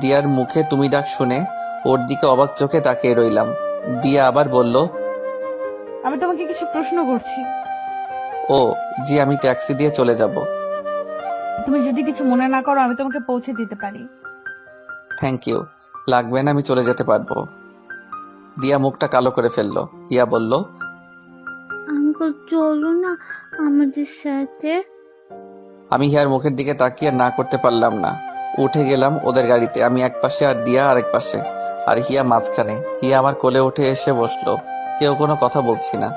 দিয়ার মুখে তুমি ডাক শুনে ওর দিকে অবাক চোখে তাকিয়ে রইলাম। দিয়া আবার বলল, আমি তোমাকে কিছু প্রশ্ন করছি। ও জি, আমি ট্যাক্সি দিয়ে চলে যাব। তুমি যদি কিছু মনে না করো, আমি তোমাকে পৌঁছে দিতে পারি। থ্যাংক ইউ, লাগবে না, আমি চলে যেতে পারবো। দিয়া মুখটা কালো করে ফেললো। হিয়া বলল, আঙ্কেল চলো না আমাদের সাথে। আমি হিয়ার মুখের দিকে তাকিয়ে না করতে পারলাম না। উঠে গেলাম ওদের গাড়িতে। আমি এক পাশে আর দিয়া আরেক পাশে, আর হিয়া মাঝখানে। হিয়া আমার কোলে উঠে এসে বসলো। কেউ কোনো কথা বলছি না।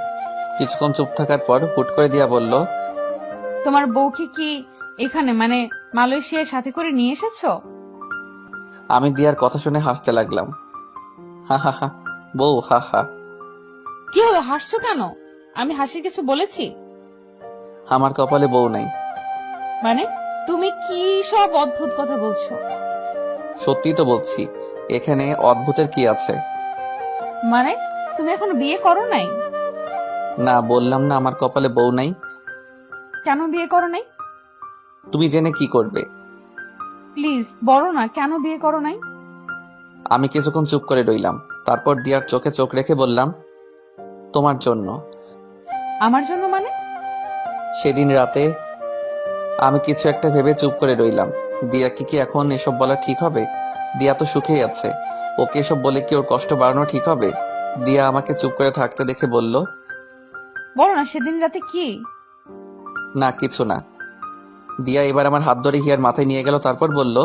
কিছুক্ষণ চুপ থাকার পর হুট করে দিয়া বলল, তোমার বউকে কি এখানে মানে মালয়েশিয়ার সাথে করে নিয়ে এসেছো? আমি দিয়ার কথা শুনে হাসতে লাগলাম। হা হা হা, বউ হা হা। কি হলো, হাসছো কেন? আমি হাসির কিছু বলেছি? আমার কপালে বউ নাই। মানে তুমি কি সব অদ্ভুত কথা বলছো? সত্যি তো বলছি, এখানে অদ্ভুতের কি আছে? মানে তুমি এখনো বিয়ে করো নাই? না, বললাম না আমার কপালে বউ নাই। কেন বিয়ে করো নাই? তুমি জেনে কি করবে? প্লিজ বলো না, কেন বিয়ে করো নাই? আমি কিছুক্ষণ চুপ করে রইলাম। তারপর দিয়ার চোখে চোখ রেখে বললাম, তোমার জন্য। আমার জন্য মানে? সেদিন রাতে আমি কিছু একটা ভেবে চুপ করে রইলাম। দিয়া কি এখন এসব বলা ঠিক হবে? দিয়া তো সুখেই আছে, ওকে এসব বলে কি ওর কষ্ট বাড়ানো ঠিক হবে? দিয়া আমাকে চুপ করে থাকতে দেখে বলল, বলো না সেদিন রাতে কি? না কিছু না। দিয়া এবার আমার হাত ধরে হিয়ার মাথায় নিয়ে গেল। তারপর বলল,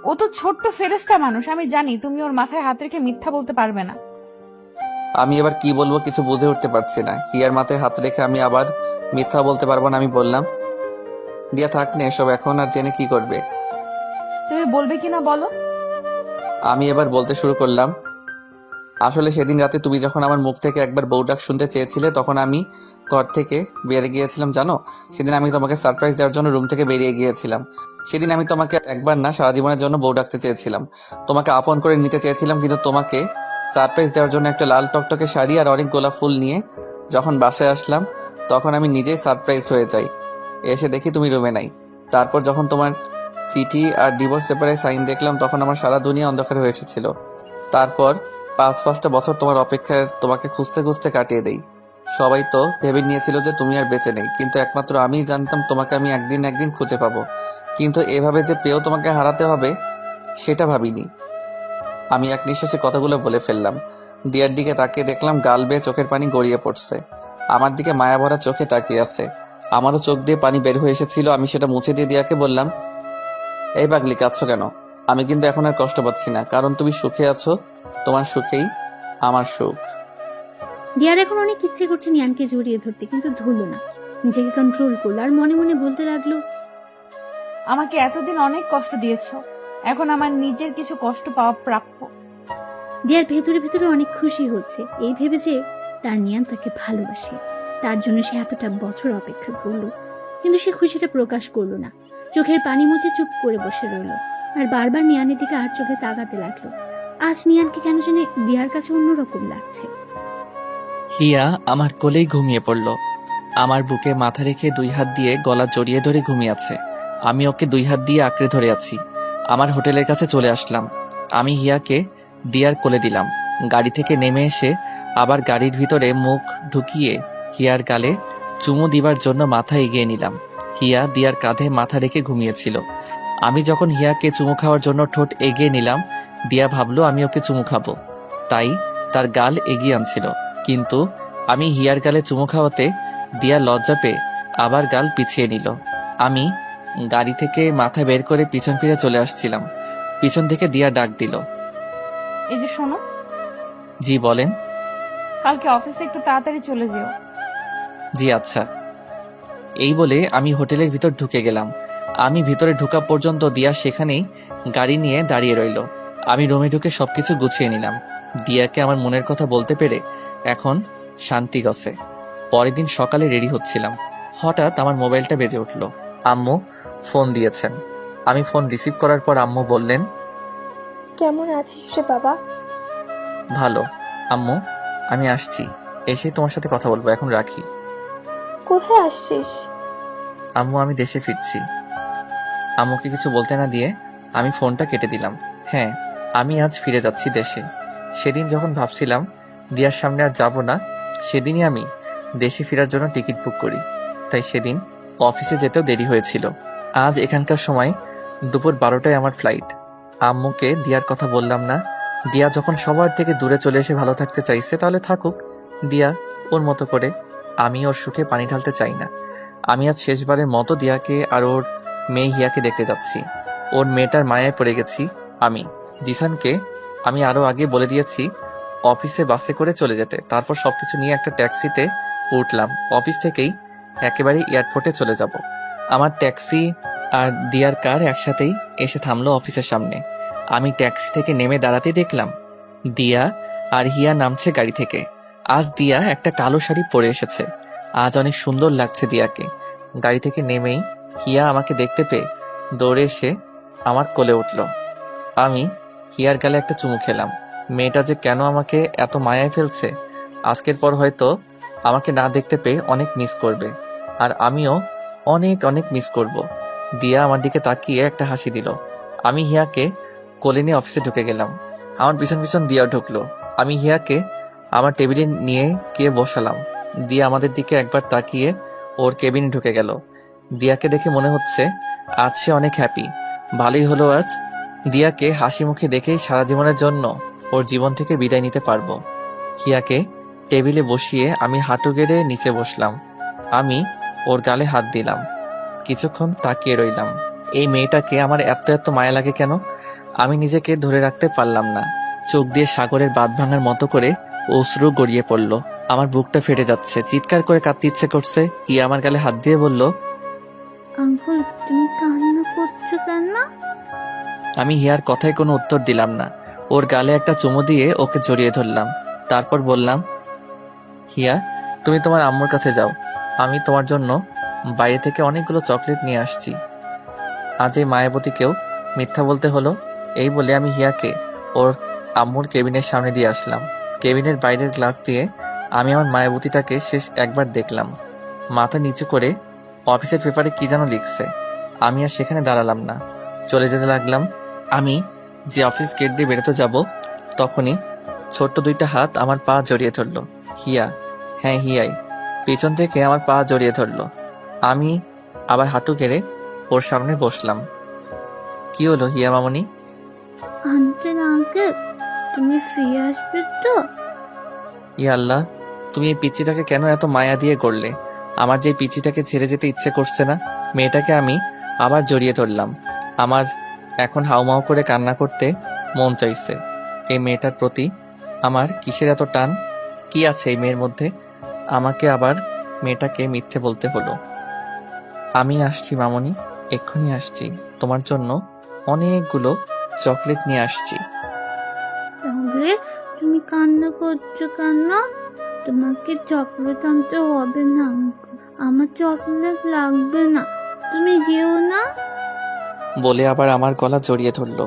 ও তো ছোট্ট ফেরেশতা মানুষ, আমি জানি তুমি ওর মাথায় হাত রেখে মিথ্যা বলতে পারবে না। আমি এবার কি বলবো কিছু বুঝে উঠতে পারছি না। হিয়ার মাথায় হাত রেখে আমি আবার মিথ্যা বলতে পারবো না। আমি বললাম, দিয়া থাক না এসব, এখন আর জেনে কি করবে? তুমি বলবে কিনা বলো। আমি এবার বলতে শুরু করলাম, আসলে সেদিন রাতে তুমি যখন আমার মুখ থেকে একবার বউ ডাক শুনতে চেয়েছিলে, তখন আমি ঘর থেকে বেরিয়ে গিয়েছিলাম জানো। সেদিন আমি তোমাকে সারপ্রাইজ দেওয়ার জন্য রুম থেকে বেরিয়ে গিয়েছিলাম। সেদিন আমি তোমাকে একবার না সারা জীবনের জন্য বউ ডাকতে চেয়েছিলাম, তোমাকে আপন করে নিতে চেয়েছিলাম, কিন্তু তোমাকে সারপ্রাইজ দেওয়ার জন্য একটা লাল টকটকে শাড়ি আর অনেক গোলাপ ফুল নিয়ে যখন বাসায় আসলাম, তখন আমি নিজেই সারপ্রাইজড হয়ে যাই। এসে দেখি তুমি রুমে নাই। তারপর যখন তোমার চিঠি আর ডিভোর্স পেপারে সাইন দেখলাম, তখন আমার সারা দুনিয়া অন্ধকার হয়ে এসেছিল। তারপর 5-5টা বছর তোমার অপেক্ষায় তোমাকে খুঁজতে খুঁজতে কাটিয়ে দেই। সবাই তো ভেবে নিয়েছিল যে তুমি আর বেঁচে নেই, কিন্তু একমাত্র আমিই জানতাম তোমাকে আমি একদিন খুঁজে পাবো। কিন্তু এভাবে যে পেয়েও তোমাকে হারাতে হবে সেটা ভাবিনি। আমি এক নিঃশ্বাসে কথাগুলো বলে ফেললাম। দিয়ার দিকে তাকিয়ে দেখলাম গাল বেয়ে চোখের পানি গড়িয়ে পড়ছে। আমার দিকে মায়া ভরা চোখে তাকিয়ে আছে। আমারও চোখ দিয়ে পানি বের হয়ে এসেছিল। আমি সেটা মুছে দিয়ে দিয়াকে বললাম, এই পাগলি কাঁদছো কেন? আমি কিন্তু এখন আর কষ্ট পাচ্ছি না, কারণ তুমি সুখে আছো। তোমার সুখেই আমার সুখ। দিয়ার এখন অনেক ইচ্ছে করছে নিয়ানকে জড়িয়ে ধরতে, কিন্তু ধরলো না, নিজেকে কন্ট্রোল করলো আর মনে মনে বলতে লাগলো, আমাকে এতদিন অনেক কষ্ট দিয়েছো, এখন আমার নিজের কিছু কষ্ট পাওয়া প্রাপ্য। দিয়ার ভেতরে ভেতরে অনেক খুশি হচ্ছে এই ভেবে যে তার নিয়ান তাকে ভালোবাসে, তার জন্য সে এতটা বছর অপেক্ষা করলো। কিন্তু সে খুশিটা প্রকাশ করলো না, চোখের পানি মুছে চুপ করে বসে রইলো আর বারবার নিয়ানের দিকে আর চোখে তাকাতে লাগলো। আজ নিয়ানকে কেন জানি দিয়ার কাছে অন্যরকম লাগছে। হিয়া আমার কোলেই ঘুমিয়ে পড়ল। আমার বুকে মাথা রেখে 2 হাত দিয়ে গলা জড়িয়ে ধরে ঘুমিয়ে আছে। আমি ওকে 2 হাত দিয়ে আঁকড়ে ধরে আছি। আমার হোটেলের কাছে চলে আসলাম। আমি হিয়াকে দিয়ার কোলে দিলাম। গাড়ি থেকে নেমে এসে আবার গাড়ির ভিতরে মুখ ঢুকিয়ে হিয়ার গালে চুমু দিবার জন্য মাথা এগিয়ে নিলাম। হিয়া দিয়ার কাঁধে মাথা রেখে ঘুমিয়েছিল। আমি যখন হিয়াকে চুমু খাওয়ার জন্য ঠোঁট এগিয়ে নিলাম, দিয়া ভাবলো আমি ওকে চুমু খাবো, তাই তার গাল এগিয়ে আনছিল। কিন্তু আমি হিয়ার গালে চুমু খাওয়াতে দিয়া লজ্জা পেয়ে আবার গাল পিছিয়ে নিল। আমি গাড়ি থেকে মাথা বের করে পিছন ফিরে চলে আসছিলাম। পিছন থেকে দিয়া ডাক দিল, এই যে শোনো। জি বলেন। কালকে অফিসে একটু তাড়াতাড়ি চলে যেও। জি আচ্ছা। এই বলে আমি হোটেলের ভিতর ঢুকে গেলাম। আমি ভিতরে ঢোকা পর্যন্ত দিয়া সেখানেই গাড়ি নিয়ে দাঁড়িয়ে রইল। আমি রুমে ঢুকে সবকিছু গুছিয়ে নিলাম। দিয়াকে আমার মনের কথা বলতে পেরে এখন শান্তি গছে। পরের দিন সকালে রেডি হচ্ছিলাম, হঠাৎ আমার মোবাইলটা বেজে উঠল। আম্মু ফোন দিয়েছেন। আমি ফোন রিসিভ করার পর আম্মু বললেন, কেমন আছিস রে বাবা? ভালো আম্মু, আমি আসছি, এসে তোমার সাথে কথা বলবো, এখন রাখি। কোথায় আসছিস? আম্মু আমি দেশে ফিরছি। আম্মুকে কিছু বলতে না দিয়ে আমি ফোনটা কেটে দিলাম। হ্যাঁ, আমি আজ ফিরে যাচ্ছি দেশে। সেদিন যখন ভাবছিলাম দিয়ার সামনে আর যাব না, সেদিনই আমি দেশে ফেরার জন্য টিকিট বুক করি। তাই সেদিন অফিসে যেতেও দেরি হয়েছিল। আজ এখানকার সময় দুপুর 12টায় আমার ফ্লাইট। আম্মুকে দিয়ার কথা বললাম না। দিয়া যখন সবার থেকে দূরে চলে এসে ভালো থাকতে চাইছে, তাহলে থাকুক দিয়া ওর মতো করে। আমি ওর সুখে পানি ঢালতে চাই না। আমি আজ শেষবারের মতো দিয়াকে আর ওর মেয়ে হিয়াকে দেখতে যাচ্ছি। ওর মেয়েটার মায়ায় পড়ে গেছি আমি। জিসানকে আমি আরো আগে বলে দিয়েছি অফিসে বাসে করে চলে যেতে। তারপর সবকিছু নিয়ে একটা ট্যাক্সিতে উঠলাম। অফিস থেকেই একেবারে এয়ারপোর্টে চলে যাব। আমার ট্যাক্সি আর দিয়ার কার একসাথেই এসে থামলো অফিসের সামনে। আমি ট্যাক্সি থেকে নেমে দাঁড়াতে দেখলাম দিয়া আর হিয়া নামছে গাড়ি থেকে। আজ দিয়া একটা কালো শাড়ি পরে এসেছে। আজ অনেক সুন্দর লাগছে দিয়াকে। গাড়ি থেকে নেমেই হিয়া আমাকে দেখতে পেয়ে দৌড়ে এসে আমার কোলে উঠল। আমি হিয়ার গালে একটা চুমু খেলাম। মেয়েটা যে কেন আমাকে এত মায়ায় ফেলছে, আজকের পর হয়তো আমাকে না দেখতে পেয়ে অনেক মিস করবে, আর আমিও অনেক অনেক মিস করব। দিয়া আমার দিকে তাকিয়ে একটা হাসি দিল। আমি হিয়াকে কোলে নিয়ে অফিসে ঢুকে গেলাম। আমার পিছন পিছন দিয়া ঢুকলো। আমি হিয়াকে আমার টেবিলে নিয়ে গিয়ে বসালাম। দিয়া আমাদের দিকে একবার তাকিয়ে ওর কেবিনে ঢুকে গেল। দিয়াকে দেখে মনে হচ্ছে আজ সে অনেক হ্যাপি। ভালোই হলো আজ দিয়াকে হাসি মুখে দেখেই সারা জীবনের জন্য ওর জীবন থেকে বিদায় নিতে পারবো। হিয়াকে টেবিলে বসিয়ে আমি হাঁটু গেড়ে নিচে বসলাম। আমি ওর গালে হাত দিলাম। কিছুক্ষণ তাকিয়ে রইলাম। এই মেয়েটাকে আমার এত এত মায়া লাগে কেন? আমি নিজেকে ধরে রাখতে পারলাম না। চোখ দিয়ে সাগরের বাঁধ ভাঙার মতো করে অশ্রু গড়িয়ে পড়ল। আমার বুকটা ফেটে যাচ্ছে, চিৎকার করে কাঁদতে ইচ্ছে করছে। হিয়া আমার গালে হাত দিয়ে বলল, আঙ্কেল তুমি কান্না করছো কেন? আমি হিয়ার কথায় কোনো উত্তর দিলাম না। ওর গালে একটা চুমু দিয়ে ওকে জড়িয়ে ধরলাম। তারপর বললাম, হিয়া তুমি তোমার আম্মুর কাছে যাও, আমি তোমার জন্য বাইরে থেকে অনেকগুলো চকলেট নিয়ে আসছি। আজ এই মায়াবতীকেও মিথ্যা বলতে হলো। এই বলে আমি হিয়াকে ওর আম্মুর কেবিনের সামনে দিয়ে আসলাম। কেবিনের বাইরের গ্লাস দিয়ে আমি আমার মায়াবতীটাকে শেষ একবার দেখলাম। মাথা নিচু করে অফিসের পেপারে কি যেন লিখছে। আমি আর সেখানে দাঁড়ালাম না, চলে যেতে লাগলাম। আমি যে অফিস গেট দিয়ে বেরোতে যাব, তখনই ছোট্ট দুইটা হাত আমার পা জড়িয়ে ধরলো। হিয়া, হ্যাঁ হিয়াই, পিছন থেকে আমার পা জড়িয়ে ধরলো। আমি আবার হাঁটু গেড়ে ওর সামনে বসলাম। কি হলো হিয়া মামনি? আঙ্কেল আঙ্কেল তুমি ফিরে আসবে তো? ইয়া আল্লাহ, তুমি এই পিচ্চিটাকে কেন এত মায়া দিয়ে গড়লে? আমার যে পিচ্চিটাকে ছেড়ে যেতে ইচ্ছে করছে না। মেয়েটাকে আমি আবার জড়িয়ে ধরলাম। আমার এখন হাউমাউ করে কান্না করতে মন চাইছে। এই মেয়েটার প্রতি আমার কিসের এত টান? কি আছে এই মেয়ের মধ্যে? আমাকে আবার মেয়েটাকে মিথ্যে বলতে হলো। আমি আসছি মামনি, এক্ষুনি আসছি। তোমার জন্য অনেকগুলো চকলেট নিয়ে আসছি। তাহলে তুমি কান্না করছো কেন? তোমাকে চকলেট আনতে হবে না আঙ্কেল, আমার চকলেট লাগবে না, তুমি যেও না। বলে আবার আমার গলা জড়িয়ে ধরলো।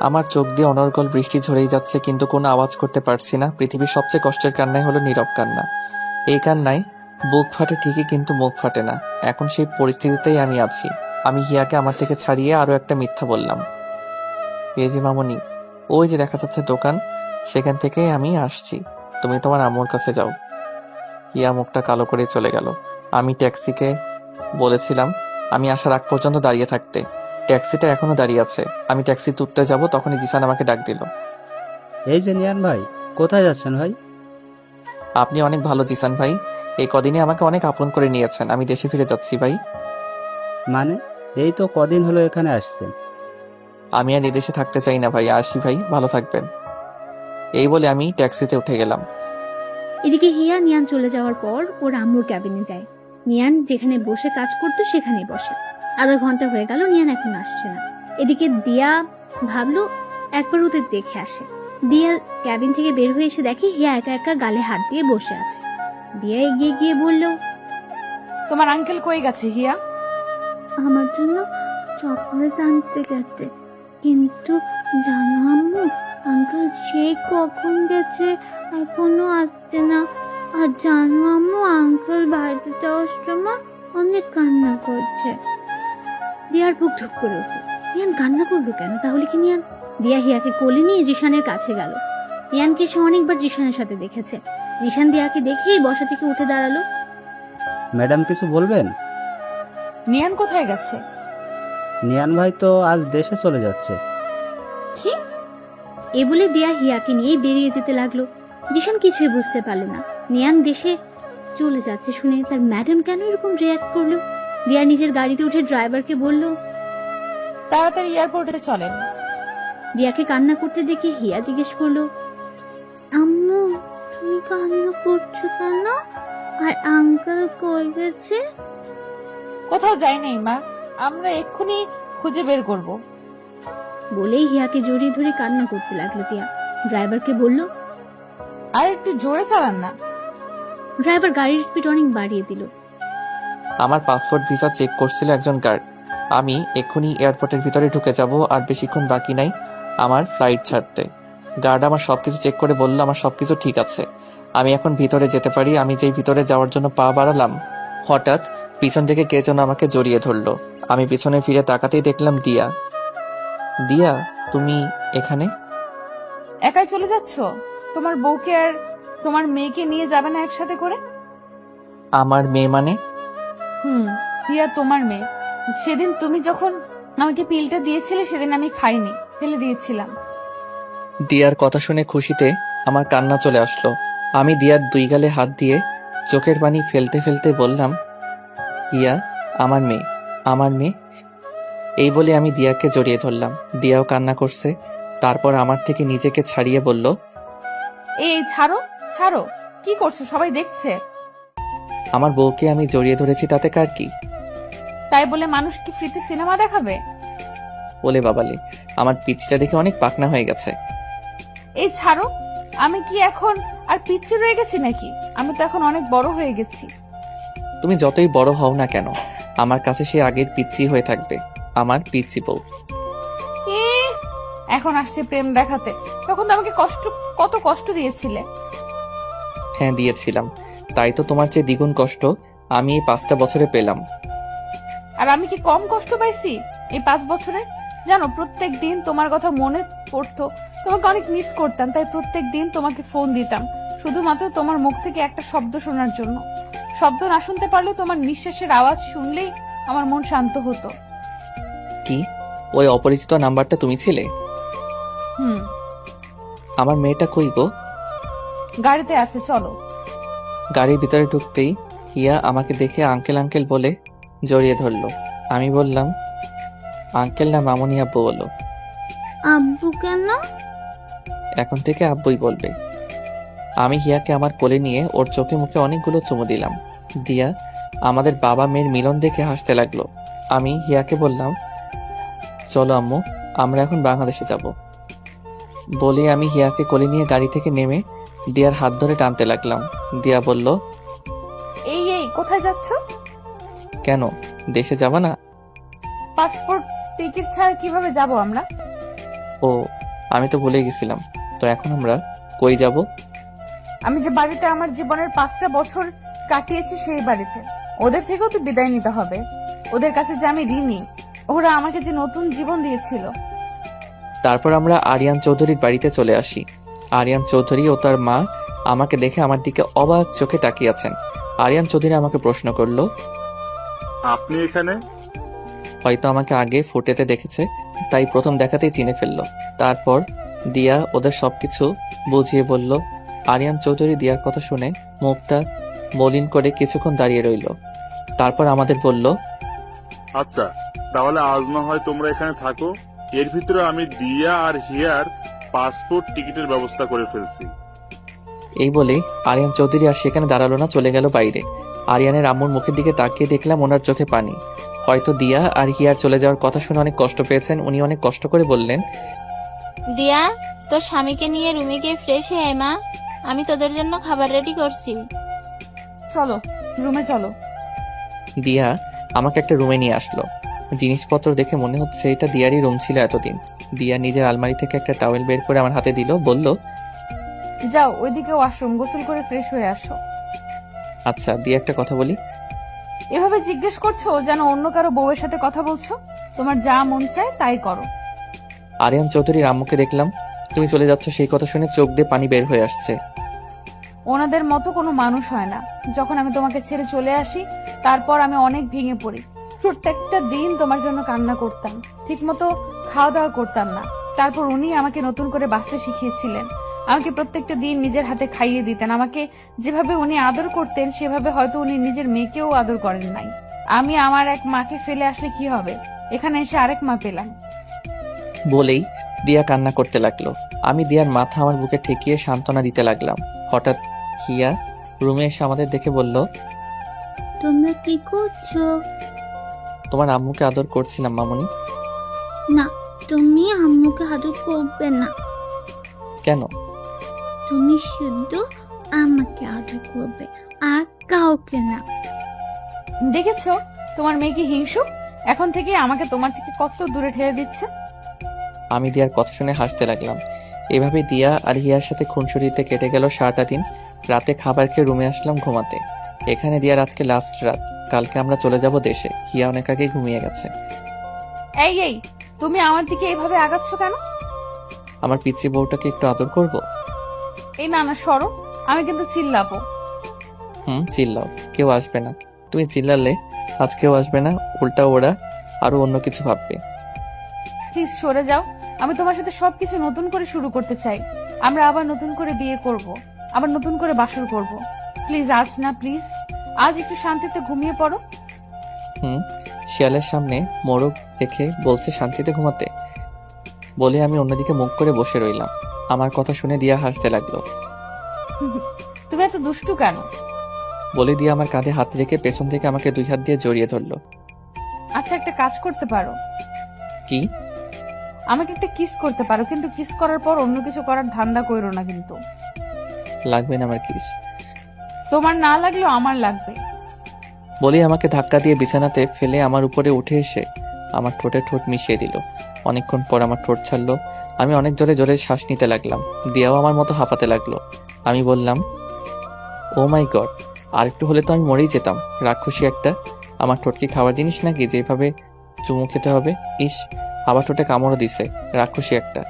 আমার চোখ দিয়ে অনর্গল বৃষ্টি ঝরেই যাচ্ছে, কিন্তু কোনো আওয়াজ করতে পারছি না। পৃথিবীর সবচেয়ে কষ্টের কান্নাই হলো নীরব কান্না। এই কান্নায় বুক ফাটে ঠিকই, কিন্তু মুখ ফাটে না। এখন সেই পরিস্থিতিতেই আমি আছি। আমি হিয়াকে আমার থেকে ছাড়িয়ে আরো একটা মিথ্যা বললাম। এই যে মামনি, ওই যে দেখা যাচ্ছে দোকান, সেখান থেকেই আমি আসছি। তুমি তোমার আম্মুর কাছে যাও। হিয়া মুখটা কালো করে চলে গেল। আমি ট্যাক্সিকে বলেছিলাম আমি আসার আগ পর্যন্ত দাঁড়িয়ে থাকতে। ট্যাক্সিটা এখনো দাঁড়িয়ে আছে। আমি ট্যাক্সি তুলতে যাব, তখনই জিসান আমাকে ডাক দিল। এই যে নিয়ান ভাই, কোথায় যাচ্ছেন ভাই? আপনি অনেক ভালো জিসান ভাই, এই কদিনে আমাকে অনেক আপন করে নিয়েছেন। আমি দেশে ফিরে যাচ্ছি ভাই। মানে এই তো কদিন হলো এখানে আসছেন। আমি আর এদেশে থাকতে চাই না ভাই, আসি ভাই, ভালো থাকবেন। এই বলে আমি ট্যাক্সিতে উঠে গেলাম। এদিকে হিয়া নিয়ান চলে যাওয়ার পর ওর আম্মুর ক্যাবিনে যায়। নিয়ান যেখানে বসে কাজ করতো সেখানেই বসে। আধা ঘন্টা হয়ে গেল, নিয়ান এখন আসছে না। এদিকে দিয়া ভাবলো একবার ওদের দেখে আসে। দিয়া ক্যাবিন থেকে বের হয়ে এসে দেখে হিয়া একা একা গালে হাত দিয়ে বসে আছে। দিয়া এগিয়ে গিয়ে বলল, তোমার আঙ্কেল কই গেছে হিয়া? আমার জন্য চকলেট আনতে গেছে, কিন্তু জানো আম্মু, আঙ্কেল সেই কখন গেছে, এখনো আসছে না। আর জানো আম্মু, আঙ্কেল বাইরে যাওয়ার সময় অনেক কান্না করছে। দিয়ার বুক ধুক করে উঠল। নিয়ান কান্না করলো কেন? তাহলে কি নিয়ান? দিয়া হিয়াকে কোলে নিয়ে জিশানের কাছে গেল। নিয়ানকে সে অনেকবার জিশানের সাথে দেখেছে। জিশান দিয়াকে দেখেই বসা থেকে উঠে দাঁড়ালো। ম্যাডাম কিছু বলবেন? নিয়ান কোথায় গেছে? নিয়ান ভাই তো আজ দেশে চলে যাচ্ছে। কি? এ বলে দিয়া হিয়াকে নিয়ে বেরিয়ে যেতে লাগলো। জিশান কিছুই বুঝতে পারলো না। নিয়ান দেশে চলে যাচ্ছে শুনে তার ম্যাডাম কেন এরকম রিয়াক্ট করলো। দিয়া নিজের গাড়িতে উঠে ড্রাইভারকে বলল, তাড়াতাড়ি এয়ারপোর্টে চলেন। দিয়াকে কান্না করতে দেখে হিয়া জিজ্ঞেস করলো, আম্মু তুমি কান্না করছো কেন? আর আঙ্কেল কই গেছে? কোথাও যাই নাই মা, আমরা এক্ষুনি খুঁজে বের করব। বলেই হিয়াকে জড়িয়ে ধরে কান্না করতে লাগলো দিয়া। ড্রাইভারকে বলল, আর একটু জোরে চালান না। ড্রাইভার গাড়ির স্পিড অনেক বাড়িয়ে দিল। আমার পাসপোর্ট ভিসা চেক করছিল একজন গার্ড। আমি এক্ষুনি এয়ারপোর্টের ভিতরে ঢুকে যাব, আর বেশিক্ষণ বাকি নাই আমার ফ্লাইট ছাড়তে। গার্ড আমার সবকিছু চেক করে বলল আমার সবকিছু ঠিক আছে, আমি এখন ভিতরে যেতে পারি। আমি যেই ভিতরে যাওয়ার জন্য পা বাড়ালাম, হঠাৎ পিছন থেকে কে যেন আমাকে জড়িয়ে ধরলো। আমি পিছনে ফিরে তাকাতেই দেখলাম দিয়া। দিয়া, তুমি এখানে? একাই চলে যাচ্ছ? তোমার বউকে আর তোমার মেয়েকে নিয়ে যাবে না একসাথে করে? আমার মেয়ে মানে? হিয়া তোমার মেয়ে। সেদিন তুমি যখন আমাকে পিলটা দিয়েছিলে সেদিন আমি খাইনি, ফেলে দিয়েছিলাম। দিয়ার কথা শুনে খুশিতে আমার কান্না চলে আসলো। আমি দিয়ার দুই গালে হাত দিয়ে চোখের পানি ফেলতে ফেলতে বললাম, হিয়া আমার মেয়ে, আমার মেয়ে। এই বলে আমি দিয়াকে জড়িয়ে ধরলাম। দিয়াও কান্না করছে। তারপর আমার থেকে নিজেকে ছাড়িয়ে বলল, এই ছাড়ো ছাড়ো, কি করছো? সবাই দেখছে। আমার বউকে আমি জড়িয়ে ধরেছি, তাতে কার কি? তাই বলে মানুষ কি ফ্রিতে সিনেমা দেখাবে? বলে বাবালে, আমার পিচ্চিটা দেখে অনেক পাকনা হয়ে গেছে। এই ছাড়ো, আমি কি এখন আর পিচ্ছি রয়ে গেছি নাকি? আমি তো এখন অনেক বড় হয়ে গেছি। তুমি যতই বড় হও না কেন, আমার কাছে সে আগের পিচ্চি হয়ে থাকবে, আমার পিচ্চি বউ। এখন আসছে প্রেম দেখাতে। তখন তো আমাকে কত কষ্ট দিয়েছিলে। হ্যাঁ দিয়েছিলাম, তাই তো তোমার চেয়ে দ্বিগুণ কষ্ট আমি এই 5টা বছরে পেলাম। আর আমি কি কম কষ্ট পাইছি এই 5 বছরে? জানো, প্রত্যেক দিন তোমার কথা মনে পড়তো, তোমাকে অনেক মিস করতাম। তাই প্রত্যেক দিন তোমাকে ফোন দিতাম, শুধুমাত্র তোমার মুখ থেকে একটা শব্দ শোনার জন্য। শব্দ না শুনতে পারলেও তোমার নিঃশ্বাসের আওয়াজ শুনলেই আমার মন শান্ত হতো। কি ওই অপরিচিত নাম্বারটা তুমি ছিলে? আমার মেয়েটা কই গো? গাড়িতে আছে, চলো। গাড়ির ভিতরে ঢুকতেই হিয়া আমাকে দেখে আঙ্কেল আঙ্কেল বলে জড়িয়ে ধরলো। আমি বললাম, আঙ্কেল না মামুনি আব্বু বলো। আব্বু কেন? এখন থেকে আব্বুই বলবে। আমি হিয়াকে আমার কোলে নিয়ে ওর চোখে মুখে অনেকগুলো চুমু দিলাম। দিয়া আমাদের বাবা মেয়ের মিলন দেখে হাসতে লাগলো। আমি হিয়াকে বললাম, চলো আম্মু, আমরা এখন বাংলাদেশে যাব। বলে আমি হিয়াকে কোলে নিয়ে গাড়ি থেকে নেমে দিয়ার হাত ধরে টানতে লাগলাম। দিয়া বলল, এই কোথায় যাচ্ছ? কেন, দেশে যাবা না? পাসপোর্ট টিকিট ছাড়া কিভাবে যাব আমরা? ও, আমি তো ভুলে গেছিলাম। তো এখন আমরা কই যাব? আমি যে বাড়িতে আমার জীবনের 5টা বছর কাটিয়েছি সেই বাড়িতে। ওদের থেকেও তো বিদায় নিতে হবে। ওদের কাছে যে আমি ঋণী, ওরা আমাকে যে নতুন জীবন দিয়েছিল। তারপর আমরা আরিয়ান চৌধুরীর বাড়িতে চলে আসি। আরিয়ান চৌধুরী ও তার মা আমাকে দেখে আমার দিকে অবাক চোখে তাকিয়ে আছেন। আরিয়ান চৌধুরী আমাকে প্রশ্ন করলো, আপনি এখানে? হয়তো আমাকে আগে ফুটেতে দেখেছে, তাই প্রথম দেখাতেই চিনে ফেললো। তারপর দিয়া ওদের সবকিছু বুঝিয়ে বলল। আরিয়ান চৌধুরী দিয়ার কথা শুনে মুখটা মলিন করে কিছুক্ষণ দাঁড়িয়ে রইল। তারপর আমাদের বলল, আচ্ছা, তাহলে আজ না হয় তোমরা এখানে থাকো। এর ভিতরে আমি দিয়া আর হিয়ার পাসপোর্ট টিকিটের ব্যবস্থা করে ফেলছি। এই বলে আরিয়ান চৌধুরী আর সেখানে দাঁড়ালো না, চলে গেল বাইরে। আরিয়ানের আম্মুর মুখের দিকে তাকিয়ে দেখলাম ওনার চোখে পানি। হয়তো দিয়া আর হিয়ার চলে যাওয়ার কথা শুনে অনেক কষ্ট পেয়েছেন। উনি অনেক কষ্ট করে বললেন, দিয়া, তোর স্বামীকে নিয়ে রুমে গিয়ে ফ্রেশ হয়ে আয় মা, আমি তোদের জন্য খাবার রেডি করছি। চলো রুমে চলো। দিয়া আমাকে একটা রুমে নিয়ে আসলো। জিনিসপত্র দেখে মনে হচ্ছে এটা দিয়ারই রুম ছিল এতদিন। দিয়া নিজের আলমারি থেকে একটা টাওয়েল বের করে আমার হাতে দিল, বলল, যাও ওইদিকে ওয়াশরুম, গোসল করে ফ্রেশ হয়ে আসো। আচ্ছা। দিয়া একটা কথা বলি। এভাবে জিজ্ঞেস করছো যেন অন্য কারো বউয়ের সাথে কথা বলছো। তোমার যা মন চায় তাই করো। আরিয়ান চৌধুরীর আম্মুকে দেখলাম তুমি চলে যাচ্ছ, সেই কথা শুনে চোখ দিয়ে পানি বের হয়ে আসছে। ওনাদের মতো কোনো মানুষ হয় না। যখন আমি তোমাকে ছেড়ে চলে আসি তারপর আমি অনেক ভেঙে পড়ি। প্রত্যেকটা দিন তোমার জন্য কান্না করতাম, ঠিক মতো খাওয়া দাওয়া করতাম না। তারপর উনি আমাকে নতুন করে বাঁচতে শিখিয়েছিলেন। আমাকে প্রত্যেকটা দিন নিজের হাতে খাইয়ে দিতেন। আমাকে যেভাবে উনি আদর করতেন সেভাবে হয়তো উনি নিজের মেয়েকেও আদর করেন নাই। আমি আমার এক মাকে ফেলে আসলে কি হবে, এখানে এসে আরেক মা পেলাম। বলেই দিয়া কান্না করতে লাগলো। আমি দিয়ার মাথা আমার বুকে ঠেকিয়ে সান্ত্বনা দিতে লাগলাম। হঠাৎ হিয়া রুমে এসে আমাদের দেখে বলল, তোমরা কি করছো? তোমার আম্মুকে আদর করছিলাম মামুনি। না, তুমি আম্মুকে আদর করবে না। কেন? তুমি শুধু আমাকে আদর করবে, আর কাউকে না। দেখেছো তোমার মেয়ে কি হিংসুক? এখন থেকে আমাকে তোমার থেকে কত দূরে ঠেলে দিচ্ছে। আমি দিয়ার কথা শুনে হাসতে লাগলাম। এভাবে দিয়া আর হিয়ার সাথে খুনসুটিতে কেটে গেল সারাটা দিন। রাতে খাবার খেয়ে রুমে আসলাম ঘুমাতে। এখানে দিয়ার আজকে লাস্ট রাত, কালকে আমরা চলে যাব দেশে। হিয়া অনেক আগে ঘুমিয়ে গেছে। এই এই, তুমি আমার দিকে এইভাবে আগাচ্ছ কেন? আমার পিচ্চি বউটাকে একটু আদর করব। এই না না, সরো, আমি কিন্তু চিল্লাবো। চিল্লাও, কেউ আসবে না। তুমি চিল্লালে আজ কেউ আসবে না, উল্টা ওরা আরো অন্য কিছু ভাববে। প্লিজ সরে যাও। আমি তোমার সাথে সবকিছু নতুন করে শুরু করতে চাই। আমরা আবার নতুন করে বিয়ে করব, আবার নতুন করে বাসর করব। প্লিজ আজ না, প্লিজ আজ একটু শান্তিতে ঘুমিয়ে পড়ো। শিয়ালের সামনে মোরগ রেখে বলছে শান্তিতে ঘুমাতে। বলে আমি অন্যদিকে মুখ করে বসে রইলাম। আমার কথা শুনে দিয়া হাসতে লাগলো। তুমি এত দুষ্টু কেন? বলে দিয়ে আমার কাঁধে হাত রেখে পেছন থেকে আমাকে 2 হাত দিয়ে জড়িয়ে ধরলো। আচ্ছা, একটা কাজ করতে পারো। কি? আমাকে একটা কিস করতে পারো, কিন্তু কিস করার পর অন্য কিছু করার ধান্দা কইরো না কিন্তু। লাগবে না আমার কিস। তোমার না লাগলেও আমার লাগবে। বলে আমাকে ধাক্কা দিয়ে বিছানাতে ফেলে আমার উপরে উঠে এসে আমার ঠোঁটে ঠোঁট মিশিয়ে দিল। অনেকক্ষণ পর আমার ঠোঁট ছাড়লো। আমি অনেক জোরে জোরে শ্বাস নিতে লাগলাম। দিয়াও আমার মতো হাঁপাতে লাগলো। আমি বললাম, ও মাই গড, আর একটু হলে তো আমি মরেই যেতাম। রাক্ষসী একটা। আমার ঠোঁট কি খাওয়ার জিনিস নাকি যেভাবে চুমু খেতে হবে? ইস, আবার ঠোঁটে কামড়ও দিছে, রাক্ষসী একটা।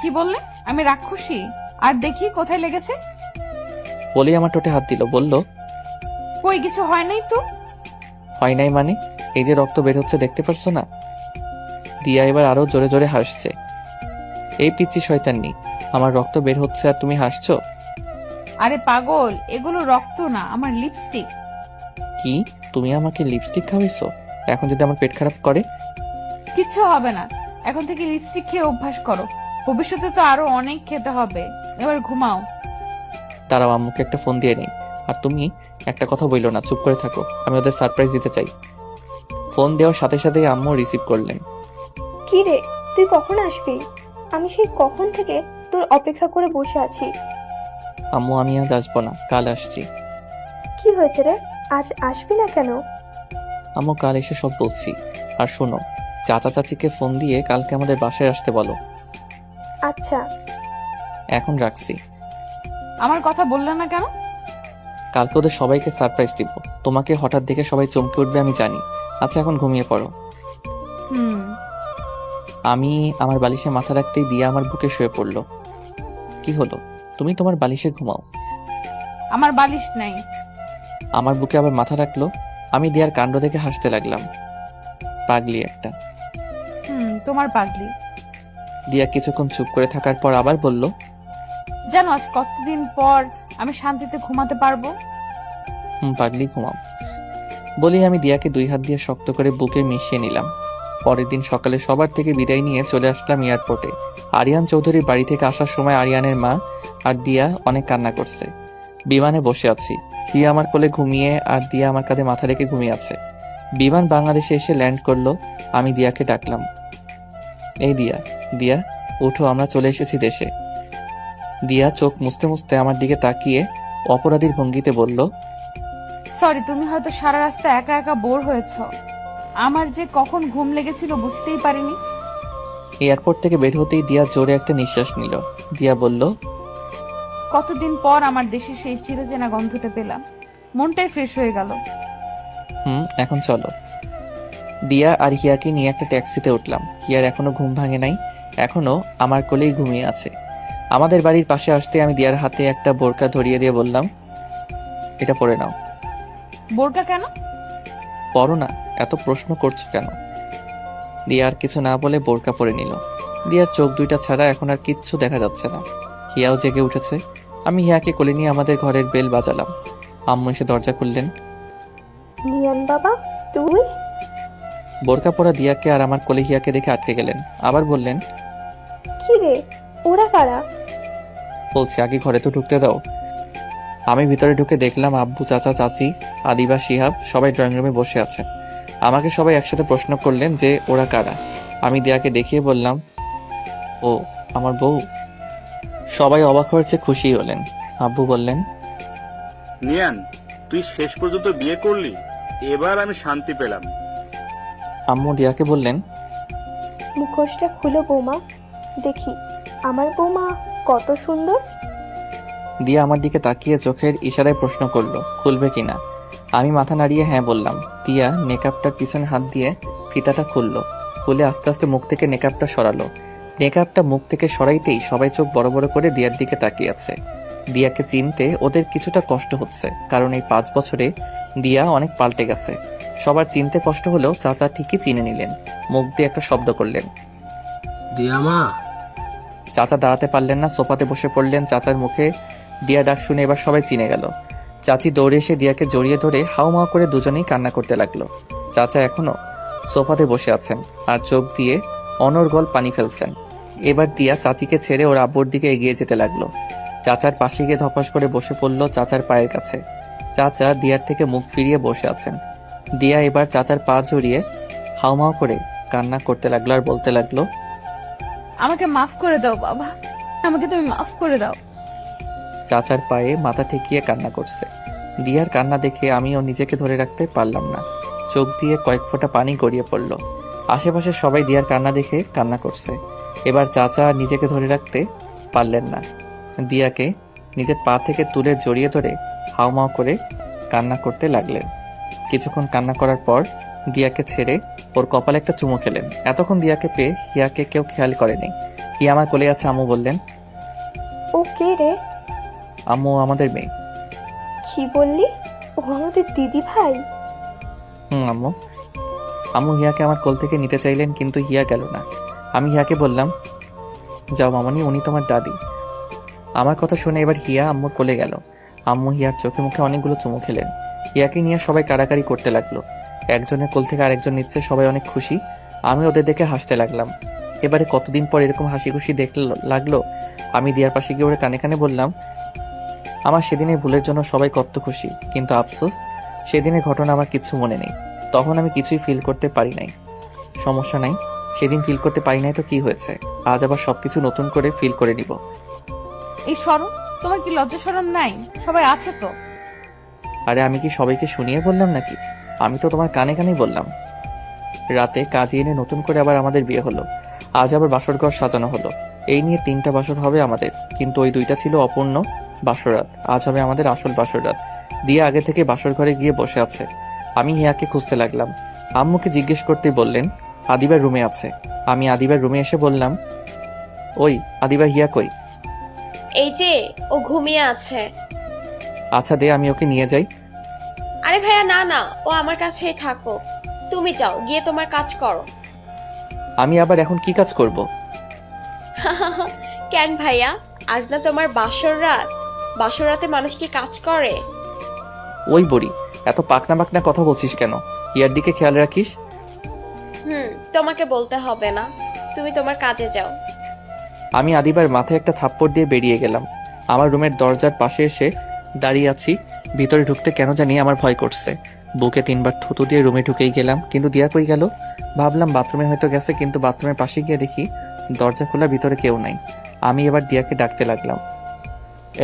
কি বললে? আমি রাক্ষসী? আর দেখি কোথায় লেগেছে। বলেই আমার ঠোঁটে হাত দিল, বলল, কই কিছু হয় নাই তো? হয় নাই মানে? এই যে রক্ত বের হচ্ছে দেখতে পারছো না? দিয়া এবার আরো জোরে জোরে হাসছে। এই পিচ্চি শয়তান্নি, আমার রক্ত বের হচ্ছে আর তুমি হাসছো? আরে পাগল, এগুলো রক্ত না, আমার লিপস্টিক। কি? তুমি আমাকে লিপস্টিক খাওয়াইছো? এখন যদি আমার পেট খারাপ করে? কিচ্ছু হবে না, এখন থেকে লিপস্টিক খেয়ে অভ্যাস করো। ভবিষ্যতে তো আরো অনেক খেতে হবে। এবার ঘুমাও। তারাও আম্মুকে একটা ফোন দিয়ে নেই। আর তুমি একটা কথা বইলো না, চুপ করে থাকো। আমি ওদের সারপ্রাইজ দিতে চাই। ফোন দেওয়ার সাথে সাথে আম্মু রিসিভ করলেন। কি রে, তুই কখন আসবি? আমি সেই কখন থেকে তোর অপেক্ষা করে বসে আছি। আম্মু আমি আজ আসবো না, কাল আসছি। কি হয়েছে রে, আজ আসবি না কেন? আম্মু কাল এসে সব বলছি। আর শোনো, চাচা চাচিকে ফোন দিয়ে কালকে আমাদের বাসায় আসতে বলো। আচ্ছা। এখন রাখছি। আমার কথা বললে না কেন? কালকে ওদের সবাইকে সারপ্রাইজ দিব। তোমাকে হঠাৎ দেখে সবাই চমকে উঠবে আমি জানি। আচ্ছা এখন ঘুমিয়ে পড়ো। আমি আমার বালিশে মাথা রাখতেই দিয়া আমার বুকে শুয়ে পড়লো। কি হলো? তুমি তোমার বালিশে ঘুমাও। আমার বালিশ নাই। আমার বুকে আবার মাথা রাখলো। আমি দিয়ার কাণ্ড দেখে হাসতে লাগলাম। পাগলি একটা। তোমার পাগলি। দিয়া কিছুক্ষণ চুপ করে থাকার পর আবার বলল, জানো আজ কতদিন পর আমি শান্তিতে ঘুমাতে পারবো। পাগলি ঘুমাও। বলি আমি দিয়াকে 2 হাত দিয়ে শক্ত করে বুকে মিশিয়ে নিলাম। পরের দিন সকালে সবার থেকে বিদায় নিয়ে চলে আসলাম এয়ারপোর্টে। আরিয়ান চৌধুরীর বাড়ি থেকে আসার সময় আরিয়ানের মা আর দিয়া অনেক কান্না করছে। বিমানে বসে আছি, হিয়া আমার কোলে ঘুমিয়ে আর দিয়া আমার কাঁধে মাথা রেখে ঘুমিয়ে আছে। বিমান বাংলাদেশে এসে ল্যান্ড করলো। আমি দিয়াকে ডাকলাম, এই দিয়া, দিয়া উঠো, আমরা চলে এসেছি দেশে। দিয়া চোখ মুছতে মুছতে আমার দিকে তাকিয়ে অপরাধীর ভঙ্গিতে বলল, সরি, তুমি হয়তো সারা রাস্তা একা একা বোর হয়েছো। আমার যে কখন ঘুম লেগেছিল বুঝতেই পারিনি। এয়ারপোর্ট থেকে বের হতেই দিয়া জোরে একটা নিঃশ্বাস নিল। দিয়া বলল, কতদিন পর আমার দেশের সেই চিরচেনা গন্ধটা পেলাম, মনটাই ফ্রেশ হয়ে গেল। এখন চলো। দিয়া আর হিয়াকে নিয়ে একটা ট্যাক্সিতে উঠলাম। হিয়ার এখনো ঘুম ভাঙে নাই, এখনো আমার কোলেই ঘুমিয়ে আছে। আমাদের বাড়ির পাশে আসতে আমি দিয়ার হাতে একটা বোরকা ধরিয়ে দিয়ে বললাম, এটা পরে নাও। বোরকা কেন? পরো না, এত প্রশ্ন করছো কেন? দিয়া আর কিছু না বলে বোরকা পরে নিল। দিয়ার চোখ দুইটা ছাড়া এখন আর কিচ্ছু দেখা যাচ্ছে না। হিয়াও জেগে উঠেছে। আমি হিয়াকে কোলে নিয়ে আমাদের ঘরের বেল বাজালাম। আম্মু এসে দরজা খুললেন। নিয়ান বাবা, তুই? বোরকা পরা দিয়াকে আর আমার কোলে হিয়াকে দেখে আটকে গেলেন। আবার বললেন, কি রে, ওরা কারা? বলছি আগে ঘরে তো ঢুকতে দাও। আমি ভিতরে ঢুকে দেখলাম আব্বু, চাচা, চাচি, আদিবা, শিহাব সবাই ড্রয়িং রুমে বসে আছে। আমাকে সবাই একসাথে প্রশ্ন করলেন যে ওরা কারা। আমি দিয়াকে দেখিয়ে বললাম, ও আমার বউ। সবাই অবাক হয়েছে, খুশি হলেন। আব্বু বললেন, নিয়ান, তুই শেষ পর্যন্ত বিয়ে করলি, এবার আমি শান্তি পেলাম। আম্মু দিয়াকে বললেন, মুখোশটা খুলো বৌমা, দেখি আমার বৌমা কত সুন্দর। দিয়া আমার দিকে তাকিয়ে চোখের ইশারায় প্রশ্ন করলো, খুলবে কিনা। আমি মাথা নাড়িয়ে হ্যাঁ বললাম। দিয়া নেকআপটার পিছনে হাত দিয়ে ফিতাটা খুললো। খুলে আস্তে আস্তে মুখ থেকে নেকআপটা সরালো। নেকআপটা মুখ থেকে সরাইতেই সবাই চোখ বড় বড় করে দিয়ার দিকে তাকিয়ে আছে। দিয়াকে চিনতে ওদের কিছুটা কষ্ট হচ্ছে, কারণ এই 5 বছরে দিয়া অনেক পাল্টে গেছে। সবার চিনতে কষ্ট হলেও চাচা ঠিকই চিনে নিলেন। মুখ দিয়ে একটা শব্দ করলেন, দিয়া মা। চাচা দাঁড়াতে পারলেন না, সোফাতে বসে পড়লেন। চাচার মুখে দিয়া ডাক শুনে এবার সবাই চিনে গেল। চাচি দৌড়ে এসে দিয়াকে জড়িয়ে ধরে হাউমাউ করে দুজনেই কান্না করতে লাগলো। চাচা এখনো সোফাতে বসে আছেন আর চোখ দিয়ে অনর্গল পানি ফেলছেন। এবার দিয়া চাচিকে ছেড়ে ওর আব্বুর দিকে এগিয়ে যেতে লাগলো। চাচার পাশে গিয়ে ধপাস করে বসে পড়ল চাচার পায়ের কাছে। চাচা দিয়ার থেকে মুখ ফিরিয়ে বসে আছেন। দিয়া এবার চাচার পা জড়িয়ে হাউমাউ করে কান্না করতে লাগলো আর বলতে লাগলো, আমাকে মাফ করে দাও বাবা, আমাকে তুমি মাফ করে দাও। চাচার পায়ে মাথা ঠেকিয়ে কান্না করছে। দিয়ার কান্না দেখে আমিও নিজেকে ধরে রাখতে পারলাম না। চোখ দিয়ে কয়েক ফোঁটা পানি গড়িয়ে পড়ল। আশেপাশে সবাই দিয়ার কান্না দেখে কান্না করছে। এবার চাচা নিজেকে ধরে রাখতে পারলেন না। দিয়াকে নিজের পা থেকে তুলে জড়িয়ে ধরে হাউমাউ করে কান্না করতে লাগলেন। কিছুক্ষণ কান্না করার পর দিয়াকে ছেড়ে ওর কপালে একটা চুমু খেলেন। এতক্ষণ দিয়াকে পেয়ে হিয়াকে কেউ খেয়াল করেনি। হিয়া আমার কোলে আছে। আম্মু বললেন, ও কে রে? আম্মু আমাদের মেয়ে। কি বললি? ও আমাদের দিদি ভাই? আম্মু। আম্মু হিয়াকে আমার কোল থেকে নিতে চাইলেন, কিন্তু হিয়া গেল না। আমি হিয়াকে বললাম, যাও মামনি, উনি তোমার দাদি। আমার কথা শুনে এবার হিয়া আম্মুর কোলে গেল। আম্মু হিয়ার চোখে মুখে অনেকগুলো চুমু খেলেন। হিয়াকে নিয়ে সবাই কাড়াকাড়ি করতে লাগলো। একজনের কোল থেকে আরেকজন নিচ্ছে, সবাই অনেক খুশি। আমি ওদের দেখে হাসতে লাগলাম। এবারে কতদিন পর এরকম হাসি খুশি দেখতে লাগলো। আমি দিয়ার পাশে গিয়ে ওরা কানে কানে বললাম, আমার সেদিনের ভুলের জন্য সবাই কত খুশি, কিন্তু আফসোস সেদিনের ঘটনা আমার কিচ্ছু মনে নেই। তখন আমি কিছুই ফিল করতে পারি নাই। সমস্যা নাই, সেদিন ফিল করতে পারি নাই তো কি হয়েছে, আজ আবার সবকিছু নতুন করে ফিল করে নিব। এই শরম, তোমার কি লজ্জা শরম নাই? সবাই আছে তো। আরে আমি কি সবাইকে শুনিয়ে বললাম নাকি? আমি তো তোমার কানে কানেই বললাম। রাতে কাজে এনে নতুন করে আবার আমাদের বিয়ে হলো। আজ আবার বাসর ঘর সাজানো হলো। এই নিয়ে 3টা বাসর হবে আমাদের, কিন্তু ওই 2টা ছিল অপূর্ণ বাসরাত। আজ হবে আমাদের আসল বাসরাত। দিয়ে আগে থেকে বাসর ঘরে গিয়ে বসে আছে। আমি হিয়াকে খুঁজতে লাগলাম। আম্মুকে জিজ্ঞেস করতেই বললেন আদিবার রুমে আছে। আমি আদিবার রুমে এসে বললাম, ওই আদিবা, হিয়া কই? এই যে ও ঘুমিয়ে আছে। আচ্ছা দে, আমি ওকে নিয়ে যাই। আরে ভাইয়া না না, ও আমার কাছেই থাকো। তুমি যাও, গিয়ে তোমার কাজ করো। আমি আবার এখন কি কাজ করব? কেন ভাইয়া, আজ না তোমার বাসর রাত? বাসর রাতে মানুষ কি কাজ করে? ওই বড়ি, এত পাকনা পাকনা কথা বলছিস কেন? হিয়ার দিকে খেয়াল রাখিস। তোমাকে বলতে হবে না, তুমি তোমার কাজে যাও। আমি আদিবার মাথায় একটা থাপ্পড় দিয়ে বেরিয়ে গেলাম। আমার রুমের দরজার পাশে এসে দাঁড়িয়ে আছি। ভিতরে ঢুকতে কেন জানি আমার ভয় করছে। বুকে 3বার থুতু দিয়ে রুমে ঢুকেই গেলাম, কিন্তু দিয়া কই গেল? ভাবলাম বাথরুমে হয়তো গেছে, কিন্তু বাথরুমের পাশে গিয়ে দেখি দরজা খোলা, ভিতরে কেউ নাই। আমি এবার দিয়াকে ডাকতে লাগলাম,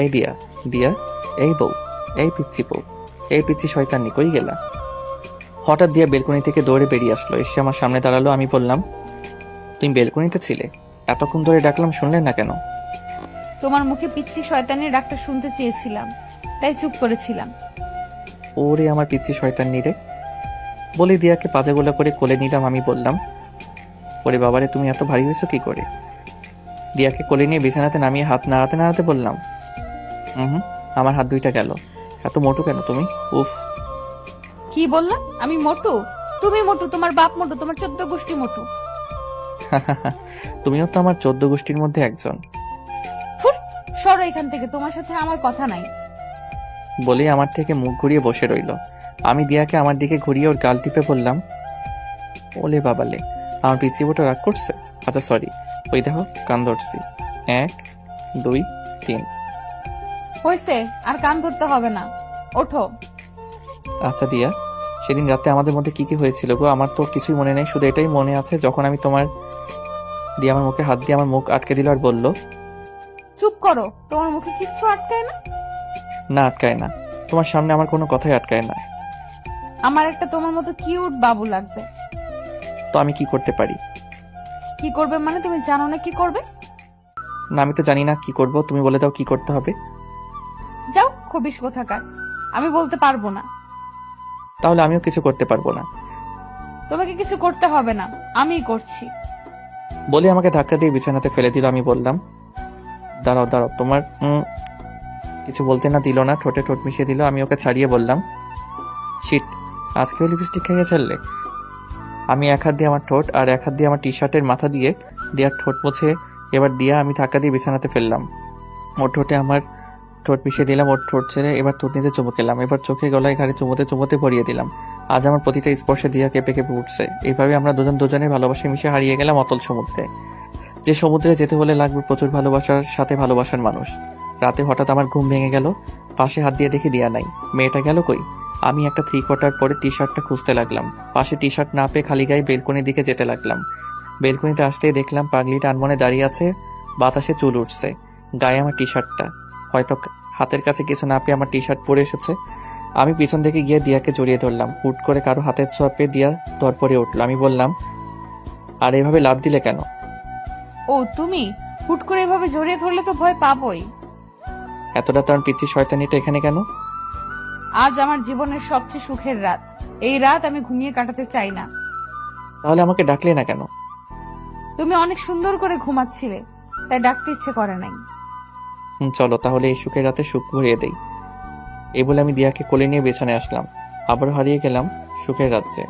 এই দিয়া, দিয়া, এই বউ, এই পিচ্ছি বউ, এই পিচ্ছি শয়তানি, কই গেলা? হঠাৎ দিয়া বেলকনি থেকে দৌড়ে বেরিয়ে আসলো, এসে আমার সামনে দাঁড়ালো। আমি বললাম, তুমি বেলকনিতে ছিলে? এতক্ষণ ধরে ডাকলাম, শুনলেন না কেন? তোমার মুখে পিচ্ছি শয়তানের ডাক্তার শুনতে চেয়েছিলাম, তাই চুপ করেছিলাম। ওরে আমার পিচ্ছি শয়তানি রে বলে দিয়াকে পাজাগোলা করে কোলে নিলাম। আমি বললাম, ওরে বাবারে, তুমি এত ভারী হয়েছো কি করে? দিয়াকে কোলে নিয়ে বিছানাতে নামিয়ে হাত নাড়াতে নাড়াতে বললাম, আমার হাত দুইটা গেল। এত মোটু কেন তুমি? উফ। কি বললাম? আমি মোটু? তুমি মোটু, তোমার বাপ মোটু, তোমার 14 গোষ্ঠী মোটু। তুমিও তো আমার 14 গোষ্ঠীর মধ্যে একজন। সরো এখান থেকে, তোমার সাথে আমার কথা নাই। বলেই আমার থেকে মুখ ঘুরিয়ে বসে রইল। আমি দিয়াকে আমার দিকে ঘুরিয়ে ওর গাল টিপে বললাম, ওলে বাবালে, আমার পিচ্ছি বোটা রাগ করছে? আচ্ছা সরি, ওই দেখো কান ধরছি, 1 2 3। হয়েছে, আর কান ধরতে হবে না, ওঠো। আচ্ছা দিয়া, সেদিন রাতে আমাদের মধ্যে কি কি হয়েছিল গো? আমার তো কিছুই মনে নেই, শুধু এটাই মনে আছে যখন আমি তোমার দিয়ে আমার মুখে হাত দিয়ে আমার মুখ আটকে দিল আর বলল, চুপ করো, তোমার মুখে কিচ্ছু আটকায় না। না আটকায় না, তোমার সামনে আমার কোনো কথাই আটকায় না। আমার একটা তোমার মতো কিউট বাবু লাগবে। তো আমি কি করতে পারি? কি করবে মানে? তুমি জানো না কি করবে? না আমি তো জানি না কি করব, তুমি বলে দাও কি করতে হবে। যাও, খবিস কোথাকার, আমি বলতে পারবো না। তাহলে আমিও কিছু করতে পারবো না। তোমাকে কিছু করতে হবে না, আমিই করছি। বলে আমাকে ধাক্কা দিয়ে বিছানাতে ফেলে দিল। আমি বললাম, দাঁড়াও দাঁড়াও, তোমার কিছু বলতে না দিল না, ঠোঁটে ঠোঁট মিশিয়ে দিল। আমি ওকে ছাড়িয়ে বললাম, শিট, আজকেও লিপস্টিক খাইয়ে ছাড়লে? আমি এক হাত দিয়ে আমার ঠোঁট আর এক হাত দিয়ে আমার টি শার্টের মাথা দিয়ে দেওয়ার ঠোঁট মুছে এবার দিয়া আমি ধাক্কা দিয়ে বিছানাতে ফেললাম। ওর ঠোঁটে আমার ঠোঁট মিশিয়ে দিলাম, ওর ঠোঁট ছেড়ে এবার থুতনিতে চুমু খেলাম, এবার চোখে গলায় ঘাড়ে চুমোতে চুমোতে ভরিয়ে দিলাম। আজ আমার প্রতিটা স্পর্শে দিয়া কেঁপে কেঁপে উঠছে। এইভাবে আমরা দুজন দুজনের ভালোবাসা মিশে হারিয়ে গেলাম অতল সমুদ্রে, যে সমুদ্রে যেতে হলে লাগবে প্রচুর ভালোবাসার সাথে ভালোবাসার মানুষ। রাতে হঠাৎ আমার ঘুম ভেঙে গেল, পাশে হাত দিয়ে দেখি দিয়া নাই। মেয়েটা গেল কই? আমি একটা 3/4 পরে টি শার্টটা খুঁজতে লাগলাম। পাশে টি শার্ট না পেয়ে খালি গায়ে বেলকনির দিকে যেতে লাগলাম। বেলকনিতে আসতেই দেখলাম পাগলিটা আনমনে দাঁড়িয়ে আছে, বাতাসে চুল উঠছে, গায়ে আমার টি শার্টটা। হয়তো হাতের কাছে কিছু না পেয়ে আমার টি শার্ট পরে এসেছে। আমি পিছন থেকে গিয়ে দিয়াকে জড়িয়ে ধরলাম। হুট করে কারো হাতের ছোঁয়া পেয়ে দিয়া ধরপড়ে উঠলো। আমি বললাম, আর এভাবে লাফ দিলে কেন? ও তুমি হুট করে এভাবে জড়িয়ে ধরলে তো ভয় পাবোই। এতটা তোর পিচ্ছি শয়তানিটা এখানে কেন? আজ আমার জীবনের সবচেয়ে সুখের রাত, এই রাত আমি ঘুমিয়ে কাটাতে চাই না। তাহলে আমাকে ডাকলে না কেন? তুমি অনেক সুন্দর করে ঘুমাচ্ছিলে, তাই ডাকতে ইচ্ছে করে নাই। চলো তাহলে এই সুখের রাতে সুখ ভরিয়ে দেই। এই বলে আমি দিয়াকে কোলে নিয়ে বিছানায় আসলাম। আবার হারিয়ে গেলাম সুখের রাজ্যে।